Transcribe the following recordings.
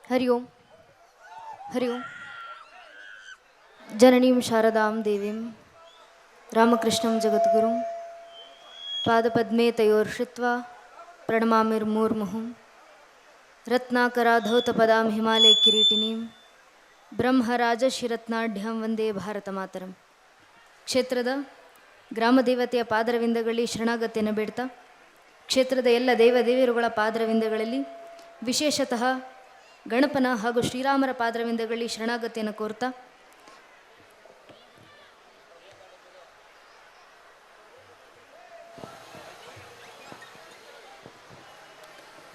ಹರಿ ಓಂ ಹರಿ ಓಂ. ಜನನೀಂ ಶಾರದಾಂ ದೇವೀಂ ರಾಮಕೃಷ್ಣಂ ಜಗದ್ಗುರುಂ ಪಾದಪದ್ಮೇ ತಯೋರ್ಷಿತ್ವಾ ಪ್ರಣಮಾಮಿರ್ಮೂರ್ಮುಹುಂ. ರತ್ನಾಕರಾಧೌತಪದಾಂ ಹಿಮಾಲಯ ಕಿರೀಟಿನೀಂ ಬ್ರಹ್ಮರಾಜಶಿರತ್ನಾಢ್ಯಾಂ ವಂದೇ ಭಾರತ ಮಾತರಂ. ಕ್ಷೇತ್ರದ ಗ್ರಾಮದೇವತೆಯ ಪಾದರವಿಂದಗಳಲ್ಲಿ ಶರಣಾಗತಿಯನ್ನು ಬೇಡ್ತಾ, ಕ್ಷೇತ್ರದ ಎಲ್ಲ ದೇವದೇವಿಯರುಗಳ ಪಾದರವಿಂದಗಳಲ್ಲಿ ವಿಶೇಷತಃ ಗಣಪನ ಹಾಗೂ ಶ್ರೀರಾಮರ ಪಾದರವಿಂದಗಳಲ್ಲಿ ಶರಣಾಗತಿಯನ್ನು ಕೋರ್ತಾ,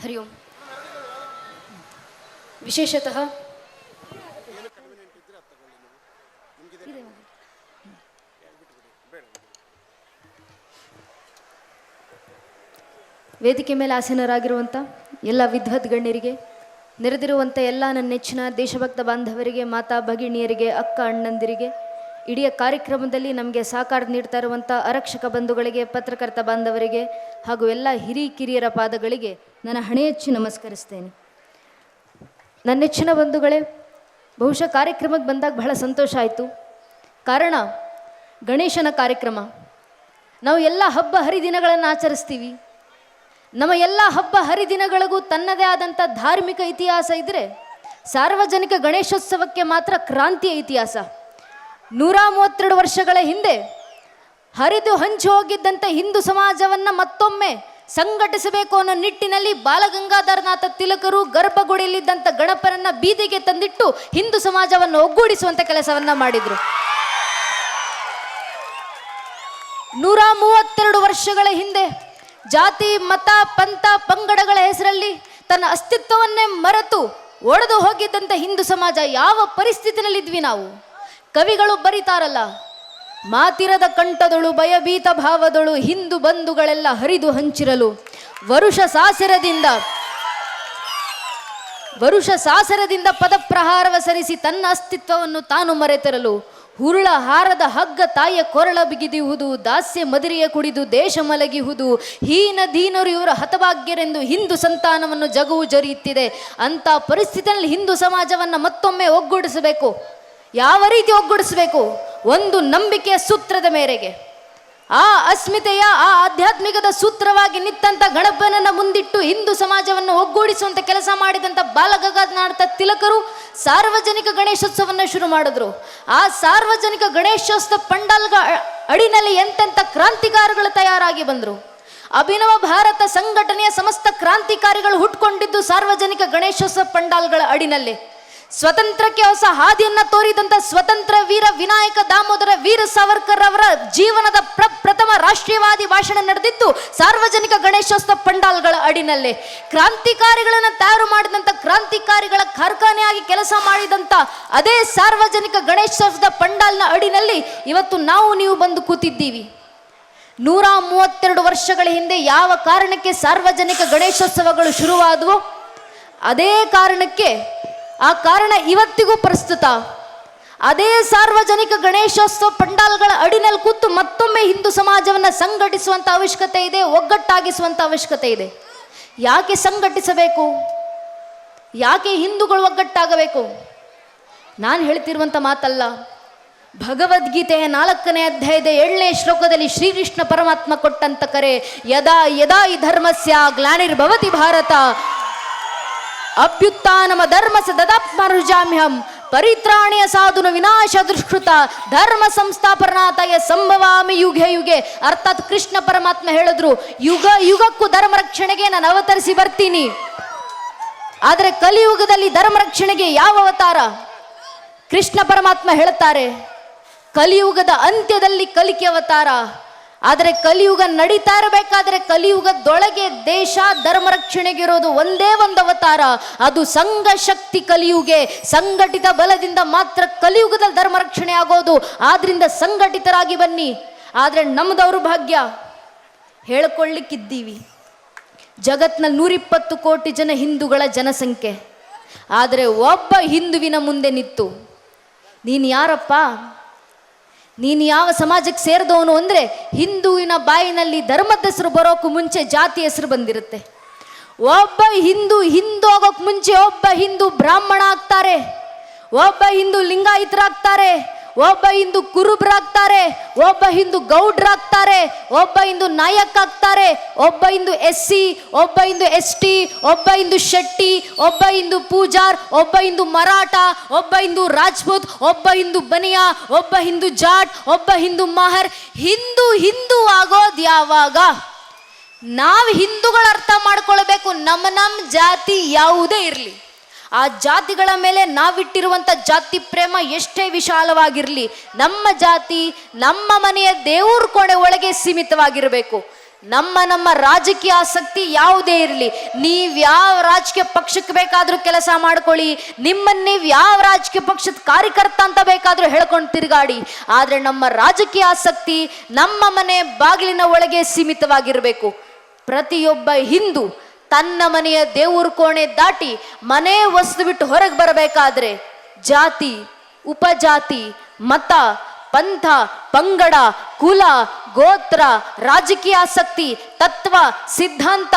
ಹರಿ ಓಂ. ವಿಶೇಷತಃ ವೇದಿಕೆ ಮೇಲೆ ಆಸೀನರಾಗಿರುವಂಥ ಎಲ್ಲ ವಿದ್ವದ್ ಗಣ್ಯರಿಗೆ, ನೆರೆದಿರುವಂಥ ಎಲ್ಲ ನನ್ನ ನೆಚ್ಚಿನ ದೇಶಭಕ್ತ ಬಾಂಧವರಿಗೆ, ಮಾತಾ ಭಗಿಣಿಯರಿಗೆ, ಅಕ್ಕ ಅಣ್ಣಂದಿರಿಗೆ, ಇಡೀ ಕಾರ್ಯಕ್ರಮದಲ್ಲಿ ನಮಗೆ ಸಹಕಾರ ನೀಡ್ತಾ ಇರುವಂಥ ಆರಕ್ಷಕ ಬಂಧುಗಳಿಗೆ, ಪತ್ರಕರ್ತ ಬಾಂಧವರಿಗೆ ಹಾಗೂ ಎಲ್ಲ ಹಿರಿಕಿರಿಯರ ಪಾದಗಳಿಗೆ ನನ್ನ ಹಣೆಯಚ್ಚಿ ನಮಸ್ಕರಿಸ್ತೇನೆ. ನನ್ನ ನೆಚ್ಚಿನ ಬಂಧುಗಳೇ, ಬಹುಶಃ ಕಾರ್ಯಕ್ರಮಕ್ಕೆ ಬಂದಾಗ ಬಹಳ ಸಂತೋಷ ಆಯಿತು. ಕಾರಣ ಗಣೇಶನ ಕಾರ್ಯಕ್ರಮ. ನಾವು ಎಲ್ಲ ಹಬ್ಬ ಹರಿದಿನಗಳನ್ನು ಆಚರಿಸ್ತೀವಿ. ನಮ್ಮ ಎಲ್ಲ ಹಬ್ಬ ಹರಿದಿನಗಳಿಗೂ ತನ್ನದೇ ಆದಂಥ ಧಾರ್ಮಿಕ ಇತಿಹಾಸ ಇದ್ದರೆ, ಸಾರ್ವಜನಿಕ ಗಣೇಶೋತ್ಸವಕ್ಕೆ ಮಾತ್ರ ಕ್ರಾಂತಿಯ ಇತಿಹಾಸ. 132 ವರ್ಷಗಳ ಹಿಂದೆ ಹರಿದು ಹಂಚಿ ಹೋಗಿದ್ದಂಥ ಹಿಂದೂ ಸಮಾಜವನ್ನು ಮತ್ತೊಮ್ಮೆ ಸಂಘಟಿಸಬೇಕು ಅನ್ನೋ ನಿಟ್ಟಿನಲ್ಲಿ ಬಾಲಗಂಗಾಧರನಾಥ ತಿಲಕರು ಗರ್ಭಗುಡಿಯಲ್ಲಿದ್ದಂಥ ಗಣಪನನ್ನು ಬೀದಿಗೆ ತಂದಿಟ್ಟು ಹಿಂದೂ ಸಮಾಜವನ್ನು ಒಗ್ಗೂಡಿಸುವಂಥ ಕೆಲಸವನ್ನು ಮಾಡಿದರು. 132 ವರ್ಷಗಳ ಹಿಂದೆ ಜಾತಿ, ಮತ, ಪಂಥ, ಪಂಗಡಗಳ ಹೆಸರಲ್ಲಿ ತನ್ನ ಅಸ್ತಿತ್ವವನ್ನೇ ಮರೆತು ಒಡೆದು ಹೋಗಿದ್ದಂಥ ಹಿಂದೂ ಸಮಾಜ ಯಾವ ಪರಿಸ್ಥಿತಿನಲ್ಲಿದ್ವಿ ನಾವು? ಕವಿಗಳು ಬರೀತಾರಲ್ಲ, ಮಾತಿರದ ಕಂಠದೊಳು ಭಯಭೀತ ಭಾವದೊಳು ಹಿಂದೂ ಬಂಧುಗಳೆಲ್ಲ ಹರಿದು ಹಂಚಿರಲು ವರುಷ ಸಾಸರದಿಂದ ಪದಪ್ರಹಾರವ ಸರಿಸಿ ತನ್ನ ಅಸ್ತಿತ್ವವನ್ನು ತಾನು ಮರೆತಿರಲು ಹುರುಳ ಹಾರದ ಹಗ್ಗ ತಾಯಿಯ ಕೊರಳ ಬಿಗಿದಿಹುದು, ದಾಸ್ಯ ಮದಿರಿಯ ಕುಡಿದು ದೇಶ ಮಲಗಿಹುದು, ಹೀನ ದೀನರು ಇವರ ಹತಭಾಗ್ಯರೆಂದು ಹಿಂದೂ ಸಂತಾನವನ್ನು ಜಗವು ಜರಿಯುತ್ತಿದೆ. ಅಂಥ ಪರಿಸ್ಥಿತಿಯಲ್ಲಿ ಹಿಂದೂ ಸಮಾಜವನ್ನು ಮತ್ತೊಮ್ಮೆ ಒಗ್ಗೂಡಿಸಬೇಕು. ಯಾವ ರೀತಿ ಒಗ್ಗೂಡಿಸಬೇಕು? ಒಂದು ನಂಬಿಕೆಯ ಸೂತ್ರದ ಮೇರೆಗೆ, ಆ ಅಸ್ಮಿತೆಯ, ಆ ಆಧ್ಯಾತ್ಮಿಕದ ಸೂತ್ರವಾಗಿ ನಿಂತಂಥ ಗಣಪನನ್ನು ಮುಂದಿಟ್ಟು ಹಿಂದೂ ಸಮಾಜವನ್ನು ಒಗ್ಗೂಡಿಸುವಂಥ ಕೆಲಸ ಮಾಡಿದಂಥ ಬಾಲಗಂಗಾಧರನಾಥ ತಿಲಕರು ಸಾರ್ವಜನಿಕ ಗಣೇಶೋತ್ಸವವನ್ನು ಶುರು ಮಾಡಿದ್ರು. ಆ ಸಾರ್ವಜನಿಕ ಗಣೇಶೋತ್ಸವ ಪಂಡಾಲ್ಗಳ ಅಡಿನಲ್ಲಿ ಎಂತೆಂಥ ಕ್ರಾಂತಿಕಾರಿಗಳು ತಯಾರಾಗಿ ಬಂದರು. ಅಭಿನವ ಭಾರತ ಸಂಘಟನೆಯ ಸಮಸ್ತ ಕ್ರಾಂತಿಕಾರಿಗಳು ಹುಟ್ಕೊಂಡಿದ್ದು ಸಾರ್ವಜನಿಕ ಗಣೇಶೋತ್ಸವ ಪಂಡಾಲ್ಗಳ ಅಡಿನಲ್ಲಿ. ಸ್ವತಂತ್ರಕ್ಕೆ ಹೊಸ ಹಾದಿಯನ್ನು ತೋರಿದಂಥ ಸ್ವತಂತ್ರ ವೀರ ವಿನಾಯಕ ದಾಮೋದರ ವೀರ ಸಾವರ್ಕರ್ ಅವರ ಜೀವನದ ಪ್ರಥಮ ರಾಷ್ಟ್ರೀಯವಾದಿ ಭಾಷಣ ನಡೆದಿದ್ದು ಸಾರ್ವಜನಿಕ ಗಣೇಶೋತ್ಸವ ಪಂಡಾಲ್ಗಳ ಅಡಿನಲ್ಲೇ. ಕ್ರಾಂತಿಕಾರಿಗಳನ್ನು ತಯಾರು ಮಾಡಿದಂಥ ಕ್ರಾಂತಿಕಾರಿಗಳ ಕಾರ್ಖಾನೆಯಾಗಿ ಕೆಲಸ ಮಾಡಿದಂಥ ಅದೇ ಸಾರ್ವಜನಿಕ ಗಣೇಶೋತ್ಸವದ ಪಂಡಾಲ್ನ ಅಡಿನಲ್ಲಿ ಇವತ್ತು ನಾವು ನೀವು ಬಂದು ಕೂತಿದ್ದೀವಿ. 132 ವರ್ಷಗಳ ಹಿಂದೆ ಯಾವ ಕಾರಣಕ್ಕೆ ಸಾರ್ವಜನಿಕ ಗಣೇಶೋತ್ಸವಗಳು ಶುರುವಾದವು, ಅದೇ ಕಾರಣಕ್ಕೆ, ಆ ಕಾರಣ ಇವತ್ತಿಗೂ ಪ್ರಸ್ತುತ. ಅದೇ ಸಾರ್ವಜನಿಕ ಗಣೇಶೋತ್ಸವ ಪಂಡಾಲ್ಗಳ ಅಡಿನಲ್ಲಿ ಕೂತು ಮತ್ತೊಮ್ಮೆ ಹಿಂದೂ ಸಮಾಜವನ್ನು ಸಂಘಟಿಸುವಂಥ ಅವಶ್ಯಕತೆ ಇದೆ, ಒಗ್ಗಟ್ಟಾಗಿಸುವಂಥ ಅವಶ್ಯಕತೆ ಇದೆ. ಯಾಕೆ ಸಂಘಟಿಸಬೇಕು? ಯಾಕೆ ಹಿಂದೂಗಳು ಒಗ್ಗಟ್ಟಾಗಬೇಕು? ನಾನು ಹೇಳ್ತಿರುವಂಥ ಮಾತಲ್ಲ. ಭಗವದ್ಗೀತೆಯ 4ನೇ ಅಧ್ಯಾಯದ 7ನೇ ಶ್ಲೋಕದಲ್ಲಿ ಶ್ರೀಕೃಷ್ಣ ಪರಮಾತ್ಮ ಕೊಟ್ಟಂತ ಕರೆ, ಯದಾ ಯದಾ ಈ ಧರ್ಮಸ್ಯ ಗ್ಲಾನಿರ್ಭವತಿ ಭಾರತ ಅಭ್ಯುತ್ಥಾನಮ ಧರ್ಮಸ ದದಾತ್ಮರುಜಾಮ್ಯಹಂ ಪರಿತ್ರಾಣಿಯ ಸಾಧುನ ವಿನಾಶ ದುಷ್ಕೃತ ಧರ್ಮ ಸಂಸ್ಥಾಪನಾಥಯ ಸಂಭವಾಮಿ ಯುಗೆ ಯುಗೆ. ಅರ್ಥಾತ್ ಕೃಷ್ಣ ಪರಮಾತ್ಮ ಹೇಳಿದ್ರು, ಯುಗ ಯುಗಕ್ಕೂ ಧರ್ಮ ರಕ್ಷಣೆಗೆ ನಾನು ಅವತರಿಸಿ ಬರ್ತೀನಿ. ಆದರೆ ಕಲಿಯುಗದಲ್ಲಿ ಧರ್ಮ ರಕ್ಷಣೆಗೆ ಯಾವ ಅವತಾರ? ಕೃಷ್ಣ ಪರಮಾತ್ಮ ಹೇಳುತ್ತಾರೆ, ಕಲಿಯುಗದ ಅಂತ್ಯದಲ್ಲಿ ಕಲಿಕೆ ಅವತಾರ. ಆದರೆ ಕಲಿಯುಗ ನಡೀತಾ ಇರಬೇಕಾದ್ರೆ ಕಲಿಯುಗದೊಳಗೆ ದೇಶ ಧರ್ಮ ರಕ್ಷಣೆಗಿರೋದು ಒಂದೇ ಒಂದು ಅವತಾರ, ಅದು ಸಂಘ ಶಕ್ತಿ ಕಲಿಯುಗೆ. ಸಂಘಟಿತ ಬಲದಿಂದ ಮಾತ್ರ ಕಲಿಯುಗದಲ್ಲಿ ಧರ್ಮ ರಕ್ಷಣೆ ಆಗೋದು. ಆದ್ರಿಂದ ಸಂಘಟಿತರಾಗಿ ಬನ್ನಿ. ಆದರೆ ನಮ್ಮ ದೌರ್ಭಾಗ್ಯ, ಹೇಳ್ಕೊಳ್ಳಿಕ್ಕಿದ್ದೀವಿ. ಜಗತ್ನಲ್ಲಿ 120 ಕೋಟಿ ಜನ ಹಿಂದೂಗಳ ಜನಸಂಖ್ಯೆ. ಆದರೆ ಒಬ್ಬ ಹಿಂದುವಿನ ಮುಂದೆ ನಿಂತು, ನೀನು ಯಾರಪ್ಪ, ನೀನು ಯಾವ ಸಮಾಜಕ್ಕೆ ಸೇರಿದವನು ಅಂದರೆ ಹಿಂದುವಿನ ಬಾಯಿನಲ್ಲಿ ಧರ್ಮದ ಹೆಸರು ಬರೋಕ್ಕೂ ಮುಂಚೆ ಜಾತಿ ಹೆಸರು ಬಂದಿರುತ್ತೆ. ಒಬ್ಬ ಹಿಂದೋಗಕ್ ಮುಂಚೆ ಒಬ್ಬ ಹಿಂದೂ ಬ್ರಾಹ್ಮಣ ಆಗ್ತಾರೆ, ಒಬ್ಬ ಹಿಂದೂ ಲಿಂಗಾಯತರಾಗ್ತಾರೆ, ಒಬ್ಬ ಹಿಂದೂ ಕುರುಬ್ರಾಗ್ತಾರೆ, ಒಬ್ಬ ಹಿಂದೂ ಗೌಡ್ರಾಗ್ತಾರೆ, ಒಬ್ಬ ಹಿಂದೂ ನಾಯಕ್ ಆಗ್ತಾರೆ, ಒಬ್ಬ ಹಿಂದೂ SC, ಒಬ್ಬ ಹಿಂದೂ ST, ಒಬ್ಬ ಹಿಂದೂ ಶೆಟ್ಟಿ, ಒಬ್ಬ ಹಿಂದೂ ಪೂಜಾರ್, ಒಬ್ಬ ಹಿಂದೂ ಮರಾಠ, ಒಬ್ಬ ಹಿಂದೂ ರಾಜ್ಪೂತ್, ಒಬ್ಬ ಹಿಂದೂ ಬನಿಯಾ, ಒಬ್ಬ ಹಿಂದೂ ಜಾಟ್, ಒಬ್ಬ ಹಿಂದೂ ಮಾಹರ್. ಹಿಂದೂ ಆಗೋದು ಯಾವಾಗ? ನಾವು ಹಿಂದೂಗಳ ಅರ್ಥ ಮಾಡ್ಕೊಳ್ಬೇಕು. ನಮ್ಮ ಜಾತಿ ಯಾವುದೇ ಇರಲಿ, ಆ ಜಾತಿಗಳ ಮೇಲೆ ನಾವಿಟ್ಟಿರುವಂಥ ಜಾತಿ ಪ್ರೇಮ ಎಷ್ಟೇ ವಿಶಾಲವಾಗಿರಲಿ, ನಮ್ಮ ಜಾತಿ ನಮ್ಮ ಮನೆಯ ದೇವ್ರ ಕೋಣೆ ಒಳಗೆ ಸೀಮಿತವಾಗಿರಬೇಕು. ನಮ್ಮ ರಾಜಕೀಯ ಆಸಕ್ತಿ ಯಾವುದೇ ಇರಲಿ, ನೀವು ಯಾವ ರಾಜಕೀಯ ಪಕ್ಷಕ್ಕೆ ಬೇಕಾದರೂ ಕೆಲಸ ಮಾಡ್ಕೊಳ್ಳಿ, ನಿಮ್ಮನ್ನು ನೀವು ಯಾವ ರಾಜಕೀಯ ಪಕ್ಷದ ಕಾರ್ಯಕರ್ತ ಅಂತ ಬೇಕಾದರೂ ಹೇಳ್ಕೊಂಡು ತಿರುಗಾಡಿ, ಆದರೆ ನಮ್ಮ ರಾಜಕೀಯ ಆಸಕ್ತಿ ನಮ್ಮ ಮನೆ ಬಾಗಿಲಿನ ಒಳಗೆ ಸೀಮಿತವಾಗಿರಬೇಕು. ಪ್ರತಿಯೊಬ್ಬ ಹಿಂದೂ ತನ್ನ ಮನೆಯ ದೇವ್ರ ಕೋಣೆ ದಾಟಿ ಮನೆ ವಸ್ತು ಬಿಟ್ಟು ಹೊರಗೆ ಬರಬೇಕಾದ್ರೆ ಜಾತಿ, ಉಪಜಾತಿ, ಮತ, ಪಂಥ, ಪಂಗಡ, ಕುಲ, ಗೋತ್ರ, ರಾಜಕೀಯ ಆಸಕ್ತಿ, ತತ್ವ, ಸಿದ್ಧಾಂತ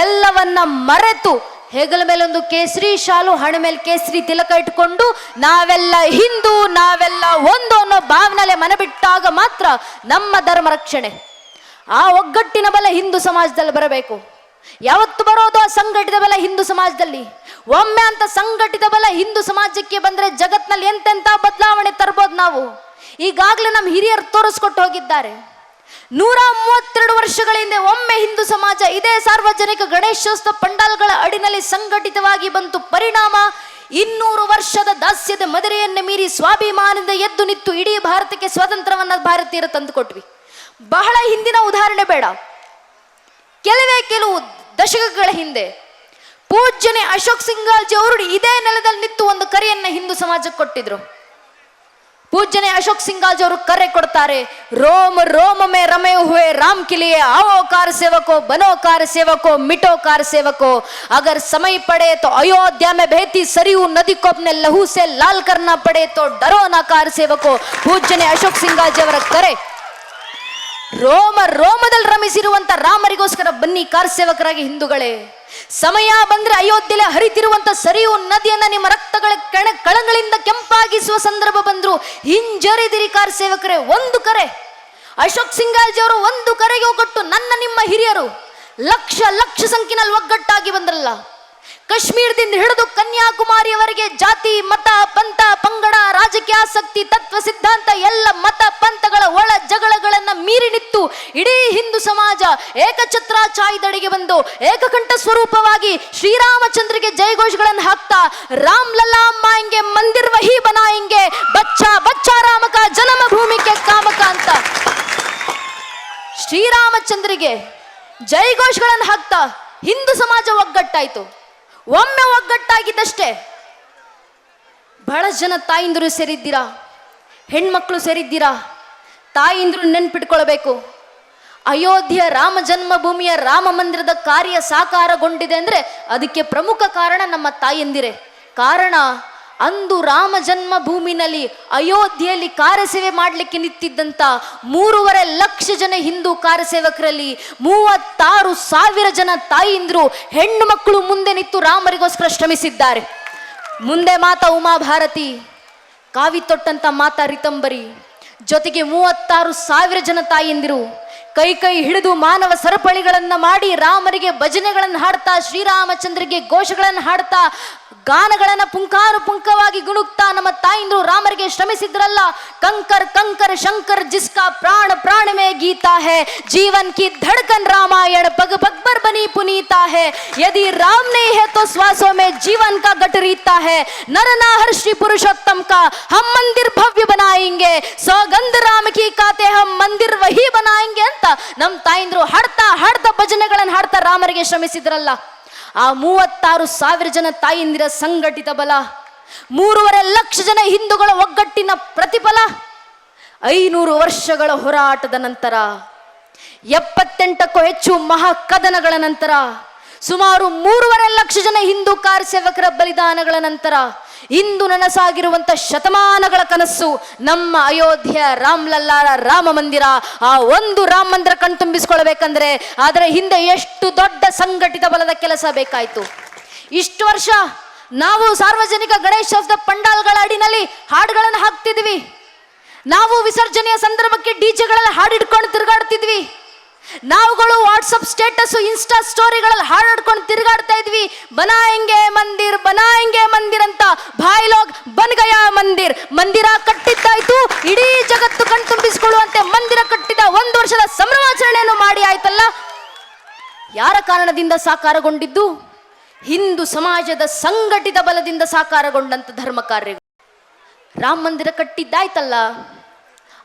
ಎಲ್ಲವನ್ನ ಮರೆತು ಹೆಗಲ ಮೇಲೆ ಒಂದು ಕೇಸರಿ ಶಾಲು, ಹಣೆ ಮೇಲೆ ಕೇಸರಿ ತಿಲಕ ಇಟ್ಕೊಂಡು ನಾವೆಲ್ಲ ಹಿಂದೂ, ನಾವೆಲ್ಲ ಒಂದು ಅನ್ನೋ ಭಾವನೆಲೆ ಮನೆ ಬಿಟ್ಟಾಗ ಮಾತ್ರ ನಮ್ಮ ಧರ್ಮ ರಕ್ಷಣೆ. ಆ ಒಗ್ಗಟ್ಟಿನ ಬಲ ಹಿಂದೂ ಸಮಾಜದಲ್ಲಿ ಬರಬೇಕು. ಯಾವತ್ತು ಬರೋದು ಆ ಸಂಘಟಿತ ಬಲ ಹಿಂದೂ ಸಮಾಜದಲ್ಲಿ. ಒಮ್ಮೆ ಅಂತ ಸಂಘಟಿತ ಬಲ ಹಿಂದೂ ಸಮಾಜಕ್ಕೆ ಬಂದ್ರೆ ಜಗತ್ನಲ್ಲಿ ಎಂತೆಂಥ ಬದಲಾವಣೆ ತರ್ಬೋದು ನಾವು. ಈಗಾಗಲೇ ನಮ್ಮ ಹಿರಿಯರು ತೋರಿಸ್ಕೊಟ್ಟು ಹೋಗಿದ್ದಾರೆ. 132 ವರ್ಷಗಳ ಹಿಂದೆ ಒಮ್ಮೆ ಹಿಂದೂ ಸಮಾಜ ಇದೇ ಸಾರ್ವಜನಿಕ ಗಣೇಶೋತ್ಸವ ಪಂಡಾಲ್ಗಳ ಅಡಿನಲ್ಲಿ ಸಂಘಟಿತವಾಗಿ ಬಂತು. ಪರಿಣಾಮ 200 ವರ್ಷದ ದಾಸ್ಯದ ಮದರೆಯನ್ನು ಮೀರಿ ಸ್ವಾಭಿಮಾನದಿಂದ ಎದ್ದು ನಿಂತು ಇಡೀ ಭಾರತಕ್ಕೆ ಸ್ವಾತಂತ್ರ್ಯವನ್ನ ಭಾರತೀಯರು ತಂದುಕೊಟ್ವಿ. ಬಹಳ ಹಿಂದಿನ ಉದಾಹರಣೆ ಬೇಡ, ಕೆಲವು ದಶಕಗಳ ಹಿಂದೆ ಪೂಜ್ಯನೆ ಅಶೋಕ್ ಸಿಂಗಾಲ್ಜಿ ಅವರು ಇದೇ ನೆಲದಲ್ಲಿ ನಿಂತು ಒಂದು ಕರೆಯನ್ನ ಹಿಂದೂ ಸಮಾಜಕ್ಕೆ ಕೊಟ್ಟಿದ್ರು. ಪೂಜ್ಯನೆ ಅಶೋಕ್ ಸಿಂಗಾಲ್ಜಿ ಅವರು ಕರೆ ಕೊಡ್ತಾರೆ, रोम में रमे हुए राम के लिए आओ कार सेवको, बनो कार सेवको, मिटो कार सेवको, अगर समय पड़े तो अयोध्या में बहती सरयू नदी को अपने लहू से लाल करना पड़े तो डरो ना कार सेवको. ಪೂಜ್ಯನೆ ಅಶೋಕ್ ಸಿಂಗಾಲ್ಜಿ ಅವರ ಕರೆ. ರೋಮದಲ್ಲಿ ರಮಿಸಿರುವಂತ ರಾಮರಿಗೋಸ್ಕರ ಬನ್ನಿ ಕಾರ ಸೇವಕರಾಗಿ ಹಿಂದೂಗಳೇ. ಸಮಯ ಬಂದ್ರೆ ಅಯೋಧ್ಯೆಯಲ್ಲಿ ಹರಿತಿರುವಂತ ಸರಿಯು ನದಿಯನ್ನ ನಿಮ್ಮ ರಕ್ತಗಳ ಕಳಗಳಿಂದ ಕೆಂಪಾಗಿಸುವ ಸಂದರ್ಭ ಬಂದ್ರು ಹಿಂಜರಿದಿರಿ ಕಾರ ಸೇವಕರೇ. ಒಂದು ಕರೆ, ಅಶೋಕ್ ಸಿಂಗಾಲ್ಜಿ ಅವರು ಒಂದು ಕರೆಗೆ ಒಗ್ಗಟ್ಟು. ನನ್ನ ನಿಮ್ಮ ಹಿರಿಯರು ಲಕ್ಷ ಸಂಖ್ಯೆನಲ್ಲಿ ಒಗ್ಗಟ್ಟಾಗಿ ಬಂದ್ರಲ್ಲ. ಕಾಶ್ಮೀರದಿಂದ ಹಿಡಿದು ಕನ್ಯಾಕುಮಾರಿಯವರೆಗೆ ಜಾತಿ, ಮತ, ಪಂಥ, ಪಂಗಡ, ರಾಜಕೀಯ ಆಸಕ್ತಿ, ತತ್ವ, ಸಿದ್ಧಾಂತ ಎಲ್ಲ ಮತ ಪಂಥಗಳ ಒಳ ಜಗಳಗಳನ್ನ ಮೀರಿ ನಿಂತು ಇಡೀ ಹಿಂದೂ ಸಮಾಜ ಏಕಛತ್ರಾಚಾರ್ಯದಡಿಗೆ ಬಂದು ಏಕಕಂಠ ಸ್ವರೂಪವಾಗಿ ಶ್ರೀರಾಮಚಂದ್ರಿಗೆ ಜಯಘೋಷಗಳನ್ನು ಹಾಕ್ತಾ ರಾಮ್ ಲಲ್ಲಾ ಮಾಯಂಗೆ ಮಂದಿರ್ ವಹಿ ಬನಾಯಂಗೆ, ಬಚ್ಚಾ ರಾಮಕ ಜನ್ಮ ಭೂಮಿಗೆ ಕಾಮಕ ಅಂತ ಶ್ರೀರಾಮಚಂದ್ರಿಗೆ ಜಯಘೋಷಗಳನ್ನು ಹಾಕ್ತಾ ಹಿಂದೂ ಸಮಾಜ ಒಗ್ಗಟ್ಟಾಯ್ತು. ಒಮ್ಮೆ ಒಗ್ಗಟ್ಟಾಗಿದ್ದಷ್ಟೇ. ಬಹಳ ಜನ ತಾಯಿಂದರು ಸೇರಿದ್ದೀರಾ, ಹೆಣ್ಮಕ್ಳು ಸೇರಿದ್ದೀರಾ. ತಾಯಿಂದರು ನೆನ್ಪಿಟ್ಕೊಳ್ಬೇಕು, ಅಯೋಧ್ಯೆಯ ರಾಮ ಜನ್ಮಭೂಮಿಯ ರಾಮ ಮಂದಿರದ ಕಾರ್ಯ ಸಾಕಾರಗೊಂಡಿದೆ ಅಂದ್ರೆ ಅದಕ್ಕೆ ಪ್ರಮುಖ ಕಾರಣ ನಮ್ಮ ತಾಯಂದಿರೇ. ಕಾರಣ, ಅಂದು ರಾಮ ಜನ್ಮಭೂಮಿನಲ್ಲಿ ಅಯೋಧ್ಯೆಯಲ್ಲಿ ಕಾರ್ಯಸೇವೆ ಮಾಡಲಿಕ್ಕೆ ನಿಂತಿದ್ದಂತ 3.5 ಲಕ್ಷ ಜನ ಹಿಂದೂ ಕಾರ್ಯಸೇವಕರಲ್ಲಿ 36,000 ಜನ ತಾಯಿಂದ್ರು ಹೆಣ್ಣು ಮಕ್ಕಳು ಮುಂದೆ ನಿಂತು ರಾಮರಿಗೋಸ್ಕರ ಶ್ರಮಿಸಿದ್ದಾರೆ. ಮುಂದೆ ಮಾತಾ ಉಮಾಭಾರತಿ, ಕಾವಿ ತೊಟ್ಟಂತ ಮಾತಾ ರಿತಂಬರಿ, ಜೊತೆಗೆ 36,000 ಜನ ತಾಯಿಂದಿರು ಕೈ ಹಿಡಿದು ಮಾನವ ಸರಪಳಿಗಳನ್ನ ಮಾಡಿ ರಾಮರಿಗೆ ಭಜನೆಗಳನ್ನು ಹಾಡ್ತಾ, ಶ್ರೀರಾಮಚಂದ್ರಿಗೆ ಘೋಷಗಳನ್ನು ಹಾಡ್ತಾ, ಗಾನಗಳನ್ನ ಪುಂಖವಾಗಿ ಗುಣುಕ್ತಾ ನಮ್ಮ ತಾಯಿಂದ್ರು ರಾಮರಿಗೆ ಶ್ರಮಿಸಿದ್ರಲ್ಲ. ಕಂಕರ್ ಶಂಕರ್ ಜಿಸ್ಕಾ ಪ್ರಾಣ ಮೇ ಗೀತಾ ಹೈ, ಜೀವನ್ ಕಿ ಧಡ್ಕನ್ ರಾಮಾಯಣ ಪಗ್ ಪಗ್ಬರ್ ಬನಿ ಪುನೀತಾ ಹೈ, ಯದಿ ರಾಮ್ नहीं है तो श्वासों में जीवन का गट रीता है, नरनाहर श्री पुरुषोत्तम का हम मंदिर भव्य बनाएंगे, सौगंध राम की काते हम मंदिर वही बनाएंगे ಅಂತ ನಮ್ಮ ತಾಯಿಂದ್ರು ಹಾಡ್ತಾ ಭಜನೆಗಳನ್ನು ಹಾಡ್ತಾ ರಾಮರಿಗೆ ಶ್ರಮಿಸಿದ್ರಲ್ಲ. ಆ 36,000 ಜನ ತಾಯಿಂದಿರ ಸಂಘಟಿತ ಬಲ, 3.5 ಲಕ್ಷ ಜನ ಹಿಂದೂಗಳ ಒಗ್ಗಟ್ಟಿನ ಪ್ರತಿಫಲ, 500 ವರ್ಷಗಳ ಹೋರಾಟದ ನಂತರ, 78ಕ್ಕೂ ಹೆಚ್ಚು ಮಹಾಕದನಗಳ ನಂತರ, ಸುಮಾರು 3.5 ಲಕ್ಷ ಜನ ಹಿಂದೂ ಕಾರ್ಯಸೇವಕರ ಬಲಿದಾನಗಳ ನಂತರ ಇಂದು ನನಸಾಗಿರುವಂತ ಶತಮಾನಗಳ ಕನಸು ನಮ್ಮ ಅಯೋಧ್ಯೆಯ ರಾಮ್ಲಲ್ಲಾರ ರಾಮ ಮಂದಿರ. ಆ ಒಂದು ರಾಮ ಮಂದಿರ ಕಣ್ತುಂಬಿಸ್ಕೊಳ್ಬೇಕಂದ್ರೆ ಅದರ ಹಿಂದೆ ಎಷ್ಟು ದೊಡ್ಡ ಸಂಘಟಿತ ಬಲದ ಕೆಲಸ ಬೇಕಾಯ್ತು. ಇಷ್ಟು ವರ್ಷ ನಾವು ಸಾರ್ವಜನಿಕ ಗಣೇಶೋತ್ಸವ ಪಂಡಾಲ್ಗಳ ಅಡಿನಲ್ಲಿ ಹಾಡುಗಳನ್ನು ಹಾಕ್ತಿದ್ವಿ. ನಾವು ವಿಸರ್ಜನೆಯ ಸಂದರ್ಭಕ್ಕೆ ಡಿಜೆಗಳಲ್ಲಿ ಹಾಡಿಡ್ಕೊಂಡು ತಿರುಗಾಡ್ತಿದ್ವಿ. ನಾವುಗಳು ವಾಟ್ಸಪ್ ಸ್ಟೇಟಸ್, ಇನ್ಸ್ಟಾ ಸ್ಟೋರಿಗಳಲ್ಲಿ ಹಾಡಾಡ್ಕೊಂಡು ತಿರುಗಾಡ್ತಾ ಇದ್ವಿ. ಬನಾಯಂಗೆ ಮಂದಿರ್ ಅಂತ ಭಾಯ್ ಲೋಗ್ ಬನ್ ಗಯಾ ಮಂದಿರ್. ಮಂದಿರ ಕಟ್ಟಿದ್ದಾಯ್ತು, ಇಡೀ ಜಗತ್ತು ಕಣ್ತುಂಬಿಸಿಕೊಳ್ಳುವಂತೆ ಮಂದಿರ ಕಟ್ಟಿದ 1 ವರ್ಷದ ಸಂಭ್ರಮಾಚರಣೆಯನ್ನು ಮಾಡಿ ಆಯ್ತಲ್ಲ. ಯಾರ ಕಾರಣದಿಂದ ಸಾಕಾರಗೊಂಡಿದ್ದು? ಹಿಂದೂ ಸಮಾಜದ ಸಂಘಟಿತ ಬಲದಿಂದ ಸಾಕಾರಗೊಂಡಂತ ಧರ್ಮ ಕಾರ್ಯಗಳು. ರಾಮ ಮಂದಿರ ಕಟ್ಟಿದ್ದಾಯ್ತಲ್ಲ,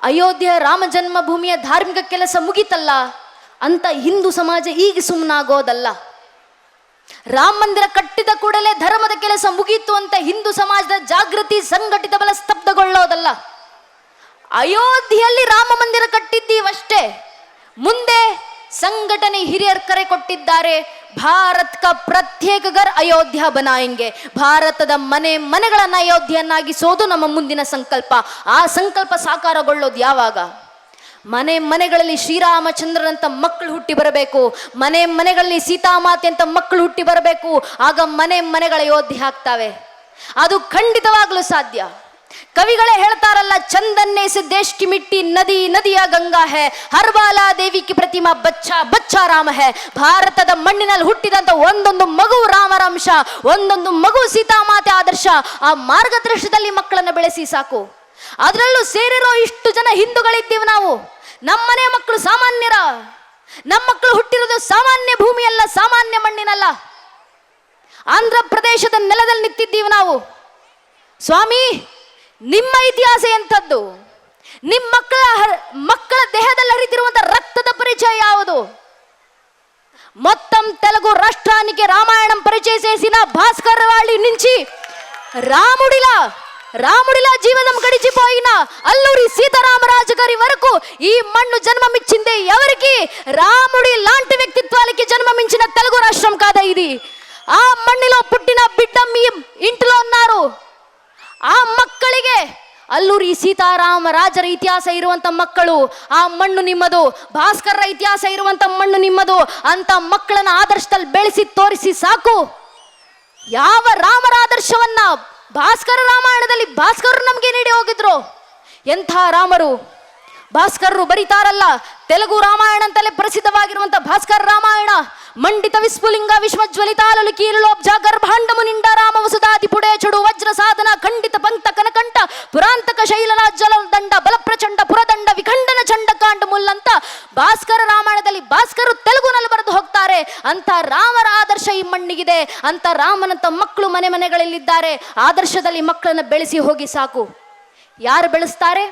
ಅಯೋಧ್ಯೆ ರಾಮ ಜನ್ಮಭೂಮಿಯ ಧಾರ್ಮಿಕ ಕೆಲಸ ಮುಗಿತಲ್ಲ ಅಂತ ಹಿಂದೂ ಸಮಾಜ ಈಗ ಸುಮ್ಮನಾಗೋದಲ್ಲ. ರಾಮ ಮಂದಿರ ಕಟ್ಟಿದ ಕೂಡಲೇ ಧರ್ಮದ ಕೆಲಸ ಮುಗೀತು ಅಂತ ಹಿಂದೂ ಸಮಾಜದ ಜಾಗೃತಿ ಸಂಘಟಿತ ಬಲ ಸ್ತಬ್ಧಗೊಳ್ಳೋದಲ್ಲ. ಅಯೋಧ್ಯೆಯಲ್ಲಿ ರಾಮ ಮಂದಿರ ಕಟ್ಟಿದ್ದೀವಷ್ಟೇ, ಮುಂದೆ ಸಂಘಟನೆ ಹಿರಿಯರು ಕರೆ ಕೊಟ್ಟಿದ್ದಾರೆ. ಭಾರತ್ ಕ ಪ್ರತ್ಯೇಕ ಘರ್ ಅಯೋಧ್ಯ ಬನಾಯಂಗೆ. ಭಾರತದ ಮನೆಗಳನ್ನ ಅಯೋಧ್ಯೆಯನ್ನಾಗಿಸೋದು ನಮ್ಮ ಮುಂದಿನ ಸಂಕಲ್ಪ. ಆ ಸಂಕಲ್ಪ ಸಾಕಾರಗೊಳ್ಳೋದು ಯಾವಾಗ? ಮನೆಗಳಲ್ಲಿ ಶ್ರೀರಾಮಚಂದ್ರನಂತ ಮಕ್ಕಳು ಹುಟ್ಟಿ ಬರಬೇಕು, ಮನೆಗಳಲ್ಲಿ ಸೀತಾಮಾತೆ ಅಂತ ಮಕ್ಕಳು ಹುಟ್ಟಿ ಬರಬೇಕು. ಆಗ ಮನೆಗಳ ಅಯೋಧ್ಯೆ ಆಗ್ತಾವೆ. ಅದು ಖಂಡಿತವಾಗ್ಲೂ ಸಾಧ್ಯ. ಕವಿಗಳೇ ಹೇಳ್ತಾರಲ್ಲ, ಚಂದನ್ನೇ से देश की मिट्टी नदी नदिया गंगा है, ಹರ್ಬಾಲಾ ದೇವಿ ಕಿ ಪ್ರತಿಮಾ ಬಚ್ಚಾ ರಾಮ है. ಭಾರತದ ಮಣ್ಣಿನಲ್ಲಿ ಹುಟ್ಟಿದಂತ ಒಂದೊಂದು ಮಗು ರಾಮರ ಅಂಶ, ಒಂದೊಂದು ಮಗು ಸೀತಾಮಾತೆ ಆದರ್ಶ. ಆ ಮಾರ್ಗದರ್ಶನದಲ್ಲಿ ಮಕ್ಕಳನ್ನ ಬೆಳೆಸಿ ಸಾಕು. ಅದರಲ್ಲೂ ಸೇರಿರೋ ಇಷ್ಟು ಜನ ಹಿಂದೂಗಳಿದ್ದೀವಿ ನಾವು. ನಮ್ಮನೆ ಮಕ್ಕಳು ಸಾಮಾನ್ಯರ, ನಮ್ಮ ಮಕ್ಕಳು ಹುಟ್ಟಿರೋದು ಸಾಮಾನ್ಯ ಭೂಮಿಯಲ್ಲ, ಸಾಮಾನ್ಯ ಮಣ್ಣಿನಲ್ಲ. ಆಂಧ್ರ ಪ್ರದೇಶದ ನೆಲದಲ್ಲಿ ನಿಂತಿದ್ದೀವಿ ನಾವು. ಸ್ವಾಮಿ, ನಿಮ್ಮ ಇತಿಹಾಸ ಎಂಥದ್ದು? ನಿಮ್ಮ ಮಕ್ಕಳ ದೇಹದಲ್ಲಿ ಹರಿತಿರುವಂತ ರಕ್ತದ ಪರಿಚಯ ಯಾವುದು? మొత్తం తెలుగు రాష్ట్రానికి రామాయణం పరిచయం చేసిన భాస్కర్ వాళ్ళ నుంచి రాముడిలా జీవితం గడిచిపోయిన అల్లూరి సీతారామరాజు గారి వరకు ఈ మన్ను జన్మమిచ్చింది ఎవరికి? రాముడి లాంటి వ్యక్తిత్వాలకి జన్మమించిన తెలుగు రాష్ట్రం కాదా ఇది? ఆ మన్నిలో పుట్టిన బిడ్డ మీ ఇంటిలో ఉన్నారు. ಆ ಮಕ್ಕಳಿಗೆ ಅಲ್ಲೂರಿ ಸೀತಾರಾಮರಾಜರ ಇತಿಹಾಸ ಇರುವಂತ ಮಕ್ಕಳು, ಆ ಮಣ್ಣು ನಿಮ್ಮದು. ಭಾಸ್ಕರ ಇತಿಹಾಸ ಇರುವಂತ ಮಣ್ಣು ನಿಮ್ಮದು ಅಂತ ಮಕ್ಕಳನ್ನ ಆದರ್ಶದಲ್ಲಿ ಬೆಳೆಸಿ ತೋರಿಸಿ ಸಾಕು. ಯಾವ ರಾಮರ ಆದರ್ಶವನ್ನ ಭಾಸ್ಕರ ರಾಮಾಯಣದಲ್ಲಿ ಭಾಸ್ಕರರು ನಮಗೆ ನೀಡಿ ಹೋಗಿದ್ರು. ಎಂಥ ರಾಮರು! ಭಾಸ್ಕರರು ಬರೀತಾರಲ್ಲ, ತೆಲುಗು ರಾಮಾಯಣ ಅಂತಲೇ ಪ್ರಸಿದ್ಧವಾಗಿರುವಂತ ಭಾಸ್ಕರ ರಾಮಾಯಣ. ಮಂಡಿತ ವಿಸ್ಫುಲಿಂಗ ವಿಶ್ವಜ್ವಲಿತಾಲಲು ಕೀಲೋಬ್ಜ ಗರ್ಭಾಂಡಮು ನಿಂಡ ರಾಮ ವಸುದಾದಿ ಪುಡೆ ಚಡು ವಜ್ರ ಸಾಧನ ಖಂಡಿತ ಪಂಕ್ತ ಕನಕಂಠ ಪುರಾಂತಕ ಶೈಲನ ಜಲ ದಂಡ ಬಲ ಪ್ರಚಂಡ ಪುರದಂಡ ವಿಖಂಡನ ಚಂಡ ಕಾಂಡ ಮುಲ್ಲಂತ ಭಾಸ್ಕರ ರಾಮಾಯಣದಲ್ಲಿ ಭಾಸ್ಕರು ತೆಲುಗುನಲ್ಲಿ ಬರೆದು ಹೋಗ್ತಾರೆ. ಅಂತ ರಾಮರ ಆದರ್ಶ ಈ ಮಣ್ಣಿಗಿದೆ. ಅಂತ ರಾಮನಂತ ಮಕ್ಕಳು ಮನೆಗಳಲ್ಲಿದ್ದಾರೆ. ಆದರ್ಶದಲ್ಲಿ ಮಕ್ಕಳನ್ನ ಬೆಳೆಸಿ ಹೋಗಿ ಸಾಕು. ಯಾರು ಬೆಳೆಸ್ತಾರೆ?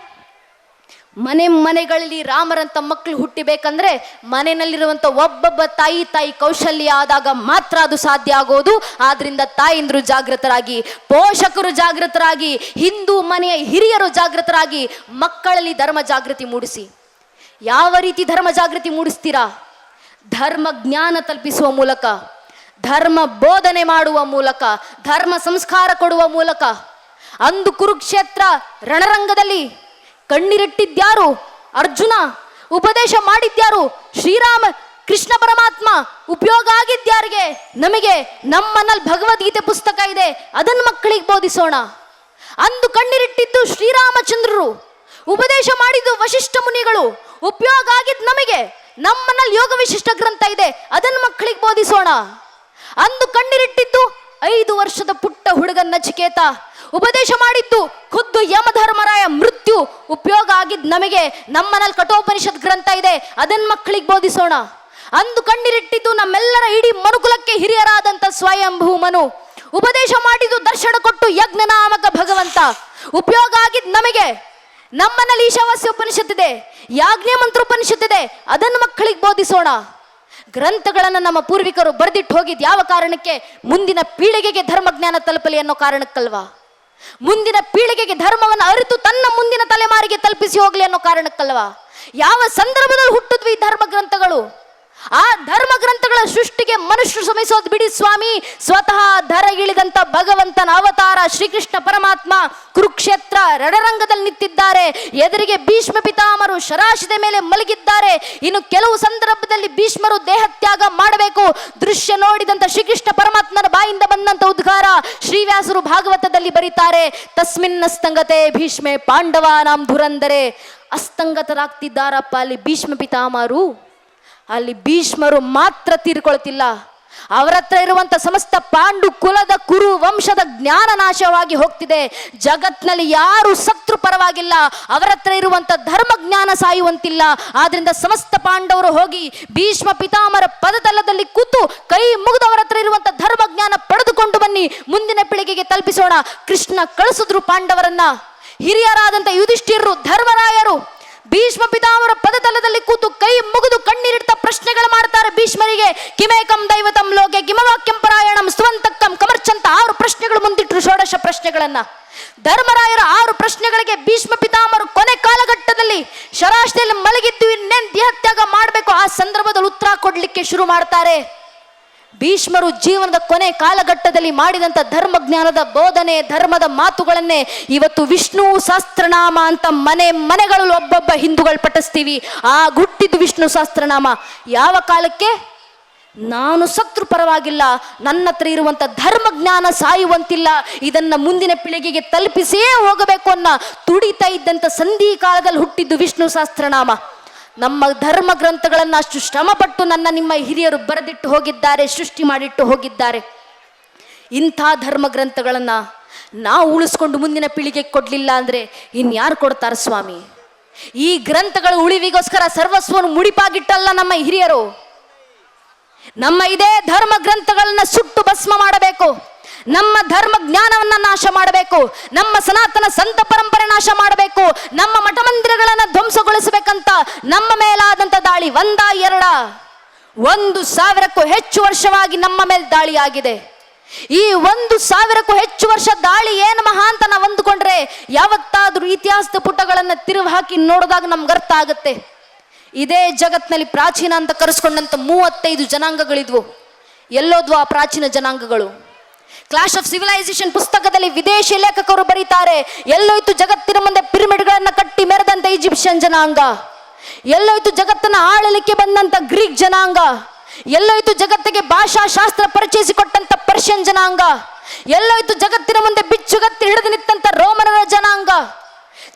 ಮನೆಗಳಲ್ಲಿ ರಾಮರಂತ ಮಕ್ಕಳು ಹುಟ್ಟಿಬೇಕಂದ್ರೆ ಮನೆಯಲ್ಲಿರುವಂತ ಒಬ್ಬೊಬ್ಬ ತಾಯಿ ಕೌಶಲ್ಯ ಆದಾಗ ಮಾತ್ರ ಅದು ಸಾಧ್ಯ ಆಗೋದು. ಆದ್ರಿಂದ ತಾಯಿಂದ್ರು ಜಾಗೃತರಾಗಿ, ಪೋಷಕರು ಜಾಗೃತರಾಗಿ, ಹಿಂದೂ ಮನೆಯ ಹಿರಿಯರು ಜಾಗೃತರಾಗಿ ಮಕ್ಕಳಲ್ಲಿ ಧರ್ಮ ಜಾಗೃತಿ ಮೂಡಿಸಿ. ಯಾವ ರೀತಿ ಧರ್ಮ ಜಾಗೃತಿ ಮೂಡಿಸ್ತೀರಾ? ಧರ್ಮ ಜ್ಞಾನ ತಲುಪಿಸುವ ಮೂಲಕ, ಧರ್ಮ ಬೋಧನೆ ಮಾಡುವ ಮೂಲಕ, ಧರ್ಮ ಸಂಸ್ಕಾರ ಕೊಡುವ ಮೂಲಕ. ಅಂದು ಕುರುಕ್ಷೇತ್ರ ರಣರಂಗದಲ್ಲಿ ಕಣ್ಣಿರಿಟ್ಟಿದ್ಯಾರು? ಅರ್ಜುನ. ಉಪದೇಶ ಮಾಡಿದ್ಯಾರು? ಶ್ರೀರಾಮ ಕೃಷ್ಣ ಪರಮಾತ್ಮ. ಉಪಯೋಗ ಆಗಿದ್ಯಾರಿಗೆ? ನಮಗೆ. ನಮ್ಮನಲ್ಲಿ ಭಗವದ್ಗೀತೆ ಪುಸ್ತಕ ಇದೆ, ಅದನ್ನು ಮಕ್ಕಳಿಗೆ ಬೋಧಿಸೋಣ. ಅಂದು ಕಣ್ಣಿರಿಟ್ಟಿದ್ದು ಶ್ರೀರಾಮಚಂದ್ರರು, ಉಪದೇಶ ಮಾಡಿದ್ದು ವಶಿಷ್ಠ ಮುನಿಗಳು. ಉಪಯೋಗ ಆಗಿದ್ದು ನಮಗೆ. ನಮ್ಮನಲ್ಲಿ ಯೋಗ ವಿಶಿಷ್ಟ ಗ್ರಂಥ ಇದೆ, ಅದನ್ನು ಮಕ್ಕಳಿಗೆ ಬೋಧಿಸೋಣ. ಅಂದು ಕಣ್ಣಿರಿಟ್ಟಿದ್ದು 5 ವರ್ಷದ ಪುಟ್ಟ ಹುಡುಗ ನಚಿಕೇತ. ಉಪದೇಶ ಮಾಡಿದ್ದು ಖುದ್ದು ಯಮಧರ್ಮರಾಯ ಮೃತ್ಯು. ಉಪಯೋಗ ಆಗಿದ್ದು ನಮಗೆ. ನಮ್ಮನಲ್ಲಿ ಕಠೋಪನಿಷತ್ ಗ್ರಂಥ ಇದೆ, ಅದನ್ನು ಮಕ್ಕಳಿಗೆ ಬೋಧಿಸೋಣ. ಅಂದು ಕಣ್ಣಿರಿಟ್ಟಿದ್ದು ನಮ್ಮೆಲ್ಲರ ಇಡೀ ಮನುಕುಲಕ್ಕೆ ಹಿರಿಯರಾದಂಥ ಸ್ವಯಂಭೂ ಮನು. ಉಪದೇಶ ಮಾಡಿದ್ದು ದರ್ಶನ ಕೊಟ್ಟು ಯಜ್ಞ ನಾಮಕ ಭಗವಂತ. ಉಪಯೋಗ ಆಗಿದ್ದು ನಮಗೆ. ನಮ್ಮನಲ್ಲಿ ಈಶಾವಾಸ್ಯ ಉಪನಿಷತ್ತಿದೆ, ಯಾಜ್ಞ ಮಂತ್ರ ಉಪನಿಷತ್ತಿದೆ, ಅದನ್ನು ಮಕ್ಕಳಿಗೆ ಬೋಧಿಸೋಣ. ಗ್ರಂಥಗಳನ್ನು ನಮ್ಮ ಪೂರ್ವಿಕರು ಬರೆದಿಟ್ಟು ಹೋಗಿದ್ದು ಯಾವ ಕಾರಣಕ್ಕೆ? ಮುಂದಿನ ಪೀಳಿಗೆಗೆ ಧರ್ಮಜ್ಞಾನ ತಲುಪಲಿ ಅನ್ನೋ ಕಾರಣಕ್ಕಲ್ವಾ? ಮುಂದಿನ ಪೀಳಿಗೆಗೆ ಧರ್ಮವನ್ನು ಅರಿತು ತನ್ನ ಮುಂದಿನ ತಲೆಮಾರಿಗೆ ತಲುಪಿಸಿ ಹೋಗ್ಲಿ ಅನ್ನೋ ಕಾರಣಕ್ಕಲ್ವಾ? ಯಾವ ಸಂದರ್ಭದಲ್ಲಿ ಹುಟ್ಟಿದ್ವಿ ಈ ಧರ್ಮ ಗ್ರಂಥಗಳು? ಆ ಧರ್ಮ ಗ್ರಂಥಗಳ ಸೃಷ್ಟಿಗೆ ಮನುಷ್ಯರು ಶ್ರಮಿಸೋದು ಬಿಡಿ ಸ್ವಾಮಿ, ಸ್ವತಃ ಧರೆಗಿಳಿದಂತ ಭಗವಂತನ ಅವತಾರ ಶ್ರೀಕೃಷ್ಣ ಪರಮಾತ್ಮ ಕುರುಕ್ಷೇತ್ರ ರಣರಂಗದಲ್ಲಿ ನಿಂತಿದ್ದಾರೆ. ಎದುರಿಗೆ ಭೀಷ್ಮ ಪಿತಾಮರು ಶರಾಶಿದ ಮೇಲೆ ಮಲಗಿದ್ದಾರೆ. ಇನ್ನು ಕೆಲವು ಸಂದರ್ಭದಲ್ಲಿ ಭೀಷ್ಮರು ದೇಹತ್ಯಾಗ ಮಾಡಬೇಕು. ದೃಶ್ಯ ನೋಡಿದಂತ ಶ್ರೀಕೃಷ್ಣ ಪರಮಾತ್ಮನ ಬಾಯಿಂದ ಬಂದಂತ ಉದ್ಗಾರ ಶ್ರೀವ್ಯಾಸರು ಭಾಗವತದಲ್ಲಿ ಬರೀತಾರೆ, ತಸ್ಮಿನ್ ಅಸ್ತಂಗತೆ ಭೀಷ್ಮೆ ಪಾಂಡವಾನಾಂ ಧುರಂದರೆ. ಅಸ್ತಂಗತರಾಗ್ತಿದ್ದಾರಪ್ಪ ಅಲ್ಲಿ ಭೀಷ್ಮ ಪಿತಾಮರು. ಅಲ್ಲಿ ಭೀಷ್ಮರು ಮಾತ್ರ ತೀರ್ಕೊಳ್ತಿಲ್ಲ, ಅವರ ಹತ್ರ ಇರುವಂತ ಸಮಸ್ತ ಪಾಂಡು ಕುಲದ ಕುರು ವಂಶದ ಜ್ಞಾನ ನಾಶವಾಗಿ ಹೋಗ್ತಿದೆ. ಜಗತ್ನಲ್ಲಿ ಯಾರು ಸತ್ರು ಪರವಾಗಿಲ್ಲ, ಅವರ ಹತ್ರ ಇರುವಂತ ಧರ್ಮ ಜ್ಞಾನ ಸಾಯುವಂತಿಲ್ಲ. ಆದ್ರಿಂದ ಸಮಸ್ತ ಪಾಂಡವರು ಹೋಗಿ ಭೀಷ್ಮ ಪಿತಾಮರ ಪದತಲದಲ್ಲಿ ಕೂತು ಕೈ ಮುಗಿದು ಅವರ ಹತ್ರ ಇರುವಂತ ಧರ್ಮ ಜ್ಞಾನ ಪಡೆದುಕೊಂಡು ಬನ್ನಿ, ಮುಂದಿನ ಪೀಳಿಗೆಗೆ ತಲುಪಿಸೋಣ. ಕೃಷ್ಣ ಕಳಿಸಿದ್ರು ಪಾಂಡವರನ್ನ. ಹಿರಿಯರಾದಂತ ಯುಧಿಷ್ಠಿರರು ಧರ್ಮರಾಯರು ಭೀಷ್ಮ ಪಿತಾಮರ ಪದತಲದಲ್ಲಿ ಕೂತು ಕೈ ಮುಗಿದು ಕಣ್ಣೀರಿಡ್ತಾ ಪ್ರಶ್ನೆಗಳು ಮಾಡ್ತಾರೆ ಭೀಷ್ಮರಿಗೆ. ಕಿಮೇಕಂ ದೈವತಂ ಲೋಕೆ ಕಿಮವಾಕ್ಯಂ ಪರಾಯಣಂ ಸ್ವಂತಕ್ಕಂ ಕಮರ್ಚಂತ 6 ಪ್ರಶ್ನೆಗಳು ಮುಂದಿಟ್ರು, ಷೋಡಶ ಪ್ರಶ್ನೆಗಳನ್ನ. ಧರ್ಮರಾಯರ 6 ಪ್ರಶ್ನೆಗಳಿಗೆ ಭೀಷ್ಮ ಪಿತಾಮರು ಕೊನೆ ಕಾಲಘಟ್ಟದಲ್ಲಿ ಶರಾಶಿಯಲ್ಲಿ ಮಲಗಿದ್ದು ಇನ್ನೇನ್ ದೇಹತ್ಯಾಗ ಮಾಡಬೇಕು, ಆ ಸಂದರ್ಭದಲ್ಲಿ ಉತ್ತರ ಕೊಡ್ಲಿಕ್ಕೆ ಶುರು ಮಾಡ್ತಾರೆ. ಭೀಷ್ಮರು ಜೀವನದ ಕೊನೆ ಕಾಲಘಟ್ಟದಲ್ಲಿ ಮಾಡಿದಂಥ ಧರ್ಮ ಜ್ಞಾನದ ಬೋಧನೆ, ಧರ್ಮದ ಮಾತುಗಳನ್ನೇ ಇವತ್ತು ವಿಷ್ಣು ಸಹಸ್ರನಾಮ ಅಂತ ಮನೆಗಳಲ್ಲಿ ಒಬ್ಬೊಬ್ಬ ಹಿಂದೂಗಳು ಪಠಿಸ್ತೀವಿ. ಆ ಹುಟ್ಟಿದ್ದು ವಿಷ್ಣು ಸಹಸ್ರನಾಮ ಯಾವ ಕಾಲಕ್ಕೆ? ನಾನು ಸತ್ರು ಪರವಾಗಿಲ್ಲ, ನನ್ನ ಹತ್ರ ಇರುವಂತ ಧರ್ಮ ಜ್ಞಾನ ಸಾಯುವಂತಿಲ್ಲ, ಇದನ್ನ ಮುಂದಿನ ಪೀಳಿಗೆಗೆ ತಲುಪಿಸಿಯೇ ಹೋಗಬೇಕು ಅನ್ನೋ ತುಡಿತಾ ಇದ್ದಂತ ಸಂಧಿ ಕಾಲದಲ್ಲಿ ಹುಟ್ಟಿದ್ದು ವಿಷ್ಣು ಸಹಸ್ರನಾಮ. ನಮ್ಮ ಧರ್ಮ ಗ್ರಂಥಗಳನ್ನು ಅಷ್ಟು ಶ್ರಮಪಟ್ಟು ನಿಮ್ಮ ಹಿರಿಯರು ಬರೆದಿಟ್ಟು ಹೋಗಿದ್ದಾರೆ, ಸೃಷ್ಟಿ ಮಾಡಿಟ್ಟು ಹೋಗಿದ್ದಾರೆ. ಇಂಥ ಧರ್ಮ ಗ್ರಂಥಗಳನ್ನು ನಾವು ಉಳಿಸ್ಕೊಂಡು ಮುಂದಿನ ಪೀಳಿಗೆಗೆ ಕೊಡಲಿಲ್ಲ ಅಂದರೆ ಇನ್ಯಾರು ಕೊಡ್ತಾರೆ ಸ್ವಾಮಿ? ಈ ಗ್ರಂಥಗಳ ಉಳಿವಿಗೋಸ್ಕರ ಸರ್ವಸ್ವವನ್ನು ಮುಡಿಪಾಗಿಟ್ಟಲ್ಲ ನಮ್ಮ ಹಿರಿಯರು. ನಮ್ಮ ಇದೇ ಧರ್ಮ ಗ್ರಂಥಗಳನ್ನ ಸುಟ್ಟು ಭಸ್ಮ ಮಾಡಬೇಕು, ನಮ್ಮ ಧರ್ಮ ಜ್ಞಾನವನ್ನ ನಾಶ ಮಾಡಬೇಕು, ನಮ್ಮ ಸನಾತನ ಸಂತ ಪರಂಪರೆ ನಾಶ ಮಾಡಬೇಕು, ನಮ್ಮ ಮಠ ಮಂದಿರಗಳನ್ನ ಧ್ವಂಸಗೊಳಿಸಬೇಕಂತ ನಮ್ಮ ಮೇಲಾದಂತ ದಾಳಿ 1,000ಕ್ಕೂ ಹೆಚ್ಚು ವರ್ಷವಾಗಿ ನಮ್ಮ ಮೇಲೆ ದಾಳಿ ಆಗಿದೆ. ಈ 1,000ಕ್ಕೂ ಹೆಚ್ಚು ವರ್ಷ ದಾಳಿ ಏನು ಮಹಾ ಅಂತ ನಾವು ಅಂದುಕೊಂಡ್ರೆ ಯಾವತ್ತಾದ್ರೂ ಇತಿಹಾಸದ ಪುಟಗಳನ್ನ ತಿರುವು ಹಾಕಿ ನೋಡಿದಾಗ ನಮ್ಗೆ ಅರ್ಥ ಆಗುತ್ತೆ. ಇದೇ ಜಗತ್ನಲ್ಲಿ ಪ್ರಾಚೀನ ಅಂತ ಕರೆಸ್ಕೊಂಡಂತ 35 ಜನಾಂಗಗಳಿದ್ವು. ಎಲ್ಲೋದ್ವು ಆ ಪ್ರಾಚೀನ ಜನಾಂಗಗಳು? ಕ್ಲಾಶ್ ಆಫ್ ಸಿವಿಲೈಸೇಷನ್ ಪುಸ್ತಕದಲ್ಲಿ ವಿದೇಶಿ ಲೇಖಕರು ಬರೀತಾರೆ, ಎಲ್ಲೋಯ್ತು ಜಗತ್ತಿನ ಮುಂದೆ ಪಿರಮಿಡ್ಗಳನ್ನ ಕಟ್ಟಿ ಮೆರೆದಂತ ಈಜಿಪ್ಷಿಯನ್ ಜನಾಂಗ, ಎಲ್ಲೋಯ್ತು ಜಗತ್ತನ್ನ ಆಳಲಿಕ್ಕೆ ಬಂದಂತ ಗ್ರೀಕ್ ಜನಾಂಗ, ಎಲ್ಲೋಯ್ತು ಜಗತ್ತಿಗೆ ಭಾಷಾ ಶಾಸ್ತ್ರ ಪರಿಚಯಿಸಿಕೊಟ್ಟಂತ ಪರ್ಷಿಯನ್ ಜನಾಂಗ, ಎಲ್ಲೋಯ್ತು ಜಗತ್ತಿನ ಮುಂದೆ ಬಿಚ್ಚುಗತ್ತಿ ಹಿಡಿದು ನಿಂತಂತ ರೋಮನರ ಜನಾಂಗ.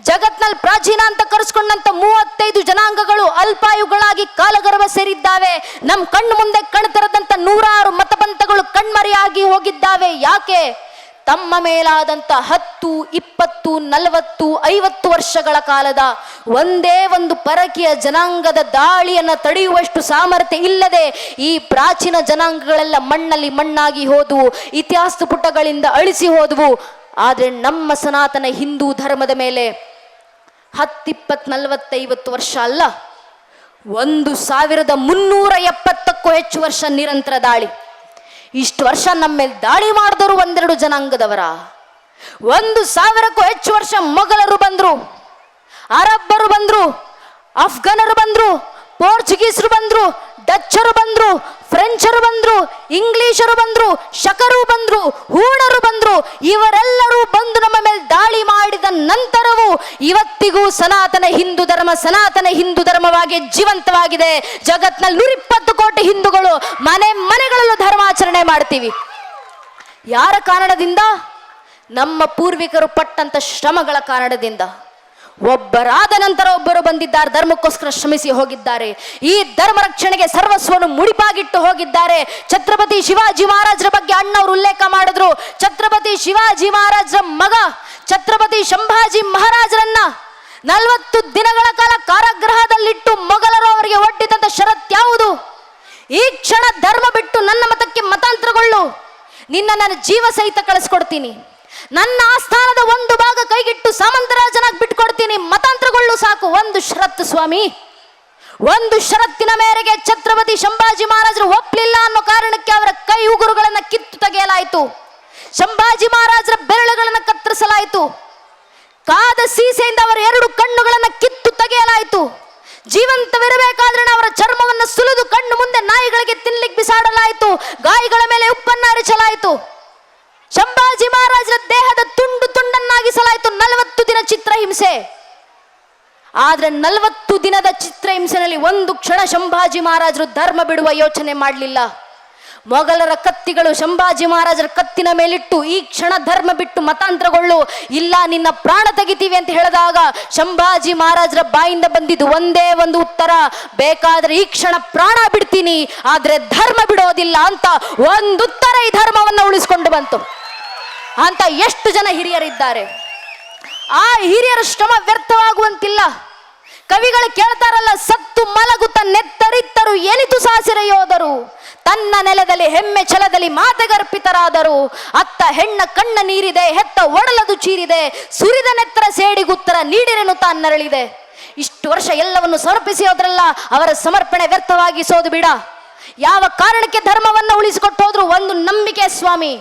ಜಗತ್ನಲ್ಲಿ ಪ್ರಾಚೀನ ಅಂತ ಕರೆಸ್ಕೊಂಡಂತ 35 ಜನಾಂಗಗಳು ಅಲ್ಪಾಯುಗಳಾಗಿ ಕಾಲಗರ್ಭ ಸೇರಿದ್ದಾವೆ. ನಮ್ಮ ಕಣ್ಣು ಮುಂದೆ ಕಣ್ತರದಂತ 100 ಮತಪಂಥಗಳು ಕಣ್ಮರೆಯಾಗಿ ಹೋಗಿದ್ದಾವೆ. ಯಾಕೆ? ತಮ್ಮ ಮೇಲಾದಂತ 10, 20, 40, 50 ವರ್ಷಗಳ ಕಾಲದ ಒಂದೇ ಒಂದು ಪರಕೀಯ ಜನಾಂಗದ ದಾಳಿಯನ್ನು ತಡೆಯುವಷ್ಟು ಸಾಮರ್ಥ್ಯ ಇಲ್ಲದೆ ಈ ಪ್ರಾಚೀನ ಜನಾಂಗಗಳೆಲ್ಲ ಮಣ್ಣಲ್ಲಿ ಮಣ್ಣಾಗಿ ಹೋದವು, ಇತಿಹಾಸದ ಪುಟಗಳಿಂದ ಅಳಿಸಿ ಹೋದವು. ಆದರೆ ನಮ್ಮ ಸನಾತನ ಹಿಂದೂ ಧರ್ಮದ ಮೇಲೆ 10, 20, 40, 50 ವರ್ಷ ಅಲ್ಲ, 1,370ಕ್ಕೂ ಹೆಚ್ಚು ವರ್ಷ ನಿರಂತರ ದಾಳಿ. ಇಷ್ಟು ವರ್ಷ ನಮ್ಮ ಮೇಲೆ ದಾಳಿ ಮಾಡಿದವರು 1-2 ಜನಾಂಗದವರ? 1,000ಕ್ಕೂ ಹೆಚ್ಚು ವರ್ಷ ಮೊಘಲರು ಬಂದ್ರು, ಅರಬ್ಬರು ಬಂದ್ರು, ಅಫ್ಘಾನರು ಬಂದ್ರು, ಪೋರ್ಚುಗೀಸರು ಬಂದ್ರು, ಡಚ್ಚರು ಬಂದ್ರು, ಫ್ರೆಂಚರು ಬಂದ್ರು, ಇಂಗ್ಲಿಷರು ಬಂದ್ರು, ಶಕರು ಬಂದ್ರು, ಹೂಣರು ಬಂದ್ರು. ಇವರೆಲ್ಲರೂ ಬಂದು ನಮ್ಮ ಮೇಲೆ ದಾಳಿ ಮಾಡಿದ ನಂತರವೂ ಇವತ್ತಿಗೂ ಸನಾತನ ಹಿಂದೂ ಧರ್ಮವಾಗಿ ಜೀವಂತವಾಗಿದೆ. ಜಗತ್ನಲ್ಲಿ 120 ಕೋಟಿ ಹಿಂದೂಗಳು ಮನೆಗಳಲ್ಲೂ ಧರ್ಮಾಚರಣೆ ಮಾಡ್ತೀವಿ. ಯಾರ ಕಾರಣದಿಂದ? ನಮ್ಮ ಪೂರ್ವಿಕರು ಪಟ್ಟಂತ ಶ್ರಮಗಳ ಕಾರಣದಿಂದ. ಒಬ್ಬರಾದ ನಂತರ ಒಬ್ಬರು ಬಂದಿದ್ದಾರೆ, ಧರ್ಮಕ್ಕೋಸ್ಕರ ಶ್ರಮಿಸಿ ಹೋಗಿದ್ದಾರೆ. ಈ ಧರ್ಮ ರಕ್ಷಣೆಗೆ ಸರ್ವಸ್ವವನ್ನು ಮುಡಿಪಾಗಿಟ್ಟು ಹೋಗಿದ್ದಾರೆ. ಛತ್ರಪತಿ ಶಿವಾಜಿ ಮಹಾರಾಜರ ಬಗ್ಗೆ ಅಣ್ಣವರು ಉಲ್ಲೇಖ ಮಾಡಿದ್ರು. ಛತ್ರಪತಿ ಶಿವಾಜಿ ಮಹಾರಾಜರ ಮಗ ಛತ್ರಪತಿ ಸಂಭಾಜಿ ಮಹಾರಾಜರನ್ನ 40 ದಿನಗಳ ಕಾಲ ಕಾರಾಗೃಹದಲ್ಲಿಟ್ಟು ಮೊಘಲರು ಅವರಿಗೆ ಒಡ್ಡಿದಂತ ಷರತ್ ಯಾವುದು? ಈ ಕ್ಷಣ ಧರ್ಮ ಬಿಟ್ಟು ನನ್ನ ಮತಕ್ಕೆ ಮತಾಂತರಗೊಳ್ಳು, ನನ್ನ ಜೀವ ಸಹಿತ ಕಳಿಸ್ಕೊಡ್ತೀನಿ, ನನ್ನ ಆಸ್ಥಾನದ ಒಂದು ಭಾಗ ಕೈಗಿಟ್ಟು ಸಾಮಂತರಾಜನಾಗಿ ಬಿಟ್ಕೊಡ್ತೀನಿ, ಮತಾಂತರಗೊಳ್ಳು ಸಾಕು. ಒಂದು ಷರತ್ತು ಸ್ವಾಮಿ, ಒಂದು ಷರತ್ತಿನ ಮೇರೆಗೆ ಛತ್ರಪತಿ ಸಂಭಾಜಿ ಮಹಾರಾಜರು ಒಪ್ಪಲಿಲ್ಲ ಅನ್ನೋ ಕಾರಣಕ್ಕೆ ಅವರ ಕೈ ಉಗುರುಗಳನ್ನ ಕಿತ್ತು ತೆಗೆಯಲಾಯಿತು. ಸಂಭಾಜಿ ಮಹಾರಾಜರ ಬೆರಳುಗಳನ್ನು ಕತ್ತರಿಸಲಾಯಿತು. ಕಾದ ಸೀಸೆಯಿಂದ ಅವರ 2 ಕಣ್ಣುಗಳನ್ನು ಕಿತ್ತು ತೆಗೆಯಲಾಯಿತು. ಜೀವಂತವಿರಬೇಕಾದ್ರೆ ಅವರ ಚರ್ಮವನ್ನು ಸುಲಿದು ಕಣ್ಣು ಮುಂದೆ ನಾಯಿಗಳಿಗೆ ತಿನ್ಲಿಕ್ಕೆ ಬಿಸಾಡಲಾಯಿತು, ಗಾಯಗಳ ಮೇಲೆ ಉಪ್ಪನ್ನು ಹರಿಸಲಾಯಿತು, ಸಂಭಾಜಿ ಮಹಾರಾಜರ ದೇಹದ ತುಂಡು ತುಂಡನ್ನಾಗಿಸಲಾಯಿತು. 40 ದಿನ ಚಿತ್ರಹಿಂಸೆ. ಆದ್ರೆ 40 ದಿನದ ಚಿತ್ರಹಿಂಸೆನಲ್ಲಿ ಒಂದು ಕ್ಷಣ ಸಂಭಾಜಿ ಮಹಾರಾಜರು ಧರ್ಮ ಬಿಡುವ ಯೋಚನೆ ಮಾಡಲಿಲ್ಲ. ಮೊಘಲರ ಕತ್ತಿಗಳು ಸಂಭಾಜಿ ಮಹಾರಾಜರ ಕತ್ತಿನ ಮೇಲಿಟ್ಟು ಈ ಕ್ಷಣ ಧರ್ಮ ಬಿಟ್ಟು ಮತಾಂತರಗೊಳ್ಳು, ಇಲ್ಲ ನಿನ್ನ ಪ್ರಾಣ ತೆಗಿತೀವಿ ಅಂತ ಹೇಳಿದಾಗ ಸಂಭಾಜಿ ಮಹಾರಾಜರ ಬಾಯಿಂದ ಬಂದಿದ್ದು ಒಂದೇ ಒಂದು ಉತ್ತರ, ಬೇಕಾದ್ರೆ ಈ ಕ್ಷಣ ಪ್ರಾಣ ಬಿಡ್ತೀನಿ ಆದ್ರೆ ಧರ್ಮ ಬಿಡೋದಿಲ್ಲ ಅಂತ ಒಂದು ಉತ್ತರ ಈ ಧರ್ಮವನ್ನು ಉಳಿಸಿಕೊಂಡು ಬಂತು. ಅಂತ ಎಷ್ಟು ಜನ ಹಿರಿಯರಿದ್ದಾರೆ. ಆ ಹಿರಿಯರ ಶ್ರಮ ವ್ಯರ್ಥವಾಗುವಂತಿಲ್ಲ. ಕವಿಗಳು ಕೇಳ್ತಾರಲ್ಲ, ಸತ್ತು ಮಲಗುತ್ತ ನೆತ್ತರಿತ್ತರು ಏನಿತು ಸಾಸಿರೆಯೋದರು, ತನ್ನ ನೆಲದಲ್ಲಿ ಹೆಮ್ಮೆ ಛಲದಲ್ಲಿ ಮಾತೆಗರ್ಪಿತರಾದರು, ಅತ್ತ ಹೆಣ್ಣ ಕಣ್ಣ ನೀರಿದೆ, ಹೆತ್ತ ಒಡಲದು ಚೀರಿದೆ, ಸುರಿದ ನೆತ್ತರ ಸೇಡಿಗುತ್ತರ ನೀಡಿರೆನು ತಾನ್ನರಳಿದೆ. ಇಷ್ಟು ವರ್ಷ ಎಲ್ಲವನ್ನು ಸಮರ್ಪಿಸಿ ಹೋದ್ರಲ್ಲ, ಅವರ ಸಮರ್ಪಣೆ ವ್ಯರ್ಥವಾಗಿಸೋದು ಬಿಡ. ಯಾವ ಕಾರಣಕ್ಕೆ ಧರ್ಮವನ್ನು ಉಳಿಸಿಕೊಟ್ಟು ಹೋದ್ರು? ಒಂದು ನಂಬಿಕೆ ಸ್ವಾಮಿ.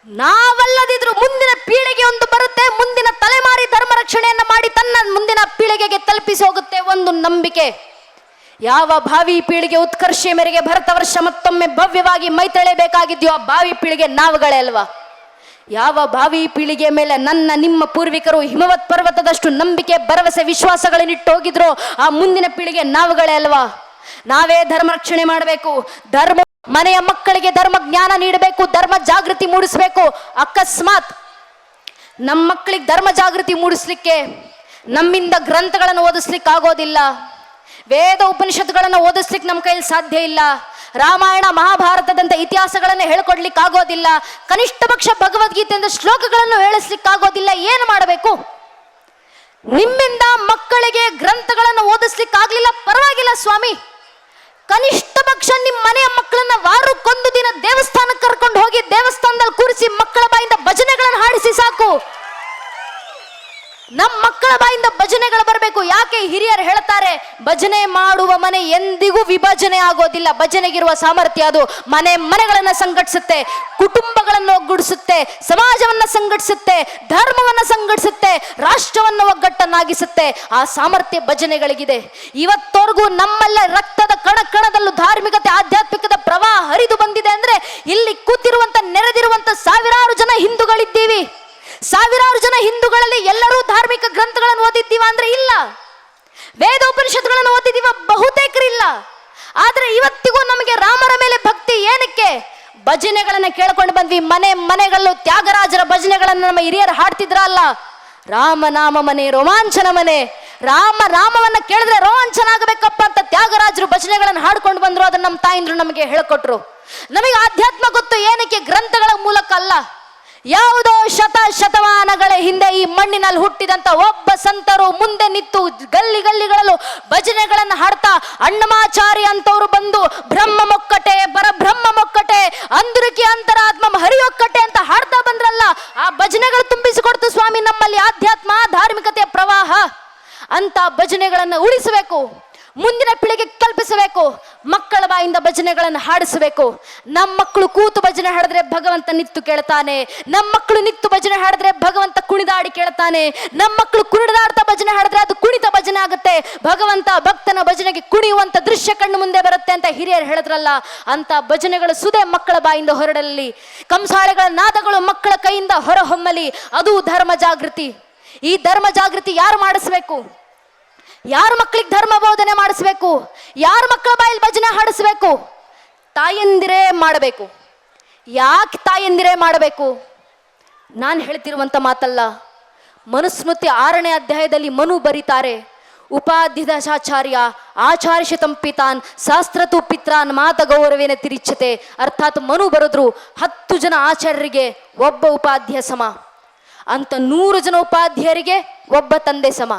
ನಾವಲ್ಲದಿದ್ರು ಮುಂದಿನ ಪೀಳಿಗೆ ಒಂದು ಬರುತ್ತೆ, ಮುಂದಿನ ತಲೆಮಾರಿ ಧರ್ಮ ರಕ್ಷಣೆಯನ್ನ ಮಾಡಿ ತನ್ನ ಮುಂದಿನ ಪೀಳಿಗೆಗೆ ತಲುಪಿಸಿ ಹೋಗುತ್ತೆ. ಒಂದು ನಂಬಿಕೆ. ಯಾವ ಭಾವಿ ಪೀಳಿಗೆ ಉತ್ಕರ್ಷೆ ಮೇರೆಗೆ ಭರತ ವರ್ಷ ಮತ್ತೊಮ್ಮೆ ಭವ್ಯವಾಗಿ ಮೈತಳೆಯಬೇಕಾಗಿದ್ಯೋ ಆ ಭಾವಿ ಪೀಳಿಗೆ ನಾವುಗಳೇ ಅಲ್ವಾ? ಯಾವ ಭಾವಿ ಪೀಳಿಗೆ ಮೇಲೆ ನನ್ನ ನಿಮ್ಮ ಪೂರ್ವಿಕರು ಹಿಮವತ್ ಪರ್ವತದಷ್ಟು ನಂಬಿಕೆ ಭರವಸೆ ವಿಶ್ವಾಸಗಳನ್ನಿಟ್ಟು ಹೋಗಿದ್ರು ಆ ಮುಂದಿನ ಪೀಳಿಗೆ ನಾವುಗಳೇ ಅಲ್ವಾ? ನಾವೇ ಧರ್ಮ ರಕ್ಷಣೆ ಮಾಡಬೇಕು. ಧರ್ಮ ಮನೆಯ ಮಕ್ಕಳಿಗೆ ಧರ್ಮ ಜ್ಞಾನ ನೀಡಬೇಕು, ಧರ್ಮ ಜಾಗೃತಿ ಮೂಡಿಸಬೇಕು. ಅಕಸ್ಮಾತ್ ನಮ್ಮ ಮಕ್ಕಳಿಗೆ ಧರ್ಮ ಜಾಗೃತಿ ಮೂಡಿಸ್ಲಿಕ್ಕೆ ನಮ್ಮಿಂದ ಗ್ರಂಥಗಳನ್ನು ಓದಿಸ್ಲಿಕ್ಕೆ ಆಗೋದಿಲ್ಲ, ವೇದ ಉಪನಿಷತ್ತುಗಳನ್ನು ಓದಿಸ್ಲಿಕ್ಕೆ ನಮ್ಮ ಕೈಯಲ್ಲಿ ಸಾಧ್ಯ ಇಲ್ಲ, ರಾಮಾಯಣ ಮಹಾಭಾರತದಂತ ಇತಿಹಾಸಗಳನ್ನು ಹೇಳ್ಕೊಡ್ಲಿಕ್ಕೆ ಆಗೋದಿಲ್ಲ, ಕನಿಷ್ಠ ಪಕ್ಷ ಭಗವದ್ಗೀತೆಯಿಂದ ಶ್ಲೋಕಗಳನ್ನು ಹೇಳಿಸ್ಲಿಕ್ಕೆ ಆಗೋದಿಲ್ಲ. ಏನು ಮಾಡಬೇಕು? ನಿಮ್ಮಿಂದ ಮಕ್ಕಳಿಗೆ ಗ್ರಂಥಗಳನ್ನು ಓದಿಸ್ಲಿಕ್ಕೆ ಆಗ್ಲಿಲ್ಲ, ಪರವಾಗಿಲ್ಲ ಸ್ವಾಮಿ, ಕನಿಷ್ಠ ಪಕ್ಷ ನಿಮ್ಮ ಮನೆಯ ಮಕ್ಕಳನ್ನ ವಾರಕ್ಕೊಂದು ದಿನ ದೇವಸ್ಥಾನಕ್ಕೆ ಕರ್ಕೊಂಡು ಹೋಗಿ ದೇವಸ್ಥಾನದಲ್ಲಿ ಕೂರಿಸಿ ಮಕ್ಕಳ ಬಾಯಿಂದ ಭಜನೆಗಳನ್ನು ಹಾಡಿಸಿ ಸಾಕು. ನಮ್ಮ ಮಕ್ಕಳ ಬಾಯಿಂದ ಭಜನೆಗಳು ಬರಬೇಕು. ಯಾಕೆ? ಹಿರಿಯರು ಹೇಳ್ತಾರೆ, ಭಜನೆ ಮಾಡುವ ಮನೆ ಎಂದಿಗೂ ವಿಭಜನೆ ಆಗೋದಿಲ್ಲ. ಭಜನೆಗಿರುವ ಸಾಮರ್ಥ್ಯ ಅದು ಮನೆಗಳನ್ನ ಸಂಘಟಿಸುತ್ತೆ, ಕುಟುಂಬಗಳನ್ನು ಒಗ್ಗೂಡಿಸುತ್ತೆ, ಸಮಾಜವನ್ನ ಸಂಘಟಿಸುತ್ತೆ, ಧರ್ಮವನ್ನ ಸಂಘಟಿಸುತ್ತೆ, ರಾಷ್ಟ್ರವನ್ನು ಒಗ್ಗಟ್ಟನ್ನಾಗಿಸುತ್ತೆ. ಆ ಸಾಮರ್ಥ್ಯ ಭಜನೆಗಳಿಗಿದೆ. ಇವತ್ತವರೆಗೂ ನಮ್ಮೆಲ್ಲ ರಕ್ತದ ಕಣ ಕಣದಲ್ಲೂ ಧಾರ್ಮಿಕತೆ ಆಧ್ಯಾತ್ಮಿಕದ ಪ್ರವಾಹ ಹರಿದು ಬಂದಿದೆ ಅಂದ್ರೆ ಇಲ್ಲಿ ಕೂತಿರುವಂತ ನೆರೆದಿರುವಂತ ಸಾವಿರಾರು ಜನ ಹಿಂದೂಗಳಿದ್ದೀವಿ. ಸಾವಿರಾರು ಜನ ಹಿಂದೂಗಳಲ್ಲಿ ಎಲ್ಲರೂ ಧಾರ್ಮಿಕ ಗ್ರಂಥಗಳನ್ನು ಓದಿದ್ದೀವ ಅಂದ್ರೆ ಇಲ್ಲ. ವೇದ ಉಪನಿಷತ್ತುಗಳನ್ನು ಓದಿದ್ದೀವ? ಬಹುತೇಕರಿಲ್ಲ. ಆದ್ರೆ ಇವತ್ತಿಗೂ ನಮಗೆ ರಾಮರ ಮೇಲೆ ಭಕ್ತಿ ಏನಕ್ಕೆ? ಭಜನೆಗಳನ್ನ ಕೇಳ್ಕೊಂಡು ಬಂದ್ವಿ. ಮನೆಗಳಲ್ಲೂ ತ್ಯಾಗರಾಜರ ಭಜನೆಗಳನ್ನ ನಮ್ಮ ಹಿರಿಯರು ಹಾಡ್ತಿದ್ರಲ್ಲ, ರಾಮನಾಮ ಮನೆ ರೋಮಾಂಚನ ಮನೆ, ರಾಮವನ್ನ ಕೇಳಿದ್ರೆ ರೋಮಾಂಚನ ಆಗಬೇಕಪ್ಪ ಅಂತ ತ್ಯಾಗರಾಜರು ಭಜನೆಗಳನ್ನು ಹಾಡ್ಕೊಂಡು ಬಂದ್ರು. ಅದನ್ನ ನಮ್ಮ ತಾಯಿಂದ್ರು ನಮಗೆ ಹೇಳ್ಕೊಟ್ರು. ನಮಗೆ ಆಧ್ಯಾತ್ಮ ಗೊತ್ತು ಏನಕ್ಕೆ? ಗ್ರಂಥಗಳ ಮೂಲಕ ಅಲ್ಲ. ಯಾವುದೋ ಶತಮಾನಗಳ ಹಿಂದೆ ಈ ಮಣ್ಣಿನಲ್ಲಿ ಹುಟ್ಟಿದಂತ ಒಬ್ಬ ಸಂತರು ಮುಂದೆ ನಿಂತು ಗಲ್ಲಿಗಳಲ್ಲೂ ಭಜನೆಗಳನ್ನು ಹಾಡ್ತಾ ಅಣ್ಣಮಾಚಾರಿ ಅಂತವ್ರು ಬಂದು ಬ್ರಹ್ಮ ಮೊಕ್ಕಟೆ ಬ್ರಹ್ಮ ಮೊಕ್ಕಟೆ ಅಂದುರಿಕೆ ಅಂತರಾತ್ಮ ಹರಿಯೊಕ್ಕಟೆ ಅಂತ ಹಾಡ್ತಾ ಬಂದ್ರಲ್ಲ, ಆ ಭಜನೆಗಳು ತುಂಬಿಸಿಕೊಡ್ತು ಸ್ವಾಮಿ ನಮ್ಮಲ್ಲಿ ಆಧ್ಯಾತ್ಮ ಧಾರ್ಮಿಕತೆಯ ಪ್ರವಾಹ. ಅಂತ ಭಜನೆಗಳನ್ನು ಉಳಿಸಬೇಕು, ಮುಂದಿನ ಪೀಳಿಗೆ ಕಲ್ಪಿಸಬೇಕು, ಮಕ್ಕಳ ಬಾಯಿಂದ ಭಜನೆಗಳನ್ನು ಹಾಡಿಸಬೇಕು. ನಮ್ಮ ಮಕ್ಕಳು ಕೂತು ಭಜನೆ ಹಾಡಿದ್ರೆ ಭಗವಂತ ನಿತ್ತು ಕೇಳ್ತಾನೆ, ನಮ್ಮ ಮಕ್ಕಳು ನಿತ್ತು ಭಜನೆ ಹಾಡಿದ್ರೆ ಭಗವಂತ ಕುಣಿದಾಡಿ ಕೇಳ್ತಾನೆ, ನಮ್ಮ ಮಕ್ಕಳು ಕುಣಿದಾಡ್ತಾ ಭಜನೆ ಹಾಡಿದ್ರೆ ಅದು ಕುಣಿತ ಭಜನೆ ಆಗುತ್ತೆ. ಭಗವಂತ ಭಕ್ತನ ಭಜನೆಗೆ ಕುಣಿಯುವಂತ ದೃಶ್ಯ ಕಣ್ಣು ಮುಂದೆ ಬರುತ್ತೆ ಅಂತ ಹಿರಿಯರು ಹೇಳಿದ್ರಲ್ಲ, ಅಂತ ಭಜನೆಗಳು ಸುದೆ ಮಕ್ಕಳ ಬಾಯಿಂದ ಹೊರಡಲಿ, ಕಂಸಾಳೆಗಳ ನಾದಗಳು ಮಕ್ಕಳ ಕೈಯಿಂದ ಹೊರಹೊಮ್ಮಲಿ. ಅದು ಧರ್ಮ ಜಾಗೃತಿ. ಈ ಧರ್ಮ ಜಾಗೃತಿ ಯಾರು ಮಾಡಿಸ್ಬೇಕು? ಯಾರು ಮಕ್ಕಳಿಗೆ ಧರ್ಮ ಬೋಧನೆ ಮಾಡಿಸ್ಬೇಕು? ಯಾರು ಮಕ್ಕಳ ಬಾಯಲ್ಲಿ ಭಜನೆ ಹಾಡಿಸ್ಬೇಕು? ತಾಯಂದಿರೇ ಮಾಡಬೇಕು. ಯಾಕೆ ತಾಯಂದಿರೇ ಮಾಡಬೇಕು? ನಾನು ಹೇಳ್ತಿರುವಂತ ಮಾತಲ್ಲ. ಮನುಸ್ಮೃತಿ 6ನೇ ಅಧ್ಯಾಯದಲ್ಲಿ ಮನು ಬರೀತಾರೆ, ಉಪಾಧ್ಯಕ್ಷಾಚಾರ್ಯ ಆಚಾರ್ಯಶತಂ ಪಿತಾನ್ ಶಾಸ್ತ್ರತು ಪಿತ್ರಾನ್ ಮಾತ ಗೌರವೇನ ತಿರಿಚ್ಛತೆ. ಅರ್ಥಾತ್ ಮನು ಬರೆದ್ರು 10 ಜನ ಆಚಾರ್ಯರಿಗೆ ಒಬ್ಬ ಉಪಾಧ್ಯಾಯ ಸಮ, ಅಂತ 100 ಜನ ಉಪಾಧ್ಯಾಯರಿಗೆ ಒಬ್ಬ ತಂದೆ ಸಮ.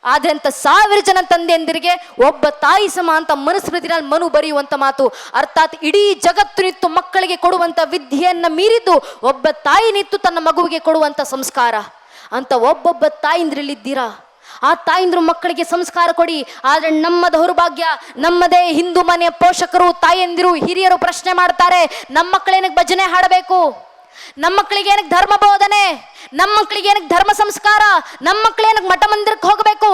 ಆದ್ರೆ ಅಂತ 1000 ಜನ ತಂದೆಯಂದಿರಿಗೆ ಒಬ್ಬ ತಾಯಿ ಸಮ ಅಂತ ಮನುಸ್ಮೃತಿನಲ್ಲಿ ಮನು ಬರೆಯುವಂತ ಮಾತು. ಅರ್ಥಾತ್ ಇಡೀ ಜಗತ್ತು ನಿತ್ತು ಮಕ್ಕಳಿಗೆ ಕೊಡುವಂತ ವಿದ್ಯೆಯನ್ನ ಮೀರಿದ್ದು ಒಬ್ಬ ತಾಯಿ ನಿತ್ತು ತನ್ನ ಮಗುವಿಗೆ ಕೊಡುವಂತ ಸಂಸ್ಕಾರ ಅಂತ ಒಬ್ಬೊಬ್ಬ ತಾಯಿಂದ್ರಲ್ಲಿದ್ದೀರಾ. ಆ ತಾಯಿಂದ್ರು ಮಕ್ಕಳಿಗೆ ಸಂಸ್ಕಾರ ಕೊಡಿ. ಆದ್ರೆ ನಮ್ಮ ದೌರ್ಭಾಗ್ಯ, ನಮ್ಮದೇ ಹಿಂದೂ ಮನೆಯ ಪೋಷಕರು ತಾಯಂದಿರು ಹಿರಿಯರು ಪ್ರಶ್ನೆ ಮಾಡ್ತಾರೆ, ನಮ್ಮ ಮಕ್ಕಳೇನಕ್ಕೆ ಭಜನೆ ಹಾಡಬೇಕು? ನಮ್ಮ ಮಕ್ಕಳಿಗೆ ಏನಕ್ಕೆ ಧರ್ಮ ಬೋಧನೆ? ನಮ್ಮ ಮಕ್ಕಳಿಗೆ ಏನಕ್ಕೆ ಧರ್ಮ ಸಂಸ್ಕಾರ? ನಮ್ಮ ಮಕ್ಕಳು ಏನಕ್ಕೆ ಮಠ ಮಂದಿರಕ್ಕೆ ಹೋಗಬೇಕು?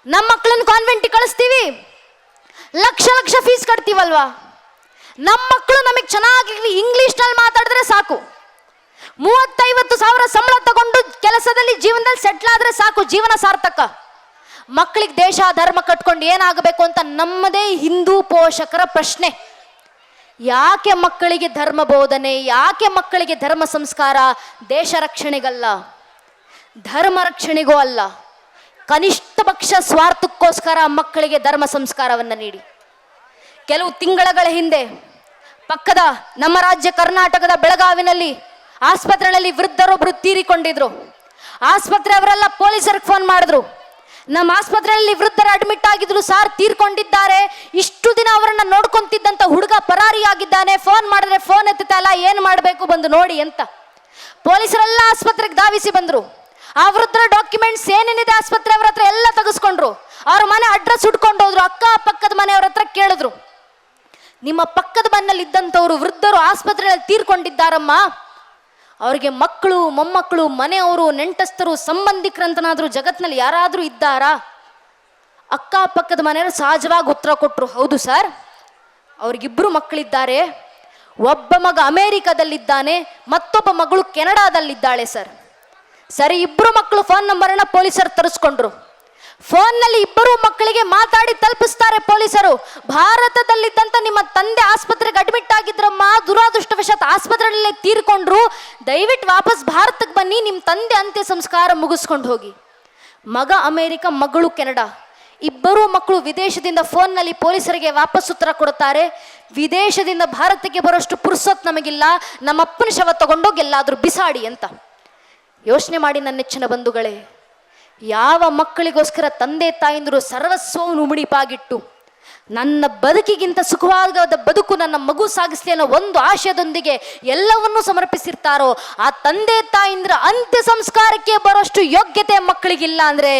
ನಮ್ಮ ಮಕ್ಕಳನ್ನ ಕಾನ್ವೆಂಟಿಗೆ ಕಳಿಸ್ತೀವಿ, ಲಕ್ಷ ಲಕ್ಷ ಫೀಸ್ ಕಟ್ತೀವಲ್ವಾ? ನಮ್ಮ ಮಕ್ಕಳು ನಮಗೆ ಚೆನ್ನಾಗಿ ಇಂಗ್ಲಿಷ್ನಲ್ಲಿ ಮಾತಾಡಿದ್ರೆ ಸಾಕು, 30-50 ಸಾವಿರ ಸಂಬಳ ತಗೊಂಡು ಕೆಲಸದಲ್ಲಿ ಜೀವನದಲ್ಲಿ ಸೆಟ್ಲ್ ಆದ್ರೆ ಸಾಕು, ಜೀವನ ಸಾರ್ಥಕ. ಮಕ್ಕಳಿಗೆ ದೇಶ ಧರ್ಮ ಕಟ್ಕೊಂಡು ಏನಾಗಬೇಕು ಅಂತ ನಮ್ಮದೇ ಹಿಂದೂ ಪೋಷಕರ ಪ್ರಶ್ನೆ. ಯಾಕೆ ಮಕ್ಕಳಿಗೆ ಧರ್ಮ ಬೋಧನೆ, ಯಾಕೆ ಮಕ್ಕಳಿಗೆ ಧರ್ಮ ಸಂಸ್ಕಾರ? ದೇಶ ರಕ್ಷಣೆಗಲ್ಲ, ಧರ್ಮ ರಕ್ಷಣೆಗೂ ಅಲ್ಲ, ಕನಿಷ್ಠ ಪಕ್ಷ ಸ್ವಾರ್ಥಕ್ಕೋಸ್ಕರ ಮಕ್ಕಳಿಗೆ ಧರ್ಮ ಸಂಸ್ಕಾರವನ್ನು ನೀಡಿ. ಕೆಲವು ತಿಂಗಳ ಹಿಂದೆ ಪಕ್ಕದ ನಮ್ಮ ರಾಜ್ಯ ಕರ್ನಾಟಕದ ಬೆಳಗಾವಿನಲ್ಲಿ ಆಸ್ಪತ್ರೆಯಲ್ಲಿ ವೃದ್ಧರೊಬ್ಬರು ತೀರಿಕೊಂಡಿದ್ರು. ಆಸ್ಪತ್ರೆಯವರೆಲ್ಲ ಪೊಲೀಸರಿಗೆ ಫೋನ್ ಮಾಡಿದ್ರು, ನಮ್ಮ ಆಸ್ಪತ್ರೆಯಲ್ಲಿ ವೃದ್ಧರು ಅಡ್ಮಿಟ್ ಆಗಿದ್ರು ಸಾರ್, ತೀರ್ಕೊಂಡಿದ್ದಾರೆ, ಇಷ್ಟು ದಿನ ಅವರನ್ನ ನೋಡ್ಕೊಂತಿದ್ದಂತ ಹುಡುಗ ಪರಾರಿಯಾಗಿದ್ದಾನೆ, ಫೋನ್ ಮಾಡಿದ್ರೆ ಫೋನ್ ಎತ್ತುತ್ತಾ ಇಲ್ಲ, ಏನ್ ಮಾಡಬೇಕು ಬಂದು ನೋಡಿ ಅಂತ. ಪೊಲೀಸರೆಲ್ಲ ಆಸ್ಪತ್ರೆಗೆ ಧಾವಿಸಿ ಬಂದ್ರು. ಆ ವೃದ್ಧರ ಡಾಕ್ಯುಮೆಂಟ್ಸ್ ಏನೇನಿದೆ ಆಸ್ಪತ್ರೆ ಅವರ ಹತ್ರ ಎಲ್ಲ ತೆಗೆಸ್ಕೊಂಡ್ರು. ಅವ್ರ ಮನೆ ಅಡ್ರೆಸ್ ಹುಡ್ಕೊಂಡು ಹೋದ್ರು. ಅಕ್ಕ ಪಕ್ಕದ ಮನೆಯವ್ರ ಹತ್ರ ಕೇಳಿದ್ರು, ನಿಮ್ಮ ಪಕ್ಕದ ಮನೆಯಲ್ಲಿ ಇದ್ದಂಥವ್ರು ವೃದ್ಧರು ಆಸ್ಪತ್ರೆಯಲ್ಲಿ ತೀರ್ಕೊಂಡಿದ್ದಾರಮ್ಮ, ಅವರಿಗೆ ಮಕ್ಕಳು ಮೊಮ್ಮಕ್ಕಳು ಮನೆಯವರು ನೆಂಟಸ್ಥರು ಸಂಬಂಧಿಕರಂತನಾದ್ರೂ ಜಗತ್ನಲ್ಲಿ ಯಾರಾದರೂ ಇದ್ದಾರಾ? ಅಕ್ಕಪಕ್ಕದ ಮನೆಯವರು ಸಹಜವಾಗಿ ಉತ್ತರ ಕೊಟ್ಟರು, ಹೌದು ಸರ್, ಅವ್ರಿಗಿಬ್ರು ಮಕ್ಕಳಿದ್ದಾರೆ, ಒಬ್ಬ ಮಗ ಅಮೇರಿಕಾದಲ್ಲಿದ್ದಾನೆ, ಮತ್ತೊಬ್ಬ ಮಗಳು ಕೆನಡಾದಲ್ಲಿದ್ದಾಳೆ ಸರ್. ಸರಿ, ಇಬ್ಬರು ಮಕ್ಕಳು ಫೋನ್ ನಂಬರನ್ನ ಪೊಲೀಸರು ತರಿಸ್ಕೊಂಡ್ರು. ಫೋನ್ನಲ್ಲಿ ಇಬ್ಬರು ಮಕ್ಕಳಿಗೆ ಮಾತಾಡಿ ತಲುಪಿಸ್ತಾರೆ ಪೊಲೀಸರು. ಭಾರತದಲ್ಲಿದ್ದಂಥ ನಿಮ್ಮ ತಂದೆ ಆಸ್ಪತ್ರೆಗೆ ಅಡ್ಮಿಟ್ ಆಗಿದ್ರಮ್ಮ, ದುರಾದೃಷ್ಟವಶಾತ್ ಆಸ್ಪತ್ರೆಯಲ್ಲೇ ತೀರ್ಕೊಂಡ್ರು, ದಯವಿಟ್ಟು ವಾಪಸ್ ಭಾರತಕ್ಕೆ ಬನ್ನಿ, ನಿಮ್ಮ ತಂದೆ ಅಂತ್ಯ ಸಂಸ್ಕಾರ ಮುಗಿಸ್ಕೊಂಡು ಹೋಗಿ. ಮಗ ಅಮೇರಿಕ, ಮಗಳು ಕೆನಡಾ, ಇಬ್ಬರೂ ಮಕ್ಕಳು ವಿದೇಶದಿಂದ ಫೋನ್ನಲ್ಲಿ ಪೊಲೀಸರಿಗೆ ವಾಪಸ್ ಉತ್ತರ ಕೊಡುತ್ತಾರೆ, ವಿದೇಶದಿಂದ ಭಾರತಕ್ಕೆ ಬರೋಷ್ಟು ಪುರ್ಸೊತ್ ನಮಗಿಲ್ಲ, ನಮ್ಮಪ್ಪನ ಶವ ತಗೊಂಡೋಗಿ ಎಲ್ಲಾದರೂ ಬಿಸಾಡಿ ಅಂತ. ಯೋಚನೆ ಮಾಡಿ ನನ್ನ ನೆಚ್ಚಿನ ಬಂಧುಗಳೇ, ಯಾವ ಮಕ್ಕಳಿಗೋಸ್ಕರ ತಂದೆ ತಾಯಿಂದರು ಸರ್ವಸ್ವವನ್ನು ಮುಡಿಪಾಗಿಟ್ಟು ನನ್ನ ಬದುಕಿಗಿಂತ ಸುಖವಾದ ಬದುಕು ನನ್ನ ಮಗು ಸಾಗಿಸ್ಲಿ ಅನ್ನೋ ಒಂದು ಆಶಯದೊಂದಿಗೆ ಎಲ್ಲವನ್ನೂ ಸಮರ್ಪಿಸಿರ್ತಾರೋ, ಆ ತಂದೆ ತಾಯಿಂದ್ರ ಅಂತ್ಯ ಸಂಸ್ಕಾರಕ್ಕೆ ಬರೋಷ್ಟು ಯೋಗ್ಯತೆ ಮಕ್ಕಳಿಗಿಲ್ಲ ಅಂದರೆ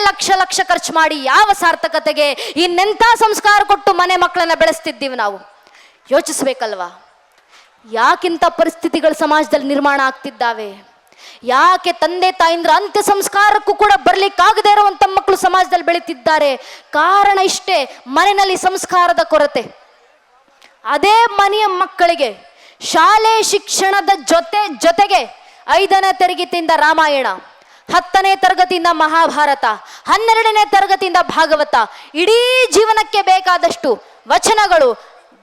ಲಕ್ಷ ಲಕ್ಷ ಖರ್ಚು ಮಾಡಿ ಯಾವ ಸಾರ್ಥಕತೆಗೆ ಇನ್ನೆಂಥ ಸಂಸ್ಕಾರ ಕೊಟ್ಟು ಮನೆ ಮಕ್ಕಳನ್ನ ಬೆಳೆಸ್ತಿದ್ದೀವಿ ನಾವು? ಯೋಚಿಸ್ಬೇಕಲ್ವಾ? ಯಾಕಿಂಥ ಪರಿಸ್ಥಿತಿಗಳು ಸಮಾಜದಲ್ಲಿ ನಿರ್ಮಾಣ ಆಗ್ತಿದ್ದಾವೆ? ಯಾಕೆ ತಂದೆ ತಾಯಿಂದ್ರ ಅಂತ್ಯ ಸಂಸ್ಕಾರಕ್ಕೂ ಕೂಡ ಬರ್ಲಿಕ್ಕಾಗದೇ ಇರುವಂತ ಮಕ್ಕಳು ಸಮಾಜದಲ್ಲಿ ಬೆಳೀತಿದ್ದಾರೆ? ಕಾರಣ ಇಷ್ಟೇ, ಮನೆಯಲ್ಲಿ ಸಂಸ್ಕಾರದ ಕೊರತೆ. ಅದೇ ಮನೆಯ ಮಕ್ಕಳಿಗೆ ಶಾಲೆ ಶಿಕ್ಷಣದ ಜೊತೆಗೆ 5ನೇ ತರಗತಿಯಿಂದ ರಾಮಾಯಣ, 10ನೇ ತರಗತಿಯಿಂದ ಮಹಾಭಾರತ, 12ನೇ ತರಗತಿಯಿಂದ ಭಾಗವತ, ಇಡೀ ಜೀವನಕ್ಕೆ ಬೇಕಾದಷ್ಟು ವಚನಗಳು,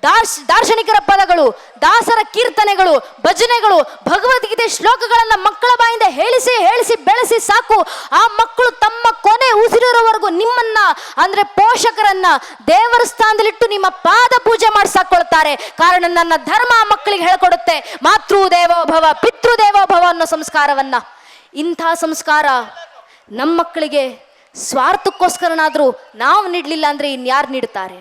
ದಾರ್ಶನಿಕರ ಪದಗಳು, ದಾಸರ ಕೀರ್ತನೆಗಳು, ಭಜನೆಗಳು, ಭಗವದ್ಗೀತೆ ಶ್ಲೋಕಗಳನ್ನ ಮಕ್ಕಳ ಬಾಯಿಂದ ಹೇಳಿಸಿ ಬೆಳೆಸಿ ಸಾಕು. ಆ ಮಕ್ಕಳು ತಮ್ಮ ಕೊನೆ ಉಸಿರಿರೋವರೆಗೂ ನಿಮ್ಮನ್ನ ಅಂದ್ರೆ ಪೋಷಕರನ್ನ ದೇವರ ಸ್ಥಾನದಲ್ಲಿಟ್ಟು ನಿಮ್ಮ ಪಾದ ಪೂಜೆ ಮಾಡಿ ಸಾಕೊಳ್ತಾರೆ. ಕಾರಣ ನನ್ನ ಧರ್ಮ ಆ ಮಕ್ಕಳಿಗೆ ಹೇಳ್ಕೊಡುತ್ತೆ, ಮಾತೃದೇವೋಭವ ಪಿತೃದೇವೋಭವ ಅನ್ನೋ ಸಂಸ್ಕಾರವನ್ನ. ಇಂಥ ಸಂಸ್ಕಾರ ನಮ್ಮ ಮಕ್ಕಳಿಗೆ ಸ್ವಾರ್ಥಕ್ಕೋಸ್ಕರನಾದ್ರೂ ನಾವು ನೀಡಲಿಲ್ಲ ಅಂದ್ರೆ ಇನ್ಯಾರು ನೀಡ್ತಾರೆ?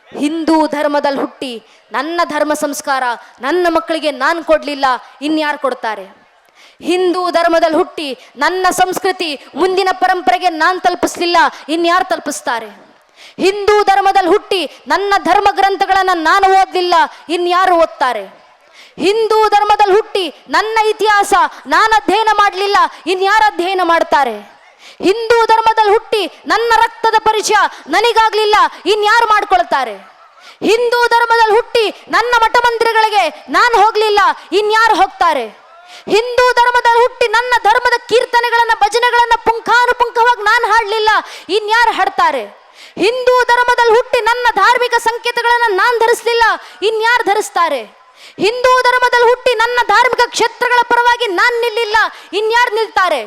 ಹಿಂದೂ ಧರ್ಮದಲ್ಲಿ ಹುಟ್ಟಿ ನನ್ನ ಧರ್ಮ ಸಂಸ್ಕಾರ ನನ್ನ ಮಕ್ಕಳಿಗೆ ನಾನು ಕೊಡಲಿಲ್ಲ, ಇನ್ಯಾರು ಕೊಡ್ತಾರೆ? ಹಿಂದೂ ಧರ್ಮದಲ್ಲಿ ಹುಟ್ಟಿ ನನ್ನ ಸಂಸ್ಕೃತಿ ಮುಂದಿನ ಪರಂಪರೆಗೆ ನಾನು ತಲುಪಿಸ್ಲಿಲ್ಲ, ಇನ್ಯಾರು ತಲುಪಿಸ್ತಾರೆ? ಹಿಂದೂ ಧರ್ಮದಲ್ಲಿ ಹುಟ್ಟಿ ನನ್ನ ಧರ್ಮ ಗ್ರಂಥಗಳನ್ನು ನಾನು ಓದಲಿಲ್ಲ, ಇನ್ಯಾರು ಓದ್ತಾರೆ? ಹಿಂದೂ ಧರ್ಮದಲ್ಲಿ ಹುಟ್ಟಿ ನನ್ನ ಇತಿಹಾಸ ನಾನು ಅಧ್ಯಯನ ಮಾಡಲಿಲ್ಲ, ಇನ್ಯಾರು ಅಧ್ಯಯನ ಮಾಡ್ತಾರೆ? ಹಿಂದೂ ಧರ್ಮದಲ್ಲಿ ಹುಟ್ಟಿ ನನ್ನ ರಕ್ತದ ಪರಿಚಯ ನನಗಾಗ್ಲಿಲ್ಲ, ಇನ್ಯಾರು ಮಾಡ್ಕೊಳ್ತಾರೆ? ಹಿಂದೂ ಧರ್ಮದಲ್ಲಿ ಹುಟ್ಟಿ ನನ್ನ ಮಠ ಮಂದಿರಗಳಿಗೆ ನಾನು ಹೋಗ್ಲಿಲ್ಲ, ಇನ್ಯಾರು ಹೋಗ್ತಾರೆ? ಹಿಂದೂ ಧರ್ಮದಲ್ಲಿ ಹುಟ್ಟಿ ನನ್ನ ಧರ್ಮದ ಕೀರ್ತನೆಗಳನ್ನ ಭಜನೆಗಳನ್ನ ಪುಂಖಾನುಪುಂಖವಾಗಿ ನಾನು ಹಾಡಲಿಲ್ಲ, ಇನ್ಯಾರು ಹಾಡ್ತಾರೆ? ಹಿಂದೂ ಧರ್ಮದಲ್ಲಿ ಹುಟ್ಟಿ ನನ್ನ ಧಾರ್ಮಿಕ ಸಂಕೇತಗಳನ್ನ ನಾನು ಧರಿಸಲಿಲ್ಲ, ಇನ್ಯಾರು ಧರಿಸ್ತಾರೆ? ಹಿಂದೂ ಧರ್ಮದಲ್ಲಿ ಹುಟ್ಟಿ ನನ್ನ ಧಾರ್ಮಿಕ ಕ್ಷೇತ್ರಗಳ ಪರವಾಗಿ ನಾನು ನಿಲ್ಲಿಲ್ಲ, ಇನ್ಯಾರು ನಿಲ್ತಾರೆ?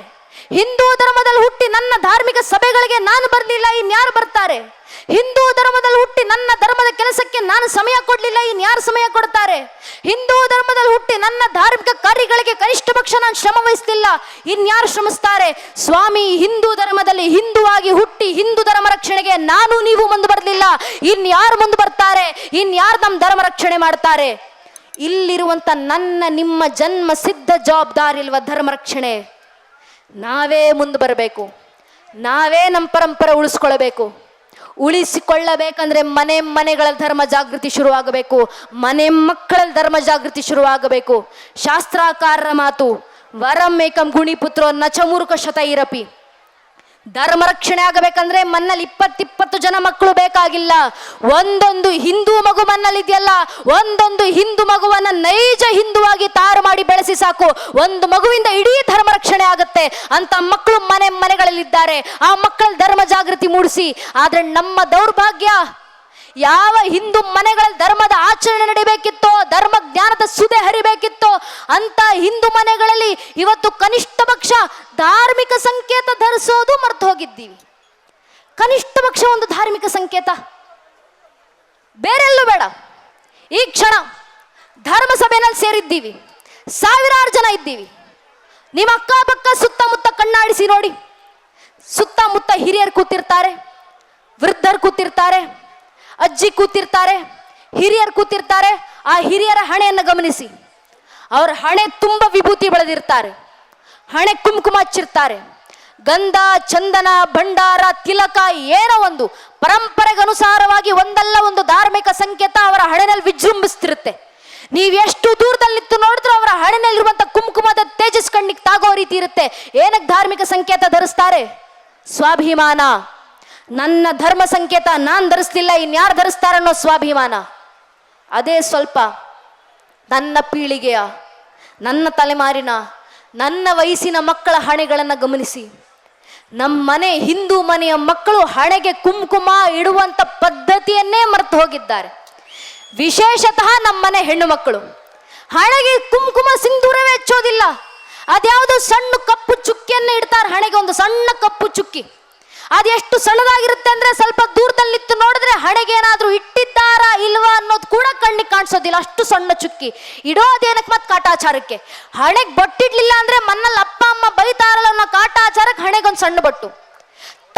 ಹಿಂದೂ ಧರ್ಮದಲ್ಲಿ ಹುಟ್ಟಿ ನನ್ನ ಧಾರ್ಮಿಕ ಸಭೆಗಳಿಗೆ ನಾನು ಬರಲಿಲ್ಲ, ಇನ್ಯಾರು ಬರ್ತಾರೆ? ಹಿಂದೂ ಧರ್ಮದಲ್ಲಿ ಹುಟ್ಟಿ ನನ್ನ ಧರ್ಮದ ಕೆಲಸಕ್ಕೆ ನಾನು ಸಮಯ ಕೊಡಲಿಲ್ಲ, ಇನ್ಯಾರು ಸಮಯ ಕೊಡ್ತಾರೆ? ಹಿಂದೂ ಧರ್ಮದಲ್ಲಿ ಹುಟ್ಟಿ ನನ್ನ ಧಾರ್ಮಿಕ ಕಾರ್ಯಗಳಿಗೆ ಕನಿಷ್ಠ ಪಕ್ಷ ನಾನು ಶ್ರಮ ವಹಿಸಲಿಲ್ಲ, ಇನ್ಯಾರು ಶ್ರಮಿಸ್ತಾರೆ? ಸ್ವಾಮಿ, ಹಿಂದೂ ಧರ್ಮದಲ್ಲಿ ಹಿಂದೂ ಆಗಿ ಹುಟ್ಟಿ ಹಿಂದೂ ಧರ್ಮ ರಕ್ಷಣೆಗೆ ನಾನು ನೀವು ಮುಂದೆ ಬರಲಿಲ್ಲ, ಇನ್ಯಾರು ಮುಂದೆ ಬರ್ತಾರೆ? ಇನ್ಯಾರು ನಮ್ಮ ಧರ್ಮ ರಕ್ಷಣೆ ಮಾಡ್ತಾರೆ? ಇಲ್ಲಿರುವಂತ ನನ್ನ ನಿಮ್ಮ ಜನ್ಮ ಸಿದ್ಧ ಜವಾಬ್ದಾರಿ ಇಲ್ವ ಧರ್ಮ ರಕ್ಷಣೆ? ನಾವೇ ಮುಂದೆ ಬರಬೇಕು, ನಾವೇ ನಮ್ಮ ಪರಂಪರೆ ಉಳಿಸ್ಕೊಳ್ಬೇಕು. ಉಳಿಸಿಕೊಳ್ಳಬೇಕಂದ್ರೆ ಮನೆಗಳ ಧರ್ಮ ಜಾಗೃತಿ ಶುರುವಾಗಬೇಕು, ಮನೆ ಮಕ್ಕಳ ಧರ್ಮ ಜಾಗೃತಿ ಶುರುವಾಗಬೇಕು. ಶಾಸ್ತ್ರಾಕಾರರ ಮಾತು, ವರಂ ಏಕಂ ಗುಣಿಪುತ್ರೋ ನಚಮೂರ್ಖ ಶತೈರಪಿ. ಧರ್ಮ ರಕ್ಷಣೆ ಆಗಬೇಕಂದ್ರೆ ಮನ್ನಲ್ಲಿ 20 ಜನ ಮಕ್ಕಳು ಬೇಕಾಗಿಲ್ಲ. ಒಂದೊಂದು ಹಿಂದೂ ಮಗು ಮನ್ನಲ್ಲಿದೆಯಲ್ಲ, ಒಂದೊಂದು ಹಿಂದೂ ಮಗುವನ್ನ ನೈಜ ಹಿಂದುವಾಗಿ ತಾರು ಮಾಡಿ ಬೆಳೆಸಿ ಸಾಕು. ಒಂದು ಮಗುವಿಂದ ಇಡೀ ಧರ್ಮ ರಕ್ಷಣೆ ಆಗುತ್ತೆ ಅಂತ ಮಕ್ಕಳು ಮನೆಗಳಲ್ಲಿದ್ದಾರೆ. ಆ ಮಕ್ಕಳ ಧರ್ಮ ಜಾಗೃತಿ ಮೂಡಿಸಿ. ಆದ್ರೆ ನಮ್ಮ ದೌರ್ಭಾಗ್ಯ, ಯಾವ ಹಿಂದೂ ಮನೆಗಳಲ್ಲಿ ಧರ್ಮದ ಆಚರಣೆ ನಡಿಬೇಕಿತ್ತೋ, ಧರ್ಮ ಜ್ಞಾನದ ಸುದೆ ಹರಿಬೇಕಿತ್ತೋ ಅಂತ ಹಿಂದೂ ಮನೆಗಳಲ್ಲಿ ಇವತ್ತು ಕನಿಷ್ಠ ಪಕ್ಷ ಧಾರ್ಮಿಕ ಸಂಕೇತ ಧರಿಸೋದು ಮರ್ತು ಹೋಗಿದ್ದೀವಿ. ಕನಿಷ್ಠ ಪಕ್ಷ ಒಂದು ಧಾರ್ಮಿಕ ಸಂಕೇತ, ಬೇರೆಲ್ಲೂ ಬೇಡ. ಈ ಕ್ಷಣ ಧರ್ಮಸಭೆಯಲ್ಲಿ ಸೇರಿದ್ದೀವಿ, ಸಾವಿರಾರು ಜನ ಇದ್ದೀವಿ. ನಿಮ್ಮ ಅಕ್ಕಪಕ್ಕ ಸುತ್ತಮುತ್ತ ಕಣ್ಣಾಡಿಸಿ ನೋಡಿ. ಸುತ್ತಮುತ್ತ ಹಿರಿಯರು ಕೂತಿರ್ತಾರೆ, ವೃದ್ಧರು ಕೂತಿರ್ತಾರೆ, ಅಜ್ಜಿ ಕೂತಿರ್ತಾರೆ, ಹಿರಿಯರು ಕೂತಿರ್ತಾರೆ. ಆ ಹಿರಿಯರ ಹಣೆಯನ್ನು ಗಮನಿಸಿ. ಅವರ ಹಣೆ ತುಂಬ ವಿಭೂತಿ ಬೆಳೆದಿರ್ತಾರೆ, ಹಣೆ ಕುಂಕುಮ ಹಚ್ಚಿರ್ತಾರೆ. ಗಂಧ, ಚಂದನ, ಭಂಡಾರ, ತಿಲಕ ಏನೋ ಒಂದು ಪರಂಪರೆಗನುಸಾರವಾಗಿ ಒಂದಲ್ಲ ಒಂದು ಧಾರ್ಮಿಕ ಸಂಕೇತ ಅವರ ಹಣೆನಲ್ಲಿ ವಿಜೃಂಭಿಸ್ತಿರುತ್ತೆ. ನೀವೆಷ್ಟು ದೂರದಲ್ಲಿತ್ತು ನೋಡಿದ್ರು ಅವರ ಹಣೆನಲ್ಲಿರುವಂತ ಕುಂಕುಮದ ತೇಜಸ್ ಕಣ್ಣಿಗೆ ತಾಗೋ ರೀತಿ ಇರುತ್ತೆ. ಏನಕ್ಕೆ ಧಾರ್ಮಿಕ ಸಂಕೇತ ಧರಿಸ್ತಾರೆ? ಸ್ವಾಭಿಮಾನ. ನನ್ನ ಧರ್ಮ ಸಂಕೇತ ನಾನು ಧರಿಸ್ತಿಲ್ಲ, ಇನ್ಯಾರು ಧರಿಸ್ತಾರನ್ನೋ ಸ್ವಾಭಿಮಾನ. ಅದೇ ಸ್ವಲ್ಪ ನನ್ನ ಪೀಳಿಗೆಯ, ನನ್ನ ತಲೆಮಾರಿನ, ನನ್ನ ವಯಸ್ಸಿನ ಮಕ್ಕಳ ಹಣೆಗಳನ್ನು ಗಮನಿಸಿ. ನಮ್ಮ ಮನೆ ಹಿಂದೂ ಮನೆಯ ಮಕ್ಕಳು ಹಣೆಗೆ ಕುಂಕುಮ ಇಡುವಂತ ಪದ್ಧತಿಯನ್ನೇ ಮರೆತು ಹೋಗಿದ್ದಾರೆ. ವಿಶೇಷತಃ ನಮ್ಮನೆ ಹೆಣ್ಣು ಮಕ್ಕಳು ಹಣೆಗೆ ಕುಂಕುಮ ಸಿಂಧೂರವೇ ಹಚ್ಚೋದಿಲ್ಲ. ಅದ್ಯಾವುದು ಸಣ್ಣ ಕಪ್ಪು ಚುಕ್ಕಿಯನ್ನೇ ಇಡ್ತಾರೆ ಹಣೆಗೆ, ಒಂದು ಸಣ್ಣ ಕಪ್ಪು ಚುಕ್ಕಿ. ಅದೆಷ್ಟು ಸಣ್ಣದಾಗಿರುತ್ತೆ ಅಂದ್ರೆ ಸ್ವಲ್ಪ ದೂರದಲ್ಲಿತ್ತು ನೋಡಿದ್ರೆ ಹಣೆಗೆ ಏನಾದ್ರೂ ಇಟ್ಟಿದ್ದಾರಾ ಇಲ್ವಾ ಅನ್ನೋದು ಕೂಡ ಕಣ್ಣಿಗೆ ಕಾಣಿಸೋದಿಲ್ಲ. ಅಷ್ಟು ಸಣ್ಣ ಚುಕ್ಕಿ ಇಡೋದೇನಕ್ಕೆ? ಮತ್ತೆ ಕಾಟಾಚಾರಕ್ಕೆ. ಹಣೆಗೆ ಬೊಟ್ಟಿಡ್ಲಿಲ್ಲ ಅಂದ್ರೆ ಮನ್ನಲ್ಲಿ ಅಪ್ಪ ಅಮ್ಮ ಬೈತಾರಲ್ಲ ಅನ್ನೋ ಕಾಟಾಚಾರಕ್ಕೆ ಹಣೆಗೊಂದು ಸಣ್ಣ ಬೊಟ್ಟು.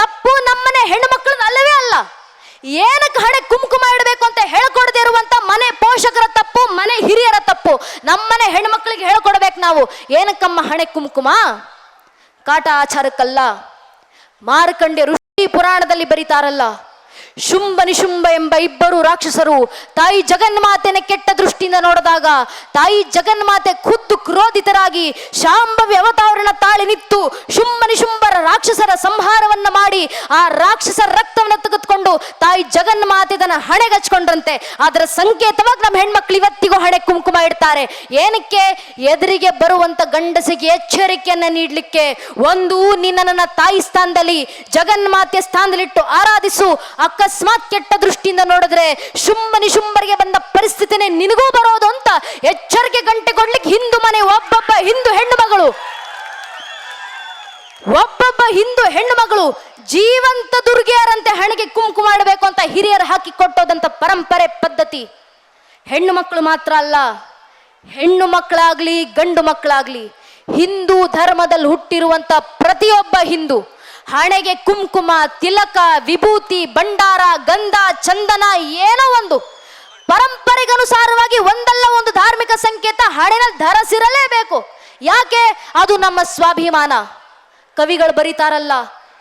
ತಪ್ಪು ನಮ್ಮನೆ ಹೆಣ್ಣು ಮಕ್ಕಳದ್ದು ಅಲ್ಲವೇ ಅಲ್ಲ. ಏನಕ್ಕೆ ಹಣೆ ಕುಂಕುಮ ಇಡಬೇಕು ಅಂತ ಹೇಳ್ಕೊಡದೇ ಇರುವಂತ ಮನೆ ಪೋಷಕರ ತಪ್ಪು, ಮನೆ ಹಿರಿಯರ ತಪ್ಪು. ನಮ್ಮನೆ ಹೆಣ್ಣು ಮಕ್ಕಳಿಗೆ ಹೇಳ್ಕೊಡ್ಬೇಕು ನಾವು. ಏನಕ್ಕಮ್ಮ ಹಣೆ ಕುಂಕುಮ? ಕಾಟಾಚಾರಕ್ಕಲ್ಲ. ಮಾರ್ಕಂಡ್ಯ ಋಷಿ ಪುರಾಣದಲ್ಲಿ ಬರೀತಾರಲ್ಲ, ಶುಂಭ ನಿಶುಂಭ ಎಂಬ ಇಬ್ಬರು ರಾಕ್ಷಸರು ತಾಯಿ ಜಗನ್ಮಾತೆನ ಕೆಟ್ಟ ದೃಷ್ಟಿಯಿಂದ ನೋಡಿದಾಗ ತಾಯಿ ಜಗನ್ಮಾತೆ ಖುದ್ದು ಕ್ರೋಧಿತರಾಗಿ ಶಾಂಭವಿ ಅವತಾರಣ ತಾಳಿ ನಿಂತು ಶುಂಭ ನಿಶುಂಭರ ರಾಕ್ಷಸರ ಸಂಹಾರವನ್ನ ಮಾಡಿ ಆ ರಾಕ್ಷಸರ ರಕ್ತವನ್ನು ತೆಗೆದುಕೊಂಡು ತಾಯಿ ಜಗನ್ಮಾತೆ ತನ್ನ ಹಣೆಗೆ ಹಚ್ಕೊಂಡ್ರಂತೆ. ಅದರ ಸಂಕೇತವಾಗಿ ನಮ್ಮ ಹೆಣ್ಮಕ್ಳು ಇವತ್ತಿಗೂ ಹಣೆ ಕುಂಕುಮ ಇಡ್ತಾರೆ. ಏನಕ್ಕೆ? ಎದುರಿಗೆ ಬರುವಂತ ಗಂಡಸಿಗೆ ಎಚ್ಚರಿಕೆಯನ್ನ ನೀಡಲಿಕ್ಕೆ. ಒಂದು, ನಿನ್ನನ್ನ ತಾಯಿ ಸ್ಥಾನದಲ್ಲಿ ಜಗನ್ಮಾತೆ ಸ್ಥಾನದಲ್ಲಿಟ್ಟು ಆರಾಧಿಸು. ಅಕಸ್ಮಾತ್ ಕೆಟ್ಟ ದೃಷ್ಟಿಯಿಂದ ನೋಡಿದ್ರೆ ಶುಂಭ ನಿಶುಂಭರಿಗೆ ಬಂದ ಪರಿಸ್ಥಿತಿನೇ ನಿನಗೂ ಬರೋದು ಅಂತ ಎಚ್ಚರಿಕೆ ಗಂಟೆ ಕೊಡ್ಲಿಕ್ಕೆ ಹಿಂದೂ ಮನೆ ಒಬ್ಬೊಬ್ಬ ಹಿಂದೂ ಹೆಣ್ಣು ಮಗಳು ಜೀವಂತ ದುರ್ಗೆಯರಂತೆ ಹಣೆಗೆ ಕುಂಕುಮ ಮಾಡಬೇಕು ಅಂತ ಹಿರಿಯರು ಹಾಕಿ ಕೊಟ್ಟೋದಂತ ಪರಂಪರೆ ಪದ್ಧತಿ. ಹೆಣ್ಣು ಮಕ್ಕಳು ಮಾತ್ರ ಅಲ್ಲ, ಹೆಣ್ಣು ಮಕ್ಕಳಾಗ್ಲಿ ಗಂಡು ಮಕ್ಕಳಾಗ್ಲಿ ಹಿಂದೂ ಧರ್ಮದಲ್ಲಿ ಹುಟ್ಟಿರುವಂತ ಪ್ರತಿಯೊಬ್ಬ ಹಿಂದೂ ಹಣೆಗೆ ಕುಂಕುಮ, ತಿಲಕ, ವಿಭೂತಿ, ಭಂಡಾರ, ಗಂಧ, ಚಂದನ ಏನೋ ಒಂದು ಪರಂಪರೆಗನುಸಾರವಾಗಿ ಒಂದಲ್ಲ ಒಂದು ಧಾರ್ಮಿಕ ಸಂಕೇತ ಹಣೆನಲ್ಲಿ ಧರಿಸಿರಲೇಬೇಕು. ಯಾಕೆ? ಅದು ನಮ್ಮ ಸ್ವಾಭಿಮಾನ. ಕವಿಗಳು ಬರೀತಾರಲ್ಲ,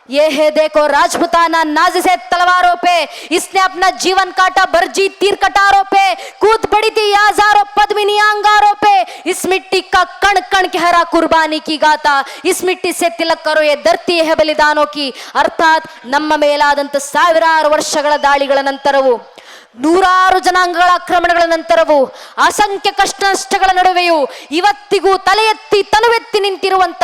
ये है देखो राजपुताना नाज से तलवारों पे, इसने अपना जीवन काटा बरजी तीर कटारों पे, कूद पड़ी थी याजारों पद्मिनी अंगारों पे, इस मिट्टी का कण कण कहरा कुर्बानी की गाता, इस मिट्टी से तिलक करो ये धरती है बलिदानों की. ಅರ್ಥಾತ್ ನಮ್ಮ ಮೇಲಾದಂತ ಸಾವಿರಾರು ವರ್ಷಗಳ ದಾಳಿಗಳ ನಂತರವೂ, ನೂರಾರು ಜನಾಂಗಗಳ ಆಕ್ರಮಣಗಳ ನಂತರವೂ, ಅಸಂಖ್ಯ ಕಷ್ಟ ನಷ್ಟಗಳ ನಡುವೆಯೂ ಇವತ್ತಿಗೂ ತಲೆ ಎತ್ತಿ ತನುವೆತ್ತಿ ನಿಂತಿರುವಂತ,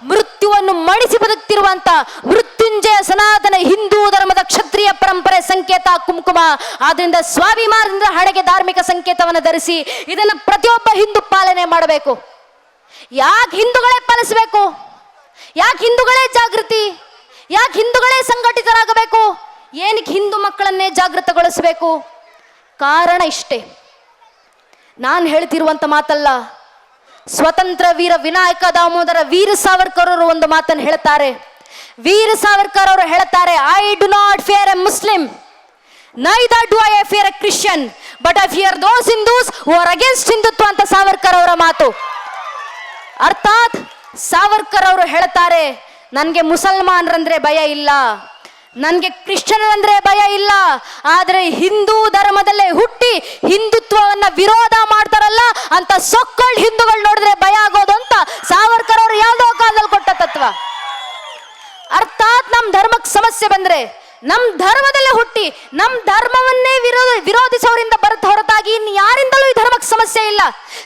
ಮೃತ್ಯುವನ್ನು ಮಡಿಸಿ ಬದುಕ್ತಿರುವಂತ ಮೃತ್ಯುಂಜಯ ಸನಾತನ ಹಿಂದೂ ಧರ್ಮದ ಕ್ಷತ್ರಿಯ ಪರಂಪರೆ ಸಂಕೇತ ಕುಂಕುಮ. ಆದ್ರಿಂದ ಸ್ವಾಭಿಮಾನದಿಂದ ಹಣೆಗೆ ಧಾರ್ಮಿಕ ಸಂಕೇತವನ್ನು ಧರಿಸಿ ಇದನ್ನು ಪ್ರತಿಯೊಬ್ಬ ಹಿಂದೂ ಪಾಲನೆ ಮಾಡಬೇಕು. ಯಾಕೆ ಹಿಂದೂಗಳೇ ಪಾಲಿಸಬೇಕು? ಯಾಕೆ ಹಿಂದೂಗಳೇ ಜಾಗೃತಿ? ಯಾಕೆ ಹಿಂದೂಗಳೇ ಸಂಘಟಿತರಾಗಬೇಕು? ಏನಕ್ಕೆ ಹಿಂದೂ ಮಕ್ಕಳನ್ನೇ ಜಾಗೃತಗೊಳಿಸಬೇಕು? ಕಾರಣ ಇಷ್ಟೇ. ನಾನು ಹೇಳ್ತಿರುವಂತ ಮಾತಲ್ಲ, ಸ್ವತಂತ್ರ ವೀರ ವಿನಾಯಕ ದಾಮೋದರ ವೀರ ಸಾವರ್ಕರ್ ಅವರು ಒಂದು ಮಾತನ್ನು ಹೇಳ್ತಾರೆ. ವೀರ ಸಾವರ್ಕರ್ ಅವರು ಹೇಳ್ತಾರೆ, I do not fear A Muslim, neither do I fear a Christian, but I fear those Hindus who are against Hindutva ಅಂತ ಸಾವರ್ಕರ್ ಅವರ ಮಾತು. ಅರ್ಥಾತ್ ಸಾವರ್ಕರ್ ಅವರು ಹೇಳ್ತಾರೆ, ನನಗೆ ಮುಸಲ್ಮಾನರಂದ್ರೆ ಭಯ ಇಲ್ಲ, ನನಗೆ ಕ್ರಿಶ್ಚಿಯನರಂದ್ರೆ ಭಯ ಇಲ್ಲ, ಆದರೆ ಹಿಂದೂ ಧರ್ಮದಲ್ಲೇ ಹುಟ್ಟಿ ಹಿಂದುತ್ವವನ್ನ ವಿರೋಧ ಮಾಡ್ತಾರಲ್ಲ ಅಂತ ಸೊಕ್ಕೊಳ್ಳಿ ಹಿಂದೂಗಳು ನೋಡಿದ್ರೆ ಭಯ ಆಗೋದು ಅಂತ ಸಾವರ್ಕರ್ ಅವರು ಯಾವುದೋ ಕಾಲದಲ್ಲಿ ಕೊಟ್ಟ ತತ್ವ. ಅರ್ಥಾತ್ ನಮ್ಮ ಸಮಸ್ಯೆ ಬಂದ್ರೆ ನಮ್ ಧರ್ಮದಲ್ಲೇ ಹುಟ್ಟಿ ನಮ್ ಧರ್ಮವನ್ನೇ ವಿರೋಧಿಸೋರಿಂದ ಬರುತ್ತೆ ಹೊರತಾಗಿ ಇನ್ನು ಯಾರಿಂದಲೂ ಈ ಧರ್ಮಕ್ಕೆ ಸಮಸ್ಯೆ ಇಲ್ಲ.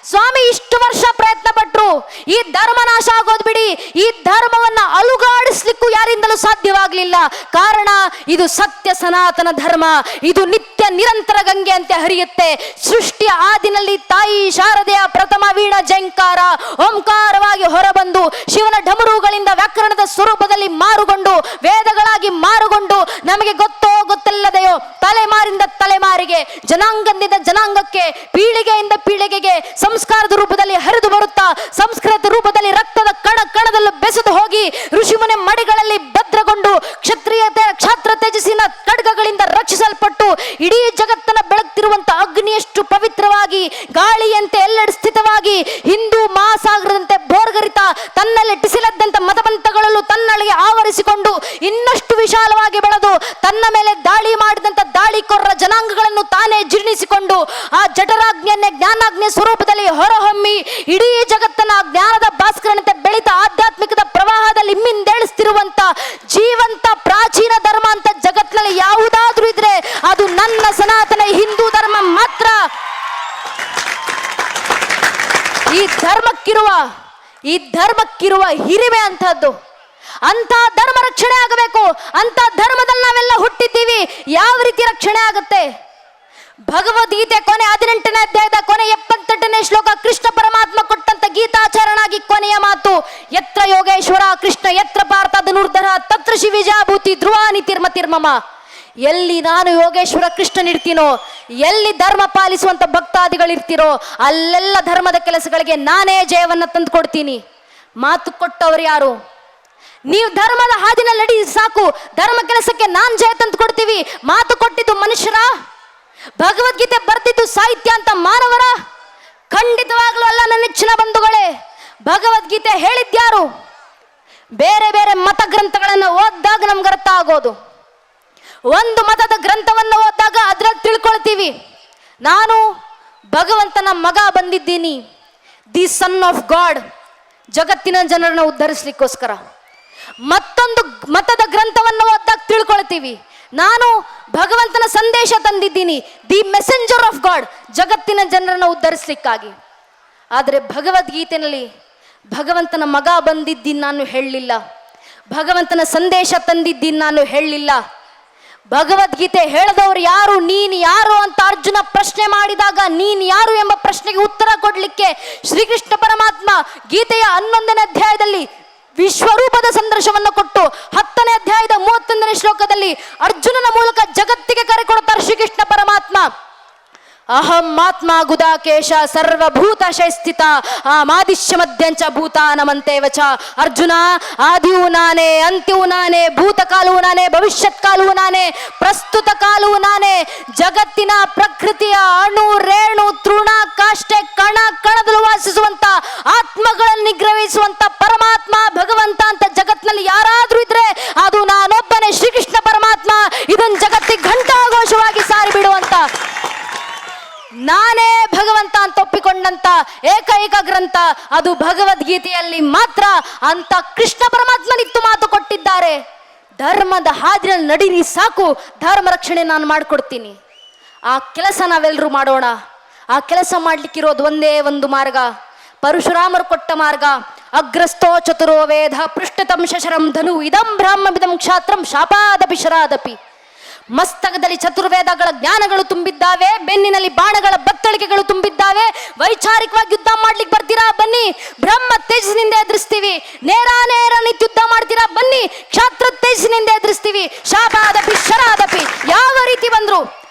ಸ್ವಾಮಿ ಇಷ್ಟು ವರ್ಷ ಪ್ರಯತ್ನ ಪಟ್ರು, ಈ ಧರ್ಮ ನಾಶ ಆಗೋದ್ ಬಿಡಿ, ಈ ಧರ್ಮವನ್ನ ಅಲುಗಾಡಿಸ್ಲಿಕ್ಕೂ ಯಾರಿಂದಲೂ ಸಾಧ್ಯವಾಗ್ಲಿಲ್ಲ. ಕಾರಣ ಇದು ಸತ್ಯ ಸನಾತನ ಧರ್ಮ, ಇದು ನಿತ್ಯ ನಿರಂತರ ಗಂಗೆ ಅಂತ ಹರಿಯುತ್ತೆ. ಸೃಷ್ಟಿಯ ಆದಿನಲ್ಲಿ ತಾಯಿ ಶಾರದೆಯ ಪ್ರಥಮ ವೀಣ ಜಂಕಾರ ಓಂಕಾರವಾಗಿ ಹೊರಬಂದು ಶಿವನ ಢಮರುಗಳಿಂದ ವ್ಯಾಕರಣದ ಸ್ವರೂಪದಲ್ಲಿ ಮಾರುಗೊಂಡು ವೇದಗಳಾಗಿ ಮಾರುಗೊಂಡು ನಮಗೆ ಗೊತ್ತೋ ಗೊತ್ತಿಲ್ಲದೆಯೋ ತಲೆಮಾರಿಂದ ತಲೆಮಾರಿಗೆ ಜನಾಂಗದಿಂದ ಜನಾಂಗಕ್ಕೆ ಪೀಳಿಗೆಯಿಂದ ಪೀಳಿಗೆಗೆ ಸಂಸ್ಕಾರದ ರೂಪದಲ್ಲಿ ಹರಿದು ಬರುತ್ತಾ ಸಂಸ್ಕೃತ ರೂಪದಲ್ಲಿ ರಕ್ತದ ಕಣ ಕಣದಲ್ಲೂ ಬೆಸೆದು ಹೋಗಿ ಋಷಿಮುನಿ ಮಡಿಗಳಲ್ಲಿ ಭದ್ರಗೊಂಡು ಕ್ಷಾತ್ರ ತೇಜಸ್ಸಿನ ಖಡ್ಗಗಳಿಂದ ರಕ್ಷಿಸಲ್ಪಟ್ಟು ಇಡೀ ಜಗತ್ತನ್ನ ಬೆಳಗ್ತಿರುವಂತ ಅಗ್ನಿಯಷ್ಟು ಪವಿತ್ರವಾಗಿ ಗಾಳಿಯಂತೆ ಎಲ್ಲೆಡೆ ಸ್ಥಿತವಾಗಿ ಹಿಂದೂ ಮಹಾಸಾಗರದಂತೆ ಬೋರ್ಗರಿತ ತನ್ನಲ್ಲಿ ಟಿಸಿಲದ್ದಂತ ಮತಪಂಥಗಳಲ್ಲೂ ತನ್ನೊಳಗೆ ಆವರಿಸಿಕೊಂಡು ಇನ್ನಷ್ಟು ವಿಶಾಲವಾಗಿ ಬೆಳೆದು ತನ್ನ ಮೇಲೆ ದಾಳಿ ಮಾಡಿದಂತ ದಾಳಿಕೋರರ ಜನಾಂಗಗಳನ್ನು ತಾನೇ ಜೀರ್ಣಿಸಿಕೊಂಡು ಆ ಜಠರಾಜ್ಞೆಯನ್ನೇ ಜ್ಞಾನಾಜ್ಞೆ ಸ್ವರೂಪದಲ್ಲಿ ಹೊರಹೊಮ್ಮಿ ಇಡೀ ಜಗತ್ತನ್ನ ಜ್ಞಾನದ ಭಾಸ್ಕರನಂತೆ ಬೆಳೀತ ಆಧ್ಯಾತ್ಮಿಕದ ಪ್ರವಾಹದಲ್ಲಿ ಮಿಂದೇಳಿಸ್ತಿರುವಂತ ಜೀವಂತ ಪ್ರಾಚೀನ ಧರ್ಮ ಅಂತ ಜಗತ್ತಿನಲ್ಲಿ ಯಾವುದಾದ್ರೂ ಇದ್ರೆ ಅದು ನನ್ನ ಸನಾತನ ಹಿಂದೂ ಧರ್ಮ ಮಾತ್ರ. ಈ ಧರ್ಮಕ್ಕಿರುವ ಹಿರಿಮೆ ಅಂತದ್ದು. ಅಂತ ಧರ್ಮ ರಕ್ಷಣೆ ಆಗಬೇಕು. ಅಂತ ಧರ್ಮದಲ್ಲಿ ನಾವೆಲ್ಲ ಹುಟ್ಟಿದ್ದೀವಿ. ಯಾವ ರೀತಿ ರಕ್ಷಣೆ ಆಗುತ್ತೆ? ಭಗವದ್ಗೀತೆ ಕೊನೆ 18ನೇ ಅಧ್ಯಾಯದ ಕೊನೆ 78ನೇ ಶ್ಲೋಕ ಕೃಷ್ಣ ಪರಮಾತ್ಮ ಕೊಟ್ಟಂತ ಗೀತಾಚಾರಣಾಗಿ ಕೊನೆಯ ಮಾತು, ಯತ್ರ ಯೋಗೇಶ್ವರ ಕೃಷ್ಣ ಯತ್ರ ಪಾರ್ಥ ಧನುರ್ಧರ ತತ್ರ ಶಿವಿಜಾಭೂತಿ ಧ್ರುವ ನೀತಿರ್ಮತಿರ್ಮಮ. ಎಲ್ಲಿ ನಾನು ಯೋಗೇಶ್ವರ ಕೃಷ್ಣನಿರ್ತೀನೋ, ಎಲ್ಲಿ ಧರ್ಮ ಪಾಲಿಸುವಂತ ಭಕ್ತಾದಿಗಳಿರ್ತೀರೋ ಅಲ್ಲೆಲ್ಲ ಧರ್ಮದ ಕೆಲಸಗಳಿಗೆ ನಾನೇ ಜಯವನ್ನ ತಂದು ಕೊಡ್ತೀನಿ. ಮಾತು ಕೊಟ್ಟವರು ಯಾರು? ನೀವು ಧರ್ಮದ ಹಾದಿನಲ್ಲಿ ನಡಿ ಸಾಕು, ಧರ್ಮ ಕೆಲಸಕ್ಕೆ ನಾನ್ ಜಯ ತಂದು ಕೊಡ್ತೀವಿ. ಮಾತು ಕೊಟ್ಟಿದ್ದು ಮನುಷ್ಯರ? ಭಗವದ್ಗೀತೆ ಬರ್ತಿದ್ದು ಸಾಹಿತ್ಯ ಅಂತ ಮಾನವರ? ಖಂಡಿತವಾಗ್ಲೂ ಅಲ್ಲ ನನ್ನ ನೆಚ್ಚಿನ ಬಂಧುಗಳೇ. ಭಗವದ್ಗೀತೆ ಹೇಳಿದ್ಯಾರು? ಬೇರೆ ಬೇರೆ ಮತ ಗ್ರಂಥಗಳನ್ನು ಓದಿದಾಗ ನಮ್ಗೆ ಅರ್ಥ ಆಗೋದು. ಒಂದು ಮತದ ಗ್ರಂಥವನ್ನು ಓದಿದಾಗ ಅದ್ರಲ್ಲಿ ತಿಳ್ಕೊಳ್ತೀವಿ, ನಾನು ಭಗವಂತನ ಮಗ ಬಂದಿದ್ದೀನಿ, ದಿ ಸನ್ ಆಫ್ ಗಾಡ್, ಜಗತ್ತಿನ ಜನರನ್ನು ಉದ್ಧರಿಸ್ಲಿಕ್ಕೋಸ್ಕರ. ಮತ್ತೊಂದು ಮತದ ಗ್ರಂಥವನ್ನು ಓದಿದಾಗ ತಿಳ್ಕೊಳ್ತೀವಿ, ನಾನು ಭಗವಂತನ ಸಂದೇಶ ತಂದಿದ್ದೀನಿ, ದಿ ಮೆಸೆಂಜರ್ ಆಫ್ ಗಾಡ್, ಜಗತ್ತಿನ ಜನರನ್ನು ಉದ್ಧರಿಸ್ಲಿಕ್ಕಾಗಿ. ಆದರೆ ಭಗವದ್ಗೀತೆಯಲ್ಲಿ ಭಗವಂತನ ಮಗ ಬಂದಿದ್ದೀನಿ ನಾನು ಹೇಳಲಿಲ್ಲ, ಭಗವಂತನ ಸಂದೇಶ ತಂದಿದ್ದೀನಿ ನಾನು ಹೇಳಲಿಲ್ಲ. ಭಗವದ್ಗೀತೆ ಹೇಳಿದವರು ಯಾರು, ನೀನು ಯಾರು ಅಂತ ಅರ್ಜುನ ಪ್ರಶ್ನೆ ಮಾಡಿದಾಗ ನೀನು ಯಾರು ಎಂಬ ಪ್ರಶ್ನೆಗೆ ಉತ್ತರ ಕೊಡ್ಲಿಕ್ಕೆ ಶ್ರೀಕೃಷ್ಣ ಪರಮಾತ್ಮ ಗೀತೆಯ 11ನೇ ಅಧ್ಯಾಯದಲ್ಲಿ ವಿಶ್ವರೂಪದ ಸಂದರ್ಶವನ್ನು ಕೊಟ್ಟು 10ನೇ ಅಧ್ಯಾಯದ 31ನೇ ಶ್ಲೋಕದಲ್ಲಿ ಅರ್ಜುನನ ಮೂಲಕ ಜಗತ್ತಿಗೆ ಕರೆ ಕೊಡುತ್ತಾರೆ ಶ್ರೀಕೃಷ್ಣ ಪರಮಾತ್ಮ. ಅಹಂ ಆತ್ಮ ಗುದಾಕೇಶ ಸರ್ವಭೂತ ಶೈಸ್ಥಿತ ಆದಿಶ್ಯ ಮಧ್ಯಾಂಚ ಭೂತಾನಮಂತೇವ ಚ. ಅರ್ಜುನ, ಆದಿಯೂ ನಾನೇ, ಅಂತ್ಯವೂ ನಾನೇ, ಭೂತಕಾಲವೂ ನಾನೇ, ಭವಿಷ್ಯತ್ ಕಾಲವೂ ನಾನೇ, ಪ್ರಸ್ತುತ ಕಾಲವೂ ನಾನೇ. ಜಗತ್ತಿನ ಪ್ರಕೃತಿಯ ಅಣು ರೇಣು ತೃಣ ಕಾಷ್ಟೆ ಕಣ ಕಣದಲ್ಲೂ ವಾಸಿಸುವಂತ ಆತ್ಮಗಳನ್ನು ನಿಗ್ರಹಿಸುವಂತ ಪರಮಾತ್ಮ ಭಗವಂತ ಅಂತ ಜಗತ್ತಿನಲ್ಲಿ ಯಾರಾದ್ರೂ ಇದ್ರೆ ಅದು ನಾನೊಬ್ಬನೇ, ಶ್ರೀಕೃಷ್ಣ ಪರಮಾತ್ಮ. ಇದನ್ನು ಜಗತ್ತಿಗೆ ಘಂಟಾಘೋಷವಾಗಿ ಸಾರಿ ಬಿಡುವಂತ, ನಾನೇ ಭಗವಂತ ಅಂತ ಒಪ್ಪಿಕೊಂಡಂತ ಏಕೈಕ ಗ್ರಂಥ ಅದು ಭಗವದ್ಗೀತೆಯಲ್ಲಿ ಮಾತ್ರ. ಅಂತ ಕೃಷ್ಣ ಪರಮಾತ್ಮನಿತ್ತು ಮಾತು ಕೊಟ್ಟಿದ್ದಾರೆ, ಧರ್ಮದ ಹಾದಿನಲ್ಲಿ ನಡೀರಿ ಸಾಕು, ಧರ್ಮ ರಕ್ಷಣೆ ನಾನು ಮಾಡಿಕೊಡ್ತೀನಿ. ಆ ಕೆಲಸ ನಾವೆಲ್ಲರೂ ಮಾಡೋಣ. ಆ ಕೆಲಸ ಮಾಡ್ಲಿಕ್ಕಿರೋದು ಒಂದೇ ಒಂದು ಮಾರ್ಗ, ಪರಶುರಾಮರು ಕೊಟ್ಟ ಮಾರ್ಗ. ಅಗ್ರಸ್ಥೋ ಚತುರೋ ವೇದ ಪೃಷ್ಠತಂ ಶಶರಂ ಧನು ಇದಂ ಬ್ರಾಹ್ಮವಿದಂ ಕ್ಷಾತ್ರಂ ಶಾಪಾದಪಿ ಶರಾದಪಿ. ಮಸ್ತಕದಲ್ಲಿ ಚತುರ್ವೇದಗಳ ಜ್ಞಾನಗಳು ತುಂಬಿದ್ದಾವೆ, ಬೆನ್ನಿನಲ್ಲಿ ಬಾಣಗಳ ಬತ್ತಳಿಕೆಗಳು ತುಂಬಿದ್ದಾವೆ. ವೈಚಾರಿಕವಾಗಿ ಯುದ್ಧ ಮಾಡ್ಲಿಕ್ಕೆ ಬರ್ತೀರಾ ಬನ್ನಿ, ಬ್ರಹ್ಮ ತೇಜಸ್ಸಿನಿಂದ ಎದುರಿಸ್ತೀವಿ. ನೇರ ನಿಂತು ಯುದ್ಧ ಮಾಡ್ತೀರಾ ಬನ್ನಿ, ಕ್ಷಾತ್ರ ತೇಜಸ್ಸಿನಿಂದ ಎದುರಿಸ್ತೀವಿ. ಶಾಪಾದಪಿ ಶರಾದಪಿ. ಯಾವ ರೀತಿ ಬಂದ್ರು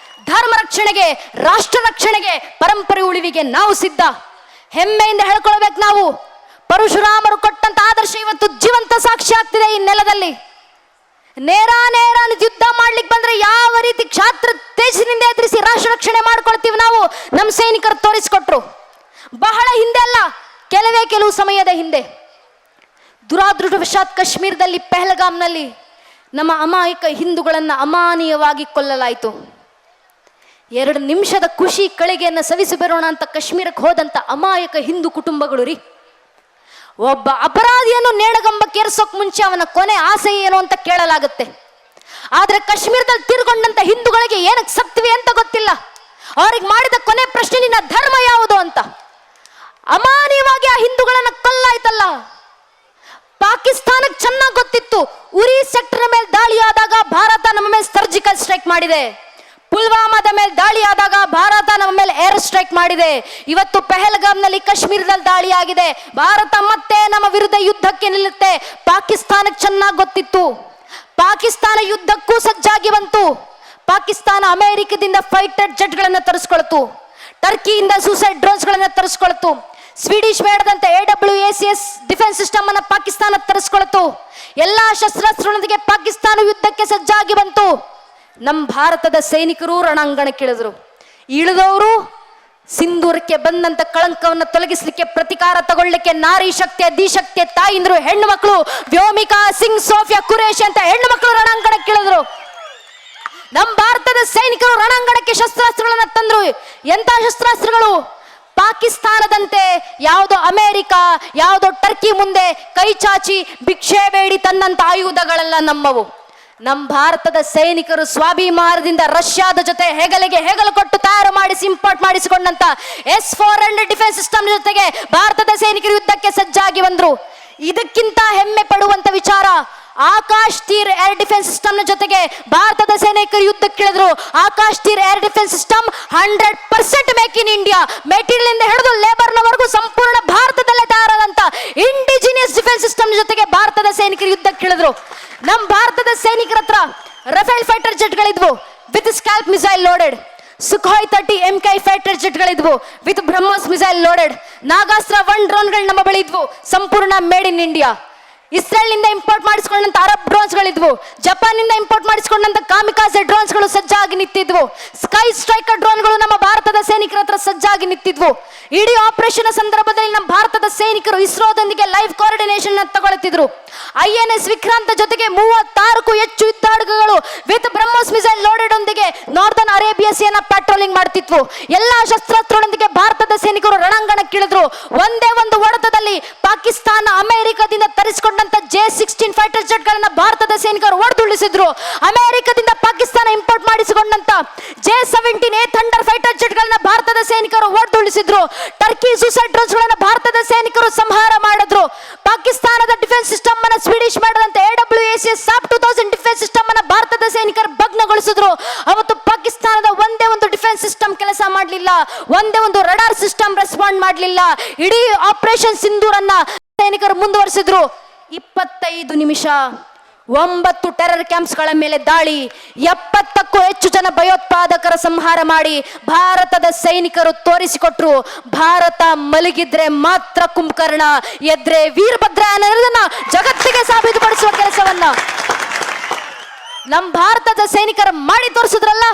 ಧರ್ಮ ರಕ್ಷಣೆಗೆ, ರಾಷ್ಟ್ರ ರಕ್ಷಣೆಗೆ, ಪರಂಪರೆ ಉಳಿವಿಗೆ ನಾವು ಸಿದ್ಧ. ಹೆಮ್ಮೆಯಿಂದ ಹೇಳ್ಕೊಳ್ಬೇಕು ನಾವು. ಪರಶುರಾಮರು ಕೊಟ್ಟಂತ ಆದರ್ಶ ಇವತ್ತು ಜೀವಂತ ಸಾಕ್ಷಿ ಆಗ್ತಿದೆ ಈ ನೆಲದಲ್ಲಿ. ನೇರ ಯುದ್ಧ ಮಾಡ್ಲಿಕ್ಕೆ ಬಂದ್ರೆ ಯಾವ ರೀತಿ ಕ್ಷಾತ್ರ ತೇಜಸ್ಸಿನಿಂದ ಎದುರಿಸಿ ರಾಷ್ಟ್ರ ರಕ್ಷಣೆ ಮಾಡ್ಕೊಳ್ತೀವಿ ನಾವು, ನಮ್ಮ ಸೈನಿಕರು ತೋರಿಸ್ಕೊಟ್ರು. ಬಹಳ ಹಿಂದೆ ಅಲ್ಲ, ಕೆಲವು ಸಮಯದ ಹಿಂದೆ ದುರಾದೃಷ್ಟವಶಾತ್ ಕಾಶ್ಮೀರದಲ್ಲಿ ಪೆಹಲ್ಗಾಮ್ನಲ್ಲಿ ನಮ್ಮ ಅಮಾಯಕ ಹಿಂದೂಗಳನ್ನು ಅಮಾನೀಯವಾಗಿ ಕೊಲ್ಲಲಾಯಿತು. 2 ನಿಮಿಷದ ಖುಷಿ ಕಳಿಗೆಯನ್ನು ಸವಿಸಿ ಬರೋಣ ಅಂತ ಕಾಶ್ಮೀರಕ್ಕೆ ಹೋದಂತ ಅಮಾಯಕ ಹಿಂದೂ ಕುಟುಂಬಗಳು ರೀ. ಒಬ್ಬ ಅಪರಾಧಿಯನ್ನು ನೇಣಗಂಬಕ್ಕೇರಿಸೋಕ್ ಮುಂಚೆ ಅವನ ಕೊನೆ ಆಸೆ ಏನು ಅಂತ ಕೇಳಲಾಗುತ್ತೆ. ಆದ್ರೆ ಕಾಶ್ಮೀರದಲ್ಲಿ ತೀರ್ಕೊಂಡಂತ ಹಿಂದೂಗಳಿಗೆ ಏನಕ್ಕೆ ಸತ್ವಿ ಅಂತ ಗೊತ್ತಿಲ್ಲ. ಅವ್ರಿಗೆ ಮಾಡಿದ ಕೊನೆ ಪ್ರಶ್ನೆ ನಿನ್ನ ಧರ್ಮ ಯಾವುದು ಅಂತ. ಅಮಾನ್ಯವಾಗಿ ಆ ಹಿಂದೂಗಳನ್ನ ಕೊಲ್ಲಾಯ್ತಲ್ಲ. ಪಾಕಿಸ್ತಾನಕ್ಕೆ ಚೆನ್ನಾಗಿ ಗೊತ್ತಿತ್ತು ಉರಿ ಸೆಕ್ಟರ್ ಮೇಲೆ ದಾಳಿ ಆದಾಗ ಭಾರತ ನಮ್ಮ ಮೇಲೆ ಸರ್ಜಿಕಲ್ ಸ್ಟ್ರೈಕ್ ಮಾಡಿದೆ. ಪುಲ್ವಾಮಾದ ಮೇಲೆ ದಾಳಿ ಆದಾಗ ಭಾರತ ನಮ್ಮ ಮೇಲೆ ಏರ್ ಸ್ಟ್ರೈಕ್ ಮಾಡಿದೆ. ಇವತ್ತು ಪೆಹಲ್ಗಾಮ್ನಲ್ಲಿ ಕಾಶ್ಮೀರದಲ್ಲಿ ದಾಳಿ ಆಗಿದೆ. ಭಾರತ ಮತ್ತೆ ನಮ್ಮ ವಿರುದ್ಧ ಯುದ್ಧಕ್ಕೆ ನಿಲ್ಲುತ್ತೆ. ಪಾಕಿಸ್ತಾನಕ್ಕೆ ಚೆನ್ನಾಗಿ ಗೊತ್ತಿತ್ತು. ಪಾಕಿಸ್ತಾನ ಯುದ್ಧಕ್ಕೂ ಸಜ್ಜಾಗಿ ಬಂತು. ಪಾಕಿಸ್ತಾನ ಅಮೆರಿಕದಿಂದ ಫೈಟರ್ ಜೆಟ್ಗಳನ್ನು ತರಿಸ್ಕೊಳ್ತು. ಟರ್ಕಿಯಿಂದ ಸೂಸೈಡ್ ಡ್ರೋನ್ಸ್ ಗಳನ್ನ ತರಿಸ್ಕೊಳ್ತು. ಸ್ವೀಡಿಷ್ ಬೇಡದಂತೆ AWACS ಡಿಫೆನ್ಸ್ ಸಿಸ್ಟಮ್ ಅನ್ನ ಪಾಕಿಸ್ತಾನ ತರಿಸ್ಕೊಳ್ತು. ಎಲ್ಲಾ ಶಸ್ತ್ರಾಸ್ತ್ರಗಳೊಂದಿಗೆ ಪಾಕಿಸ್ತಾನ ಯುದ್ಧಕ್ಕೆ ಸಜ್ಜಾಗಿ ಬಂತು. ನಮ್ಮ ಭಾರತದ ಸೈನಿಕರು ರಣಾಂಗಣಕ್ಕಿಳಿದ್ರು. ಇಳಿದವರು ಸಿಂಧೂರಕ್ಕೆ ಬಂದಂತ ಕಳಂಕವನ್ನು ತೊಲಗಿಸಲಿಕ್ಕೆ, ಪ್ರತಿಕಾರ ತಗೊಳ್ಳಿಕ್ಕೆ ನಾರಿ ಶಕ್ತಿಯ ದಿಶಕ್ತಿಯ ತಾಯಿಂದ್ರು ಹೆಣ್ಣು ಮಕ್ಕಳು, ವ್ಯೋಮಿಕಾ ಸಿಂಗ್, ಸೋಫಿಯಾ ಕುರೇಶಿ ಅಂತ ಹೆಣ್ಣು ಮಕ್ಕಳು ರಣಾಂಗಣಕ್ಕಿಳಿದ್ರು. ನಮ್ಮ ಭಾರತದ ಸೈನಿಕರು ರಣಾಂಗಣಕ್ಕೆ ಶಸ್ತ್ರಾಸ್ತ್ರಗಳನ್ನ ತಂದ್ರು. ಎಂತ ಶಸ್ತ್ರಾಸ್ತ್ರಗಳು? ಪಾಕಿಸ್ತಾನದಂತೆ ಯಾವುದೋ ಅಮೆರಿಕ, ಯಾವುದೋ ಟರ್ಕಿ ಮುಂದೆ ಕೈ ಚಾಚಿ ಭಿಕ್ಷೆ ಬೇಡಿ ತನ್ನಂತ ಆಯುಧಗಳೆಲ್ಲ ನಮ್ಮವು. ನಮ್ಮ ಭಾರತದ ಸೈನಿಕರು ಸ್ವಾಭಿಮಾನದಿಂದ ರಷ್ಯಾದ ಜೊತೆ ಹೆಗಲಿಗೆ ಹೆಗಲು ಕೊಟ್ಟು ತಯಾರು ಮಾಡಿಸಿ ಇಂಪೋರ್ಟ್ ಮಾಡಿಸಿಕೊಂಡಂತ S-400 ಡಿಫೆನ್ಸ್ ಸಿಸ್ಟಮ್ ಜೊತೆಗೆ ಭಾರತದ ಸೈನಿಕರು ಯುದ್ಧಕ್ಕೆ ಸಜ್ಜಾಗಿ ಬಂದ್ರು. ಇದಕ್ಕಿಂತ ಹೆಮ್ಮೆ ಪಡುವಂತ ವಿಚಾರ, ಆಕಾಶ್ ತೀರ್ ಏರ್ ಡಿಫೆನ್ಸ್ ಸಿಸ್ಟಮ್ ನ ಜೊತೆಗೆ ಭಾರತದ ಸೈನಿಕರು ಯುದ್ಧಕ್ಕಿಳಿದ್ರು. ಆಕಾಶ್ ತೀರ್ air defence system 100% make in India. Material ಇಂದ ಹಿಡಿದು ಲೇಬರ್ ನವರೆಗೂ ಸಂಪೂರ್ಣ ಭಾರತದಲ್ಲೇ ತಯಾರಾದಂತ ಇಂಡಿಜಿನಿಯಸ್ ಡಿಫೆನ್ಸ್ ಸಿಸ್ಟಮ್ ಜೊತೆಗೆ ಭಾರತದ ಸೈನಿಕರು ಯುದ್ಧಕ್ಕಿಳಿದ್ರು. ನಮ್ಮ ಭಾರತದ ಸೈನಿಕರ ಹತ್ರ ರಫೇಲ್ ಫೈಟರ್ ಜೆಟ್ಗಳಿದ್ವು with SCALP missile loaded. Sukhoi 30 MK fighter ಜೆಟ್ಗಳಿದ್ವು with BrahMos missile loaded. Nagastra 1 ಡ್ರೋನ್ಗಳು ನಮ್ಮ ಬಳಿ ಇದ್ವು, ಸಂಪೂರ್ಣ ಮೇಡ್ ಇನ್ ಇಂಡಿಯಾ. ಇಸ್ರೇಲ್ ನಿಂದ ಇಂಪೋರ್ಟ್ ಮಾಡಿಸಿಕೊಂಡಂತ ಅರಬ್ ಡ್ರೋನ್ಸ್ ಗಳಿದ್ವು. ಜಪಾನ್ ನಿಂದ ಇಂಪೋರ್ಟ್ ಮಾಡಿಸಿಕೊಂಡಂತ ಕಾಮಿಕಾಜೆ ಡ್ರೋನ್ಸ್ ಗಳು ಸಜ್ಜಾಗಿ ನಿಂತಿದ್ವು. ಸ್ಕೈ ಸ್ಟ್ರೈಕರ್ ಡ್ರೋನ್ಗಳು ನಮ್ಮ ಭಾರತದ ಸೈನಿಕರ ಹತ್ರ ಸಜ್ಜಾಗಿ ನಿಂತಿದ್ವು. ಇಡೀ ಆಪರೇಷನ್ ಸಂದರ್ಭದಲ್ಲಿ ನಮ್ಮ ಭಾರತದ ಸೈನಿಕರು ಇಸ್ರೋದೊಂದಿಗೆ ಲೈವ್ ಕೋಆರ್ಡಿನೇಷನ್ ತಗೊಳ್ತಿದ್ರು. INS ವಿಕ್ರಾಂತ್ ಜೊತೆಗೆ 36ಕ್ಕೂ ಹೆಚ್ಚು ಯುದ್ಧಾಡಗುಗಳು ವಿತ್ ಬ್ರಹ್ಮೋಸ್ ಮಿಸೈಲ್ ಲೋಡೆಡ್ ಒಂದಿಗೆ ನಾರ್ದನ್ ಅರೇಬಿಯಾ ಸೇನಾ ಪ್ಯಾಟ್ರೋಲಿಂಗ್ ಮಾಡ್ತಿದ್ವು. ಎಲ್ಲಾ ಶಸ್ತ್ರಾಸ್ತ್ರಗಳೊಂದಿಗೆ ಭಾರತದ ಸೈನಿಕರು ರಣಾಂಗಣಕ್ಕಿಳಿದ್ರು. ಒಂದೇ ಒಂದು ಹೊಡೆತದಲ್ಲಿ ಪಾಕಿಸ್ತಾನ ಅಮೆರಿಕದಿಂದ ತರಿಸಿಕೊಂಡಂತ J-16 ಫೈಟರ್ ಜೆಟ್ ಗಳನ್ನ ಭಾರತದ ಸೈನಿಕರು ಹೊಡೆದುರುಳಿಸಿದ್ರು. ಅಮೆರಿಕದಿಂದ ಪಾಕಿಸ್ತಾನ ಇಂಪೋರ್ಟ್ ಮಾಡಿಸಿಕೊಂಡಂತ J-17A ಥಂಡರ್ ಫೈಟರ್ ಜೆಟ್ ಗಳನ್ನ ಭಾರತದ ಸೈನಿಕರು ಹೊಡೆದುರುಳಿಸಿದ್ರು. ಟರ್ಕಿ ಸೂಸೈಡ್ ಡ್ರೋನ್ಸ್ ಗಳನ್ನ ಭಾರತದ ಸೈನಿಕರು ಸಂಹಾರ ಮಾಡಿದ್ರು. ಪಾಕಿಸ್ತಾನದ ಡಿಫೆನ್ಸ್ ಸಿಸ್ಟಮ್ ಅನ್ನ ಸ್ವೀಡಿಷ್ ಮಾಡಿದಂತೆ AWACS SAP 2000 ಡಿಫೆನ್ಸ್ ಸಿಸ್ಟಮ್ ಅನ್ನ ಭಾರತದ ಸೈನಿಕರು ಭಗ್ನಗೊಳಿಸಿದ್ರು. ಅವತ್ತು ಪಾಕಿಸ್ತಾನದ ಒಂದೇ ಒಂದು ಡಿಫೆನ್ಸ್ ಸಿಸ್ಟಮ್ ಕೆಲಸ ಮಾಡಲಿಲ್ಲ, ಒಂದೇ ಒಂದು ರಡಾರ್ ಸಿಸ್ಟಮ್ ರೆಸ್ಪಾಂಡ್ ಮಾಡಲಿಲ್ಲ. ಇಡೀ ಆಪರೇಷನ್ ಸಿಂಧೂರ್ ಅನ್ನ ಸೈನಿಕರು ಮುಂದುವರಿಸಿದ್ರು. 25 ನಿಮಿಷ 9 ಟೆರರ್ ಕ್ಯಾಂಪ್ಸ್ಗಳ ಮೇಲೆ ದಾಳಿ, 70ಕ್ಕೂ ಹೆಚ್ಚು ಜನ ಭಯೋತ್ಪಾದಕರ ಸಂಹಾರ ಮಾಡಿ ಭಾರತದ ಸೈನಿಕರು ತೋರಿಸಿಕೊಟ್ರು. ಭಾರತ ಮಲಗಿದ್ರೆ ಮಾತ್ರ ಕುಂಭಕರ್ಣ, ಎದ್ರೆ ವೀರಭದ್ರ ಅನ್ನೋದನ್ನ ಜಗತ್ತಿಗೆ ಸಾಬೀತುಪಡಿಸುವ ಕೆಲಸವನ್ನ ನಮ್ಮ ಭಾರತದ ಸೈನಿಕರು ಮಾಡಿ ತೋರಿಸಿದ್ರಲ್ಲ.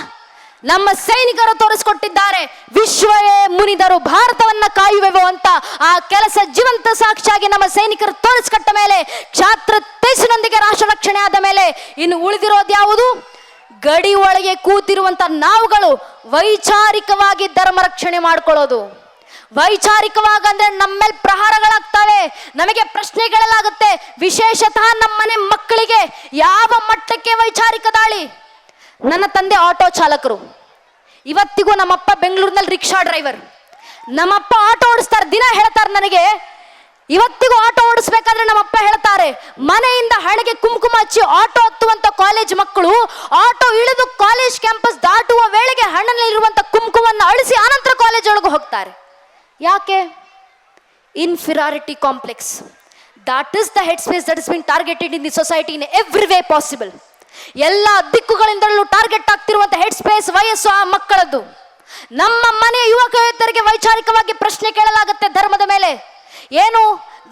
ನಮ್ಮ ಸೈನಿಕರು ತೋರಿಸಿಕೊಟ್ಟಿದ್ದಾರೆ. ವಿಶ್ವವೇ ಮುನಿದರು ಭಾರತವನ್ನ ಕಾಯುವೆವು ಅಂತ ಆ ಕೆಲಸ ಜೀವಂತ ಸಾಕ್ಷಿಯಾಗಿ ನಮ್ಮ ಸೈನಿಕರು ತೋರಿಸಿಕೊಟ್ಟ ಮೇಲೆ, ಕ್ಷಾತ್ರ ತೇಜಿನೊಂದಿಗೆ ರಾಷ್ಟ್ರ ರಕ್ಷಣೆ ಆದ ಮೇಲೆ ಇನ್ನು ಉಳಿದಿರೋದು ಯಾವುದು? ಗಡಿ ಒಳಗೆ ಕೂತಿರುವಂತ ನಾವುಗಳು ವೈಚಾರಿಕವಾಗಿ ಧರ್ಮ ರಕ್ಷಣೆ ಮಾಡ್ಕೊಳ್ಳೋದು. ವೈಚಾರಿಕವಾಗಿ ಅಂದ್ರೆ ನಮ್ಮ ಮೇಲೆ ಪ್ರಹಾರಗಳಾಗ್ತವೆ, ನಮಗೆ ಪ್ರಶ್ನೆಗಳಾಗುತ್ತೆ. ವಿಶೇಷತಃ ನಮ್ಮನೆ ಮಕ್ಕಳಿಗೆ ಯಾವ ಮಟ್ಟಕ್ಕೆ ವೈಚಾರಿಕ ದಾಳಿ. ನನ್ನ ತಂದೆ ಆಟೋ ಚಾಲಕರು, ಇವತ್ತಿಗೂ ನಮ್ಮಪ್ಪ ಬೆಂಗಳೂರಿನಲ್ಲಿ ರಿಕ್ಷಾ ಡ್ರೈವರ್. ನಮ್ಮಪ್ಪ ಆಟೋ ಓಡಿಸ್ತಾರೆ, ದಿನ ಹೇಳ್ತಾರೆ ನನಗೆ. ಇವತ್ತಿಗೂ ಆಟೋ ಓಡಿಸ್ಬೇಕಾದ್ರೆ ನಮ್ಮಪ್ಪ ಹೇಳ್ತಾರೆ, ಮನೆಯಿಂದ ಹಣೆಗೆ ಕುಂಕುಮ ಹಚ್ಚಿ ಆಟೋ ಹತ್ತುವಂತ ಕಾಲೇಜ್ ಮಕ್ಕಳು ಆಟೋ ಇಳಿದು ಕಾಲೇಜ್ ಕ್ಯಾಂಪಸ್ ದಾಟುವ ವೇಳೆಗೆ ಹಣೆಯಲ್ಲಿರುವಂತ ಕುಂಕುಮವನ್ನು ಅಳಿಸಿ ಆನಂತರ ಕಾಲೇಜ್ ಒಳಗೆ ಹೋಗ್ತಾರೆ. ಯಾಕೆ? Inferiority complex. That is the head space that is been targeted in the society in every way possible. ಎಲ್ಲ ದಿಕ್ಕುಗಳಿಂದಲೂ ಟಾರ್ಗೆಟ್ ಆಗ್ತಿರುವಂತ ಹೆಡ್ ಸ್ಪೇಸ್ ವಯಸ್ಸು ಆ ಮಕ್ಕಳದ್ದು. ನಮ್ಮ ಮನೆಯ ಯುವಕರಿಗೆ ವೈಚಾರಿಕವಾಗಿ ಪ್ರಶ್ನೆ ಕೇಳಲಾಗುತ್ತೆ ಧರ್ಮದ ಮೇಲೆ. ಏನು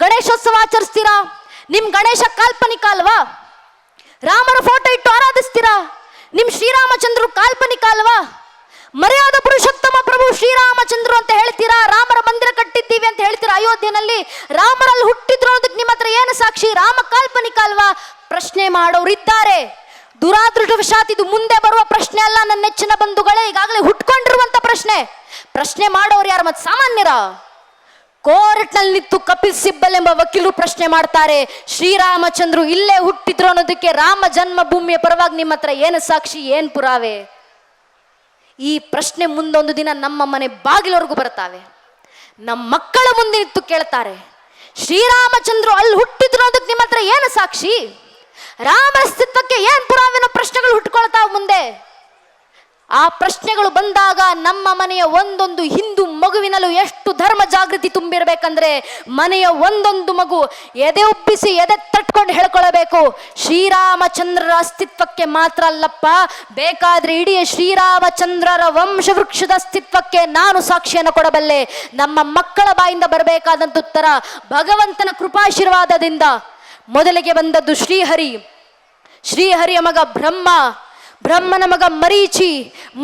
ಗಣೇಶೋತ್ಸವ ಆಚರಿಸ್ತೀರಾ? ನಿಮ್ ಗಣೇಶ ಕಾಲ್ಪನಿಕ ಅಲ್ವಾ? ರಾಮರ ಫೋಟೋ ಇಟ್ಟು ಆರಾಧಿಸ್ತೀರಾ? ನಿಮ್ ಶ್ರೀರಾಮಚಂದ್ರರು ಕಾಲ್ಪನಿಕ ಅಲ್ವಾ? ಮರ್ಯಾದ ಪುರುಷೋತ್ತಮ ಪ್ರಭು ಶ್ರೀರಾಮಚಂದ್ರರು ಅಂತ ಹೇಳ್ತೀರಾ? ರಾಮರ ಮಂದಿರ ಕಟ್ಟಿದ್ದೀವಿ ಅಂತ ಹೇಳ್ತೀರಾ ಅಯೋಧ್ಯೆನಲ್ಲಿ? ರಾಮರಲ್ಲಿ ಹುಟ್ಟಿದ್ರು ಅನ್ನೋದಕ್ಕೆ ನಿಮ್ಮ ಹತ್ರ ಏನು ಸಾಕ್ಷಿ? ರಾಮ ಕಾಲ್ಪನಿಕ ಅಲ್ವಾ? ಪ್ರಶ್ನೆ ಮಾಡೋರಿದ್ದಾರೆ. ದುರಾದೃಷ್ಟವಶಾತ್ ಇದು ಮುಂದೆ ಬರುವ ಪ್ರಶ್ನೆ ಅಲ್ಲ ನನ್ನ ನೆಚ್ಚಿನ ಬಂಧುಗಳೇ, ಈಗಾಗಲೇ ಹುಟ್ಕೊಂಡಿರುವಂತ ಪ್ರಶ್ನೆ. ಪ್ರಶ್ನೆ ಮಾಡೋರು ಯಾರು? ಮತ್ತೆ ಸಾಮಾನ್ಯರ? ಕೋರ್ಟ್ನಲ್ಲಿ ನಿಂತು ಕಪಿಲ್ ಸಿಬ್ಬಲ್ ಎಂಬ ವಕೀಲರು ಪ್ರಶ್ನೆ ಮಾಡ್ತಾರೆ, ಶ್ರೀರಾಮಚಂದ್ರು ಇಲ್ಲೇ ಹುಟ್ಟಿದ್ರು ಅನ್ನೋದಕ್ಕೆ ರಾಮ ಜನ್ಮಭೂಮಿಯ ಪರವಾಗಿ ನಿಮ್ಮ ಹತ್ರ ಏನು ಸಾಕ್ಷಿ, ಏನು ಪುರಾವೆ? ಈ ಪ್ರಶ್ನೆ ಮುಂದೊಂದು ದಿನ ನಮ್ಮ ಮನೆ ಬಾಗಿಲವರೆಗೂ ಬರ್ತಾವೆ. ನಮ್ಮ ಮಕ್ಕಳ ಮುಂದೆ ನಿಂತು ಕೇಳ್ತಾರೆ, ಶ್ರೀರಾಮಚಂದ್ರು ಅಲ್ಲಿ ಹುಟ್ಟಿದ್ರು ಅನ್ನೋದಕ್ಕೆ ನಿಮ್ಮ ಹತ್ರ ಏನು ಸಾಕ್ಷಿ, ರಾಮ ಅಸ್ತಿತ್ವಕ್ಕೆ ಏನು ಪುರಾವೆ ಅನ್ನೋ ಪ್ರಶ್ನೆಗಳು ಹುಟ್ಟುಕೊಳ್ತಾವ ಮುಂದೆ. ಆ ಪ್ರಶ್ನೆಗಳು ಬಂದಾಗ ನಮ್ಮ ಮನೆಯ ಒಂದೊಂದು ಹಿಂದೂ ಮಗುವಿನಲ್ಲೂ ಎಷ್ಟು ಧರ್ಮ ಜಾಗೃತಿ ತುಂಬಿರಬೇಕಂದ್ರೆ, ಮನೆಯ ಒಂದೊಂದು ಮಗು ಎದೆ ಉಬ್ಬಿಸಿ ಎದೆ ತಟ್ಕೊಂಡು ಹೇಳ್ಕೊಳ್ಬೇಕು, ಶ್ರೀರಾಮಚಂದ್ರರ ಅಸ್ತಿತ್ವಕ್ಕೆ ಮಾತ್ರ ಅಲ್ಲಪ್ಪ, ಬೇಕಾದ್ರೆ ಇಡೀ ಶ್ರೀರಾಮಚಂದ್ರರ ವಂಶವೃಕ್ಷದ ಅಸ್ತಿತ್ವಕ್ಕೆ ನಾನು ಸಾಕ್ಷಿಯನ್ನು ಕೊಡಬಲ್ಲೆ. ನಮ್ಮ ಮಕ್ಕಳ ಬಾಯಿಂದ ಬರಬೇಕಾದಂತ ಉತ್ತರ ಭಗವಂತನ ಕೃಪಾಶೀರ್ವಾದದಿಂದ. ಮೊದಲಿಗೆ ಬಂದದ್ದು ಶ್ರೀಹರಿ, ಶ್ರೀಹರಿಯ ಮಗ ಬ್ರಹ್ಮ, ಬ್ರಹ್ಮನ ಮಗ ಮರೀಚಿ,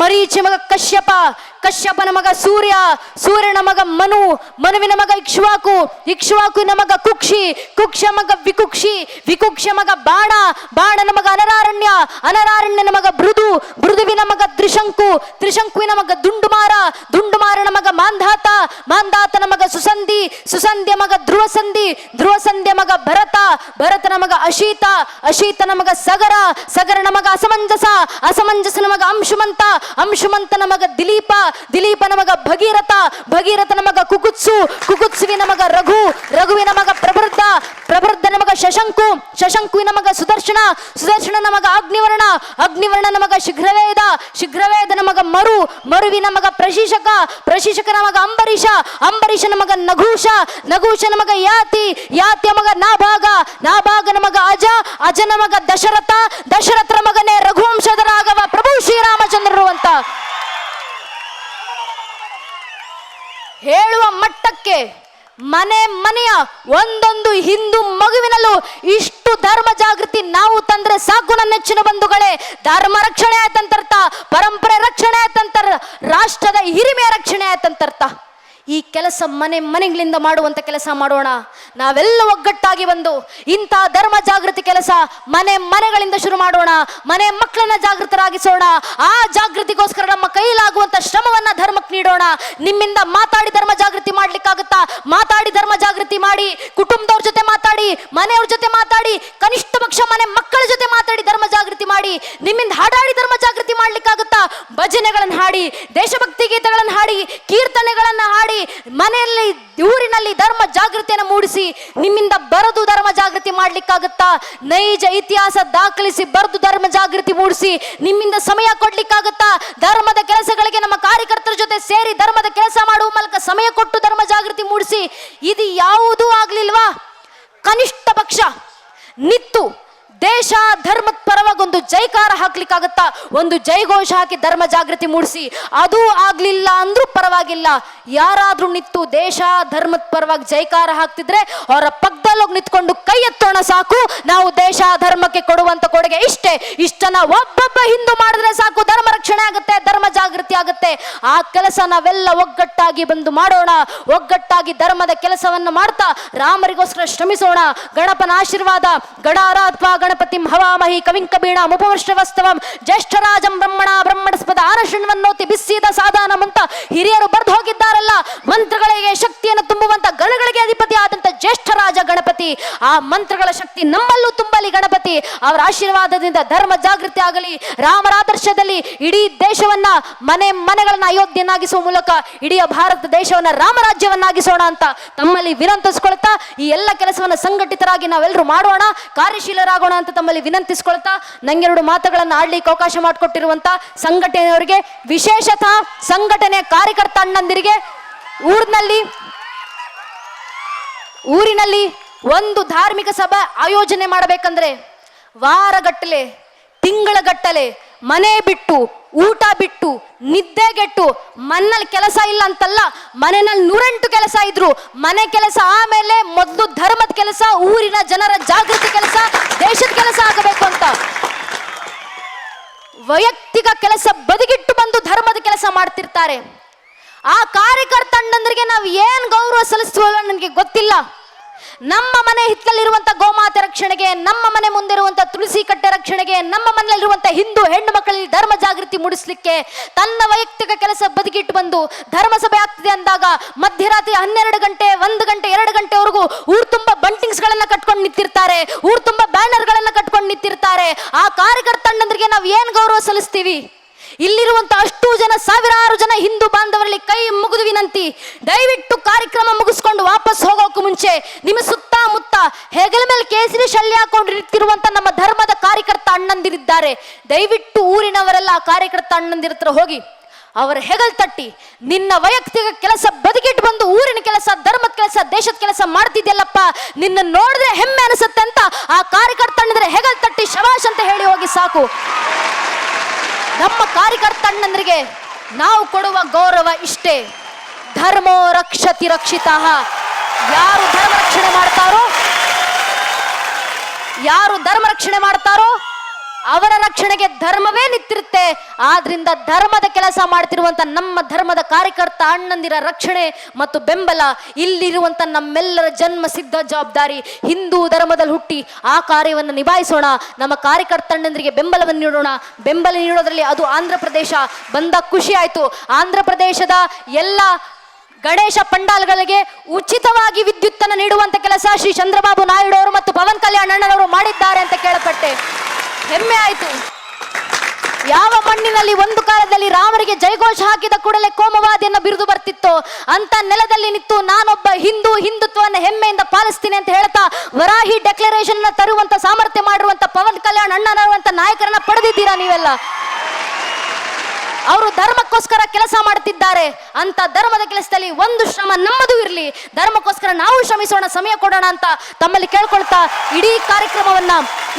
ಮರೀಚಿ ಮಗ ಕಶ್ಯಪ, ಕಶ್ಯಪನ ಮಗ ಸೂರ್ಯ, ಸೂರ್ಯನ ಮಗ ಮನು, ಮನುವಿನ ಮಗ ಇಕ್ಷ್ವಾಕು, ಇಕ್ಷ್ವಾಕುವಿನ ಮಗ ಕುಕ್ಷಿ, ಕುಕ್ಷ ಮಗ ವಿಕುಕ್ಷಿ, ವಿಕುಕ್ಷ ಮಗ ಬಾಣ, ಬಾಣನ ಮಗ ಅನರಾರಣ್ಯ, ಅನರಾರಣ್ಯನ ಮಗ ಬೃದು, ಬೃದುವಿನ ಮಗ ತ್ರಿಶಂಕು, ತ್ರಿಶಂಕುವಿನ ಮಗ ದುಂಡುಮಾರ, ದುಂಡುಮಾರನ ಮಗ ಮಾಂಧಾತ, ಮಾಂಧಾತನ ಮಗ ಸುಸಂಧಿ, ಸುಸಂಧಿಯ ಮಗ ಧ್ರುವಸಂಧಿ, ಧ್ರುವಸಂಧಿಯ ಮಗ ಭರತ, ಭರತನ ಮಗ ಅಶೀತ, ಅಶೀತನ ಮಗ ಸಗರ, ಸಗರನ ಮಗ ಅಸಮಂಜಸ, ಅಸಮಂಜಸನ ಮಗ ಅಂಶುಮಂತ, ಅಂಶುಮಂತನ ಮಗ ದಿಲೀಪ, ದಿಲೀಪನ ಮಗ ಭಗೀರಥ, ಭಗೀರಥನ ಮಗ ಕುಕುತ್ಸು, ಕುಕುತ್ಸುವಿನ ಮಗ ರಘು, ರಘುವಿನ ಮಗ ಪ್ರಬೃದ್ಧ, ಪ್ರಬೃದ್ಧನ ಮಗ ಶಶಂಕು, ಶಶಂಕುವಿನ ಮಗ ಸುದರ್ಶನ, ಸುದರ್ಶನನ ಮಗ ಅಗ್ನಿವರ್ಣ, ಅಗ್ನಿವರ್ಣನ ಮಗ ಶೀಘ್ರವೇದ, ಶೀಘ್ರವೇದನ ಮಗ ಮರು, ಮರುವಿನ ಮಗ ಪ್ರಶೀಶಕ, ಪ್ರಶೀಶಕನ ಮಗ ಅಂಬರೀಷ, ಅಂಬರೀಷನ ಮಗ ನಘೂಷ, ನಘೂಷನ ಮಗ ಯಾತಿ, ಯಾತಿಯ ಮಗ ನಾಭಾಗ, ನಾಭಾಗನ ಮಗ ಅಜ, ಅಜನ ಮಗ ದಶರಥ, ದಶರಥರ ಮಗನೇ ರಘುವಂಶದ ರಾಘವ ಪ್ರಭು ಶ್ರೀರಾಮಚಂದ್ರರು ಅಂತ ಹೇಳುವ ಮಟ್ಟಕ್ಕೆ ಮನೆ ಮನೆಯ ಒಂದೊಂದು ಹಿಂದೂ ಮಗುವಿನಲ್ಲೂ ಇಷ್ಟು ಧರ್ಮ ಜಾಗೃತಿ ನಾವು ತಂದ್ರೆ ಸಾಕು ನನ್ನ ನೆಚ್ಚಿನ ಬಂಧುಗಳೇ. ಧರ್ಮ ರಕ್ಷಣೆ ಆಯ್ತಂತರ್ಥ, ಪರಂಪರೆ ರಕ್ಷಣೆ ಆಯ್ತಂತರ, ರಾಷ್ಟ್ರದ ಹಿರಿಮೆಯ ರಕ್ಷಣೆ ಆಯ್ತಂತರ್ಥ. ಈ ಕೆಲಸ ಮನೆ ಮನೆಗಳಿಂದ ಮಾಡುವಂತ ಕೆಲಸ ಮಾಡೋಣ. ನಾವೆಲ್ಲ ಒಗ್ಗಟ್ಟಾಗಿ ಬಂದು ಇಂಥ ಧರ್ಮ ಜಾಗೃತಿ ಕೆಲಸ ಮನೆ ಮನೆಗಳಿಂದ ಶುರು ಮಾಡೋಣ. ಮನೆ ಮಕ್ಕಳನ್ನ ಜಾಗೃತರಾಗಿಸೋಣ. ಆ ಜಾಗೃತಿಗೋಸ್ಕರ ನಮ್ಮ ಕೈಲಾಗುವಂತ ಶ್ರಮವನ್ನ ಧರ್ಮಕ್ಕೆ ನೀಡೋಣ. ನಿಮ್ಮಿಂದ ಮಾತಾಡಿ ಧರ್ಮ ಜಾಗೃತಿ ಮಾಡ್ಲಿಕ್ಕಾಗುತ್ತಾ? ಮಾತಾಡಿ ಧರ್ಮ ಜಾಗೃತಿ ಮಾಡಿ, ಕುಟುಂಬದವ್ರ ಜೊತೆ ಮಾತಾಡಿ, ಮನೆಯವ್ರ ಜೊತೆ ಮಾತಾಡಿ, ಕನಿಷ್ಠ ಪಕ್ಷ ಮನೆ ಮಕ್ಕಳ ಜೊತೆ ಮಾತಾಡಿ ಧರ್ಮ ಜಾಗೃತಿ ಮಾಡಿ. ನಿಮ್ಮಿಂದ ಹಾಡಾಡಿ ಧರ್ಮ ಜಾಗೃತಿ ಮಾಡ್ಲಿಕ್ಕಾಗುತ್ತಾ? ಭಜನೆಗಳನ್ನು ಹಾಡಿ, ದೇಶಭಕ್ತಿ ಗೀತೆಗಳನ್ನು ಹಾಡಿ, ಕೀರ್ತನೆಗಳನ್ನ ಹಾಡಿ, ಮನೆಯಲ್ಲಿ ಊರಿನಲ್ಲಿ ಧರ್ಮ ಜಾಗೃತಿಯನ್ನು ಮೂಡಿಸಿ. ನಿಮ್ಮಿಂದ ಬರೆದು ಧರ್ಮ ಜಾಗೃತಿ ಮಾಡ್ಲಿಕ್ಕಾಗುತ್ತಾ? ನೈಜ ಇತಿಹಾಸ ದಾಖಲಿಸಿ ಬರೆದು ಧರ್ಮ ಜಾಗೃತಿ ಮೂಡಿಸಿ. ನಿಮ್ಮಿಂದ ಸಮಯ ಕೊಡ್ಲಿಕ್ಕಾಗುತ್ತಾ? ಧರ್ಮದ ಕೆಲಸಗಳಿಗೆ ನಮ್ಮ ಕಾರ್ಯಕರ್ತರ ಜೊತೆ ಸೇರಿ ಧರ್ಮದ ಕೆಲಸ ಮಾಡುವ ಮೂಲಕ ಸಮಯ ಕೊಟ್ಟು ಧರ್ಮ ಜಾಗೃತಿ ಮೂಡಿಸಿ. ಇದು ಯಾವುದೂ ಆಗ್ಲಿಲ್ವಾ? ಕನಿಷ್ಠ ಪಕ್ಷ ನಿತ್ತು ದೇಶ ಧರ್ಮದ ಪರವಾಗಿ ಒಂದು ಜೈಕಾರ ಹಾಕ್ಲಿಕ್ಕಾಗತ್ತಾ? ಒಂದು ಜೈಘೋಷ ಹಾಕಿ ಧರ್ಮ ಜಾಗೃತಿ ಮೂಡಿಸಿ. ಅದು ಆಗ್ಲಿಲ್ಲ ಅಂದ್ರೂ ಪರವಾಗಿಲ್ಲ, ಯಾರಾದ್ರೂ ನಿಂತು ದೇಶ ಧರ್ಮದ ಪರವಾಗಿ ಜೈಕಾರ ಹಾಕ್ತಿದ್ರೆ ಅವರ ಪಕ್ಕದಲ್ಲಿ ಹೋಗಿ ನಿಂತ್ಕೊಂಡು ಕೈ ಎತ್ತೋಣ ಸಾಕು. ನಾವು ದೇಶ ಧರ್ಮಕ್ಕೆ ಕೊಡುವಂತ ಕೊಡುಗೆ ಇಷ್ಟೇ. ಇಷ್ಟನ್ನ ಒಬ್ಬೊಬ್ಬ ಹಿಂದೂ ಮಾಡಿದ್ರೆ ಸಾಕು, ಧರ್ಮ ರಕ್ಷಣೆ ಆಗುತ್ತೆ, ಧರ್ಮ ಜಾಗೃತಿ ಆಗುತ್ತೆ. ಆ ಕೆಲಸ ನಾವೆಲ್ಲ ಒಗ್ಗಟ್ಟಾಗಿ ಬಂದು ಮಾಡೋಣ. ಒಗ್ಗಟ್ಟಾಗಿ ಧರ್ಮದ ಕೆಲಸವನ್ನು ಮಾಡ್ತಾ ರಾಮರಿಗೋಸ್ಕರ ಶ್ರಮಿಸೋಣ. ಗಣಪನ ಆಶೀರ್ವಾದ ಗಣಾರಾಧ್ವಾ ಗಣಪತಿ ಹವಾಮಹಿ ಕವಿಂ ಕಬೀಣ ಮುಪವೃಷ್ಟವಸ್ತವಂ ಜ್ಯೇಷ್ಠರಾಜಂ ಬ್ರಹ್ಮಣ ಬ್ರಹ್ಮಣಸ್ಪದ ಆನಶೃಣ್ವನ್ನೋತಿ ಬಿಸ್ಸೀದ ಸಾಧಾನಂ ಅಂತ ಹಿರಿಯರು ಬರೆದು ಹೋಗಿದ್ದಾರಲ್ಲ. ಮಂತ್ರಗಳಿಗೆ ಶಕ್ತಿಯನ್ನು ತುಂಬುವಂತ ಗಣಗಳಿಗೆ ಅಧಿಪತಿ ಆದಂತ ಜ್ಯೇಷ್ಠರಾಜ ಗಣಪತಿ, ಆ ಮಂತ್ರಗಳ ಶಕ್ತಿ ನಮ್ಮಲ್ಲೂ ತುಂಬಲಿ ಗಣಪತಿ. ಅವರ ಆಶೀರ್ವಾದದಿಂದ ಧರ್ಮ ಜಾಗೃತಿ ಆಗಲಿ. ರಾಮರ ಆದರ್ಶದಲ್ಲಿ ಇಡೀ ದೇಶವನ್ನ ಮನೆ ಮನೆಗಳನ್ನ ಅಯೋಧ್ಯೆಯನ್ನಾಗಿಸುವ ಮೂಲಕ ಇಡೀ ಭಾರತ ದೇಶವನ್ನ ರಾಮರಾಜ್ಯವನ್ನಾಗಿಸೋಣ ಅಂತ ತಮ್ಮಲ್ಲಿ ವಿನಂತಿಸ್ಕೊಳ್ತಾ, ಈ ಎಲ್ಲ ಕೆಲಸವನ್ನ ಸಂಘಟಿತರಾಗಿ ನಾವೆಲ್ಲರೂ ಮಾಡೋಣ, ಕಾರ್ಯಶೀಲರಾಗೋಣ ಅಂತ ತಮ್ಮಲ್ಲಿ ವಿನಂತಿಸ್ಕೊಳ್ತಾ, ನಂಗೆರಡು ಮಾತುಗಳನ್ನು ಆಡ್ಲಿಕ್ಕೆ ಅವಕಾಶ ಮಾಡಿಕೊಟ್ಟಿರುವಂತ ಸಂಘಟನೆಯವರಿಗೆ, ವಿಶೇಷತಃ ಸಂಘಟನೆಯ ಕಾರ್ಯಕರ್ತ ಅಣ್ಣಂದಿರಿಗೆ, ಊರಿನಲ್ಲಿ ಒಂದು ಧಾರ್ಮಿಕ ಸಭೆ ಆಯೋಜನೆ ಮಾಡಬೇಕಂದ್ರೆ ವಾರಗಟ್ಟಲೆ, ತಿಂಗಳಗಟ್ಟಲೆ ಮನೆ ಬಿಟ್ಟು, ಊಟ ಬಿಟ್ಟು, ನಿದ್ದೆಗೆಟ್ಟು, ಮನೆಯಲ್ಲಿ ಕೆಲಸ ಇಲ್ಲ ಅಂತಲ್ಲ, ಮನೆಯಲ್ಲಿ 108 ಕೆಲಸ ಇದ್ರು. ಮನೆ ಕೆಲಸ ಆಮೇಲೆ ಮೊದಲು ಧರ್ಮದ ಕೆಲಸ, ಊರಿನ ಜನರ ಜಾಗೃತಿ ಕೆಲಸ, ದೇಶದ ಕೆಲಸ ಆಗಬೇಕು ಅಂತ ವೈಯಕ್ತಿಕ ಕೆಲಸ ಬದಿಗಿಟ್ಟು ಬಂದು ಧರ್ಮದ ಕೆಲಸ ಮಾಡ್ತಿರ್ತಾರೆ. ಆ ಕಾರ್ಯಕರ್ತ ಅಣ್ಣಂದ್ರಿಗೆ ನಾವು ಏನ್ ಗೌರವ ಸಲ್ಲಿಸ್ತೀವಲ್ಲ ನನಗೆ ಗೊತ್ತಿಲ್ಲ. ನಮ್ಮ ಮನೆ ಹಿತ್ತಲಿರುವಂತ ಗೋಮಾತೆ ರಕ್ಷಣೆಗೆ, ನಮ್ಮ ಮನೆ ಮುಂದಿರುವಂತ ತುಳಸಿ ಕಟ್ಟೆ ರಕ್ಷಣೆಗೆ, ನಮ್ಮ ಮನೆಯಲ್ಲಿರುವಂತ ಹಿಂದೂ ಹೆಣ್ಣು ಮಕ್ಕಳಲ್ಲಿ ಧರ್ಮ ಜಾಗೃತಿ ಮೂಡಿಸಲಿಕ್ಕೆ ತನ್ನ ವೈಯಕ್ತಿಕ ಕೆಲಸ ಬದಿಗಿಟ್ಟು ಬಂದು ಧರ್ಮಸಭೆ ಆಗ್ತಿದೆ ಅಂದಾಗ ಮಧ್ಯರಾತ್ರಿ 12 ಗಂಟೆ 1 ಗಂಟೆ 2 ಗಂಟೆವರೆಗೂ ಊರು ತುಂಬಾ ಬಂಟಿಂಗ್ಸ್ ಗಳನ್ನ ಕಟ್ಕೊಂಡು ನಿಂತಿರ್ತಾರೆ, ಊರು ತುಂಬಾ ಬ್ಯಾನರ್ ಗಳನ್ನ ಕಟ್ಕೊಂಡು ನಿಂತಿರ್ತಾರೆ. ಆ ಕಾರ್ಯಕರ್ತ ಅಣ್ಣಂದ್ರಿಗೆ ನಾವು ಏನ್ ಗೌರವ ಸಲ್ಲಿಸ್ತೀವಿ? ಇಲ್ಲಿರುವಂತ ಅಷ್ಟು ಜನ, ಸಾವಿರಾರು ಜನ ಹಿಂದೂ ಬಾಂಧವರಲ್ಲಿ ಕೈ ಮುಗಿದು ವಿನಂತಿ, ದಯವಿಟ್ಟು ಕಾರ್ಯಕ್ರಮ ಮುಗಿಸ್ಕೊಂಡು ವಾಪಸ್ ಹೋಗೋಕೆ ಮುಂಚೆ ನಿಮ್ಮ ಸುತ್ತಮುತ್ತ ಹೆಗಲ ಮೇಲೆ ಕೇಸರಿ ಶಲ್ಯ ಹಾಕೊಂಡು ನಿಂತಿರುವಂತ ನಮ್ಮ ಧರ್ಮದ ಕಾರ್ಯಕರ್ತ ಅಣ್ಣಂದಿರಿದ್ದಾರೆ. ದಯವಿಟ್ಟು ಊರಿನವರೆಲ್ಲ ಆ ಕಾರ್ಯಕರ್ತ ಅಣ್ಣಂದಿರ ಹತ್ರ ಹೋಗಿ ಅವರ ಹೆಗಲ್ ತಟ್ಟಿ, ನಿನ್ನ ವೈಯಕ್ತಿಕ ಕೆಲಸ ಬದಿಗಿಟ್ಟು ಬಂದು ಊರಿನ ಕೆಲಸ, ಧರ್ಮದ ಕೆಲಸ, ದೇಶದ ಕೆಲಸ ಮಾಡ್ತಿದ್ಯಲ್ಲಪ್ಪ, ನಿನ್ನ ನೋಡಿದ್ರೆ ಹೆಮ್ಮೆ ಅನಿಸುತ್ತೆ ಅಂತ ಆ ಕಾರ್ಯಕರ್ತ ಅಣ್ಣಂದ್ರೆ ಹೆಗಲ್ ತಟ್ಟಿ ಶಬಾಷ್ ಅಂತ ಹೇಳಿ ಹೋಗಿ ಸಾಕು. ನಮ್ಮ ಕಾರ್ಯಕರ್ತ ಅಣ್ಣಂದ್ರಿಗೆ ನಾವು ಕೊಡುವ ಗೌರವ ಇಷ್ಟೇ. ಧರ್ಮೋ ರಕ್ಷತಿ ರಕ್ಷಿತಃ. ಯಾರು ಧರ್ಮ ರಕ್ಷಣೆ ಮಾಡ್ತಾರೋ ಅವರ ರಕ್ಷಣೆಗೆ ಧರ್ಮವೇ ನಿಂತಿರುತ್ತೆ. ಆದ್ರಿಂದ ಧರ್ಮದ ಕೆಲಸ ಮಾಡ್ತಿರುವಂತ ನಮ್ಮ ಧರ್ಮದ ಕಾರ್ಯಕರ್ತ ಅಣ್ಣಂದಿರ ರಕ್ಷಣೆ ಮತ್ತು ಬೆಂಬಲ ಇಲ್ಲಿರುವಂತ ನಮ್ಮೆಲ್ಲರ ಜನ್ಮ ಸಿದ್ಧ ಜವಾಬ್ದಾರಿ. ಹಿಂದೂ ಧರ್ಮದಲ್ಲಿ ಹುಟ್ಟಿ ಆ ಕಾರ್ಯವನ್ನು ನಿಭಾಯಿಸೋಣ. ನಮ್ಮ ಕಾರ್ಯಕರ್ತ ಅಣ್ಣಂದಿರಿಗೆ ಬೆಂಬಲವನ್ನು ನೀಡೋಣ. ಬೆಂಬಲ ನೀಡೋದ್ರಲ್ಲಿ ಅದು ಆಂಧ್ರ ಪ್ರದೇಶ ಬಂದ ಖುಷಿ ಆಯ್ತು. ಆಂಧ್ರ ಪ್ರದೇಶದ ಎಲ್ಲ ಗಣೇಶ ಪಂಡಾಲ್ಗಳಿಗೆ ಉಚಿತವಾಗಿ ವಿದ್ಯುತ್ತನ್ನು ನೀಡುವಂತ ಕೆಲಸ ಶ್ರೀ ಚಂದ್ರಬಾಬು ನಾಯ್ಡು ಅವರು ಮತ್ತು ಪವನ್ ಕಲ್ಯಾಣ್ ಅಣ್ಣನವರು ಮಾಡಿದ್ದಾರೆ ಅಂತ ಕೇಳಪಟ್ಟೆ. ಹೆಮ್ಮೆ ಆಯ್ತು. ಯಾವ ಮಣ್ಣಿನಲ್ಲಿ ಒಂದು ಕಾಲದಲ್ಲಿ ರಾಮರಿಗೆ ಜಯಘೋಷ ಹಾಕಿದ ಕೂಡಲೇ ಕೋಮವಾದಿಯನ್ನು ಬಿರುದು ಬರ್ತಿತ್ತು, ಅಂತ ನೆಲದಲ್ಲಿ ನಿಂತು ನಾನೊಬ್ಬ ಹಿಂದುತ್ವವನ್ನು ಹೆಮ್ಮೆಯಿಂದ ಪಾಲಿಸ್ತೀನಿ ಅಂತ ಹೇಳ್ತಾ ವರಾಹಿ ಡೆಕ್ಲರೇಷನ್ ತರುವಂತ ಸಾಮರ್ಥ್ಯ ಮಾಡಿರುವಂತ ಪವನ್ ಕಲ್ಯಾಣ್ ಅಣ್ಣನರುವಂತ ನಾಯಕರನ್ನ ಪಡೆದಿದ್ದೀರಾ ನೀವೆಲ್ಲ. ಅವರು ಧರ್ಮಕ್ಕೋಸ್ಕರ ಕೆಲಸ ಮಾಡ್ತಿದ್ದಾರೆ. ಅಂತ ಧರ್ಮದ ಕೆಲಸದಲ್ಲಿ ಒಂದು ಶ್ರಮ ನಮ್ಮದು ಇರಲಿ, ಧರ್ಮಕ್ಕೋಸ್ಕರ ನಾವು ಶ್ರಮಿಸೋಣ, ಸಮಯ ಕೊಡೋಣ ಅಂತ ತಮ್ಮಲ್ಲಿ ಕೇಳ್ಕೊಳ್ತಾ ಇಡೀ ಕಾರ್ಯಕ್ರಮವನ್ನ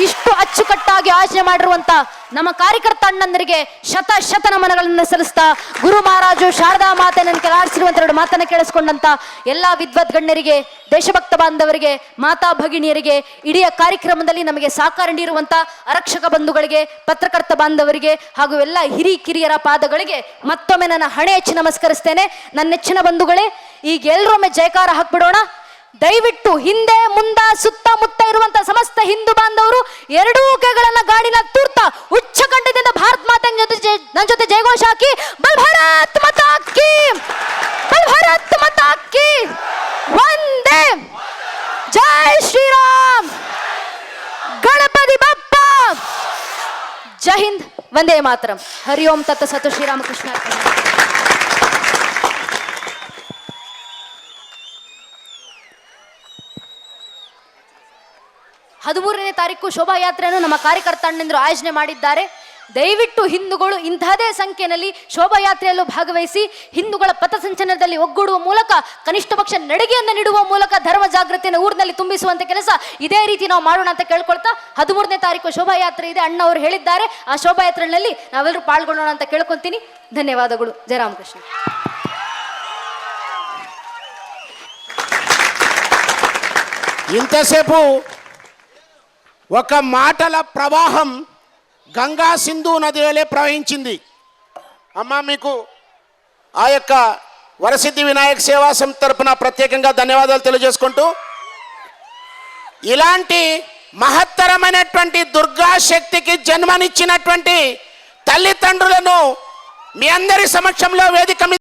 ಇಷ್ಟು ಅಚ್ಚುಕಟ್ಟಾಗಿ ಆಚರಣೆ ಮಾಡಿರುವಂತ ನಮ್ಮ ಕಾರ್ಯಕರ್ತ ಅಣ್ಣಂದರಿಗೆ ಶತ ನಮನಗಳನ್ನು ಸಲ್ಲಿಸ್ತಾ, ಗುರು ಮಹಾರಾಜು ಶಾರದಾ ಮಾತೆ ನನಗೆ ಆಡಿಸಿರುವಂತ 2 ಮಾತನ್ನ ಕೇಳಿಸ್ಕೊಂಡಂತ ಎಲ್ಲಾ ವಿದ್ವತ್ ಗಣ್ಯರಿಗೆ, ದೇಶಭಕ್ತ ಬಾಂಧವರಿಗೆ, ಮಾತಾ ಭಗಿನಿಯರಿಗೆ, ಇಡೀ ಕಾರ್ಯಕ್ರಮದಲ್ಲಿ ನಮಗೆ ಸಹಕಾರ ನೀಡಿರುವಂತ ಆರಕ್ಷಕ ಬಂಧುಗಳಿಗೆ, ಪತ್ರಕರ್ತ ಬಾಂಧವರಿಗೆ ಹಾಗೂ ಎಲ್ಲ ಹಿರಿಕಿರಿಯರ ಪಾದಗಳಿಗೆ ಮತ್ತೊಮ್ಮೆ ನನ್ನ ಹಣೆ ಹೆಚ್ಚಿ ನಮಸ್ಕರಿಸ್ತೇನೆ. ನನ್ನ ನೆಚ್ಚಿನ ಬಂಧುಗಳೇ, ಈಗ ಎಲ್ಲರೊಮ್ಮೆ ಜಯಕಾರ ಹಾಕ್ಬಿಡೋಣ. ದಯವಿಟ್ಟು ಹಿಂದೆ ಮುಂದ ಸುತ್ತಮುತ್ತ ಇರುವಂತ ಸಮಸ್ತ ಹಿಂದೂ ಬಾಂಧವರು ಎರಡೂ ಕೈಗಳನ್ನ ಗಾಡಿನ ತೂರ್ತಾ ಉಚ್ಚ ಕಂಠದಿಂದ ಭಾರತ್ ಮಾತೆ ನನ್ನ ಜೊತೆ ಜಯಘೋಷ ಹಾಕಿ, ಬಲ್ ಭಾರತ್ ಮಾತಾ ಕಿ, ಬಲ್ ಭಾರತ್ ಮಾತಾ ಕಿ, ವಂದೇ ಜೈ ಶ್ರೀರಾಮ್, ಗಣಪತಿ ಬಪ್ಪ, ಜೈ ಹಿಂದ್, ವಂದೇ ಮಾತರಂ. ಹರಿ ಓಂ ತತ್ತ ಸತ್ತು. ಶ್ರೀರಾಮಕೃಷ್ಣ. 13ನೇ ತಾರೀಕು ಶೋಭಾಯಾತ್ರೆಯನ್ನು ನಮ್ಮ ಕಾರ್ಯಕರ್ತ ಅಣ್ಣಂದಿರು ಆಯೋಜನೆ ಮಾಡಿದ್ದಾರೆ. ದಯವಿಟ್ಟು ಹಿಂದೂಗಳು ಇಂತಹದೇ ಸಂಖ್ಯೆಯಲ್ಲಿ ಶೋಭಾಯಾತ್ರೆಯಲ್ಲೂ ಭಾಗವಹಿಸಿ ಹಿಂದೂಗಳ ಪಥಸಂಚಲನದಲ್ಲಿ ಒಗ್ಗೂಡುವ ಮೂಲಕ, ಕನಿಷ್ಠ ಪಕ್ಷ ನಡಿಗೆಯನ್ನು ನೀಡುವ ಮೂಲಕ ಧರ್ಮ ಜಾಗೃತಿಯನ್ನು ಊರಿನಲ್ಲಿ ತುಂಬಿಸುವಂತ ಕೆಲಸ ಇದೇ ರೀತಿ ನಾವು ಮಾಡೋಣ ಅಂತ ಕೇಳ್ಕೊಳ್ತಾ, 13ನೇ ತಾರೀಕು ಶೋಭಾಯಾತ್ರೆ ಇದೆ, ಅಣ್ಣ ಅವರು ಹೇಳಿದ್ದಾರೆ. ಆ ಶೋಭಾಯಾತ್ರೆಯಲ್ಲಿ ನಾವೆಲ್ಲರೂ ಪಾಲ್ಗೊಳ್ಳೋಣ ಅಂತ ಕೇಳ್ಕೊಂತೀನಿ. ಧನ್ಯವಾದಗಳು. ಜಯ ರಾಮಕೃಷ್ಣ. ఇంతసేపు ఒక మాటల ప్రవాహం గంగా సింధు నది వలె ప్రవహించింది. అమ్మ, మీకు ఆ యొక్క వరసిద్ధి వినాయక సేవా సంస్థ తరపున ప్రత్యేకంగా ధన్యవాదాలు తెలియజేసుకుంటూ, ఇలాంటి మహత్తరమైనటువంటి దుర్గా శక్తికి జన్మనిచ్చినటువంటి తల్లిదండ్రులను మీ అందరి సమక్షంలో వేదిక మీద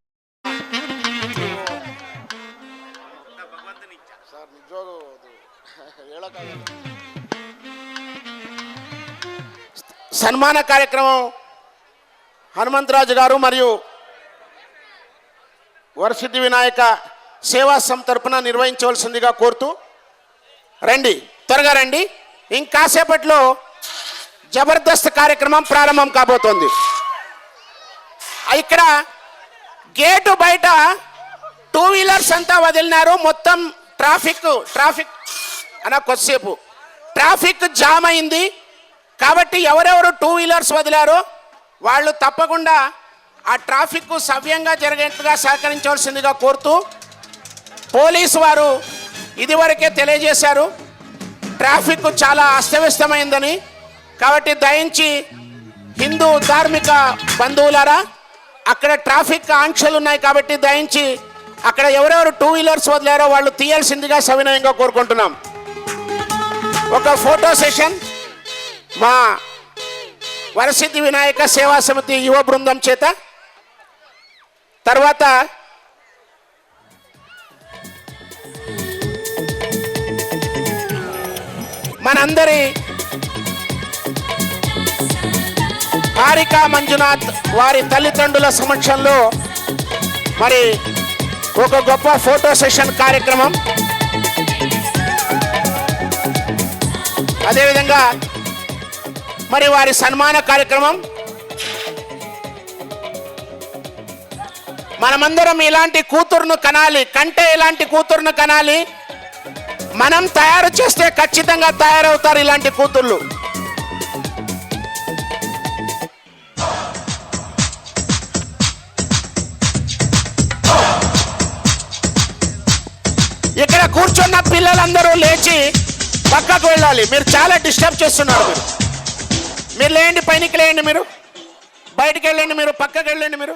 సన్మాన కార్యక్రమం హనుమంతరాజు గారు మరియు వరసిద్ధి వినాయక సేవా సంస్థ తరపున నిర్వహించవలసిందిగా కోరుతూ, రండి, త్వరగా రండి. ఇంకాసేపట్లో జబర్దస్త్ కార్యక్రమం ప్రారంభం కాబోతోంది. ఇక్కడ గేటు బయట 2 వీలర్స్ అంతా వదిలినారు. మొత్తం ట్రాఫిక్ అన్న కొద్దిసేపు ట్రాఫిక్ జామ్ అయింది. కాబట్టి ఎవరెవరు 2 వీలర్స్ వదిలారో వాళ్ళు తప్పకుండా ఆ ట్రాఫిక్ సవ్యంగా జరిగేట్టుగా సహకరించవలసిందిగా కోరుతూ, పోలీసు వారు ఇదివరకే తెలియజేశారు ట్రాఫిక్ చాలా అస్తవ్యస్తమైందని. కాబట్టి దయించి హిందూ ధార్మిక బంధువులారా, అక్కడ ట్రాఫిక్ ఆంక్షలు ఉన్నాయి కాబట్టి దయించి అక్కడ ఎవరెవరు 2 వీలర్స్ వదిలారో వాళ్ళు తీయాల్సిందిగా సవినయంగా కోరుకుంటున్నాం. ఒక ఫోటో సెషన్ మా వరసిద్ధి వినాయక సేవా సమితి యువ బృందం చేత, తర్వాత మనందరి హారికా మంజునాథ్ వారి తల్లిదండ్రుల సమక్షంలో మరి ఒక గొప్ప ఫోటో సెషన్ కార్యక్రమం. అదేవిధంగా మరి వారి సన్మాన కార్యక్రమం. మనమందరం ఇలాంటి కూతురును కనాలి, కంటే ఇలాంటి కూతురును కనాలి. మనం తయారు చేస్తే ఖచ్చితంగా తయారవుతారు ఇలాంటి కూతుర్లు. ఇక్కడ కూర్చున్న పిల్లలందరూ లేచి పక్కకు వెళ్ళాలి. మీరు చాలా డిస్టర్బ్ చేస్తున్నారు. మీరు లేండి, పైనకి లేండి, మీరు బయటికి వెళ్ళండి, మీరు పక్కకి వెళ్ళండి. మీరు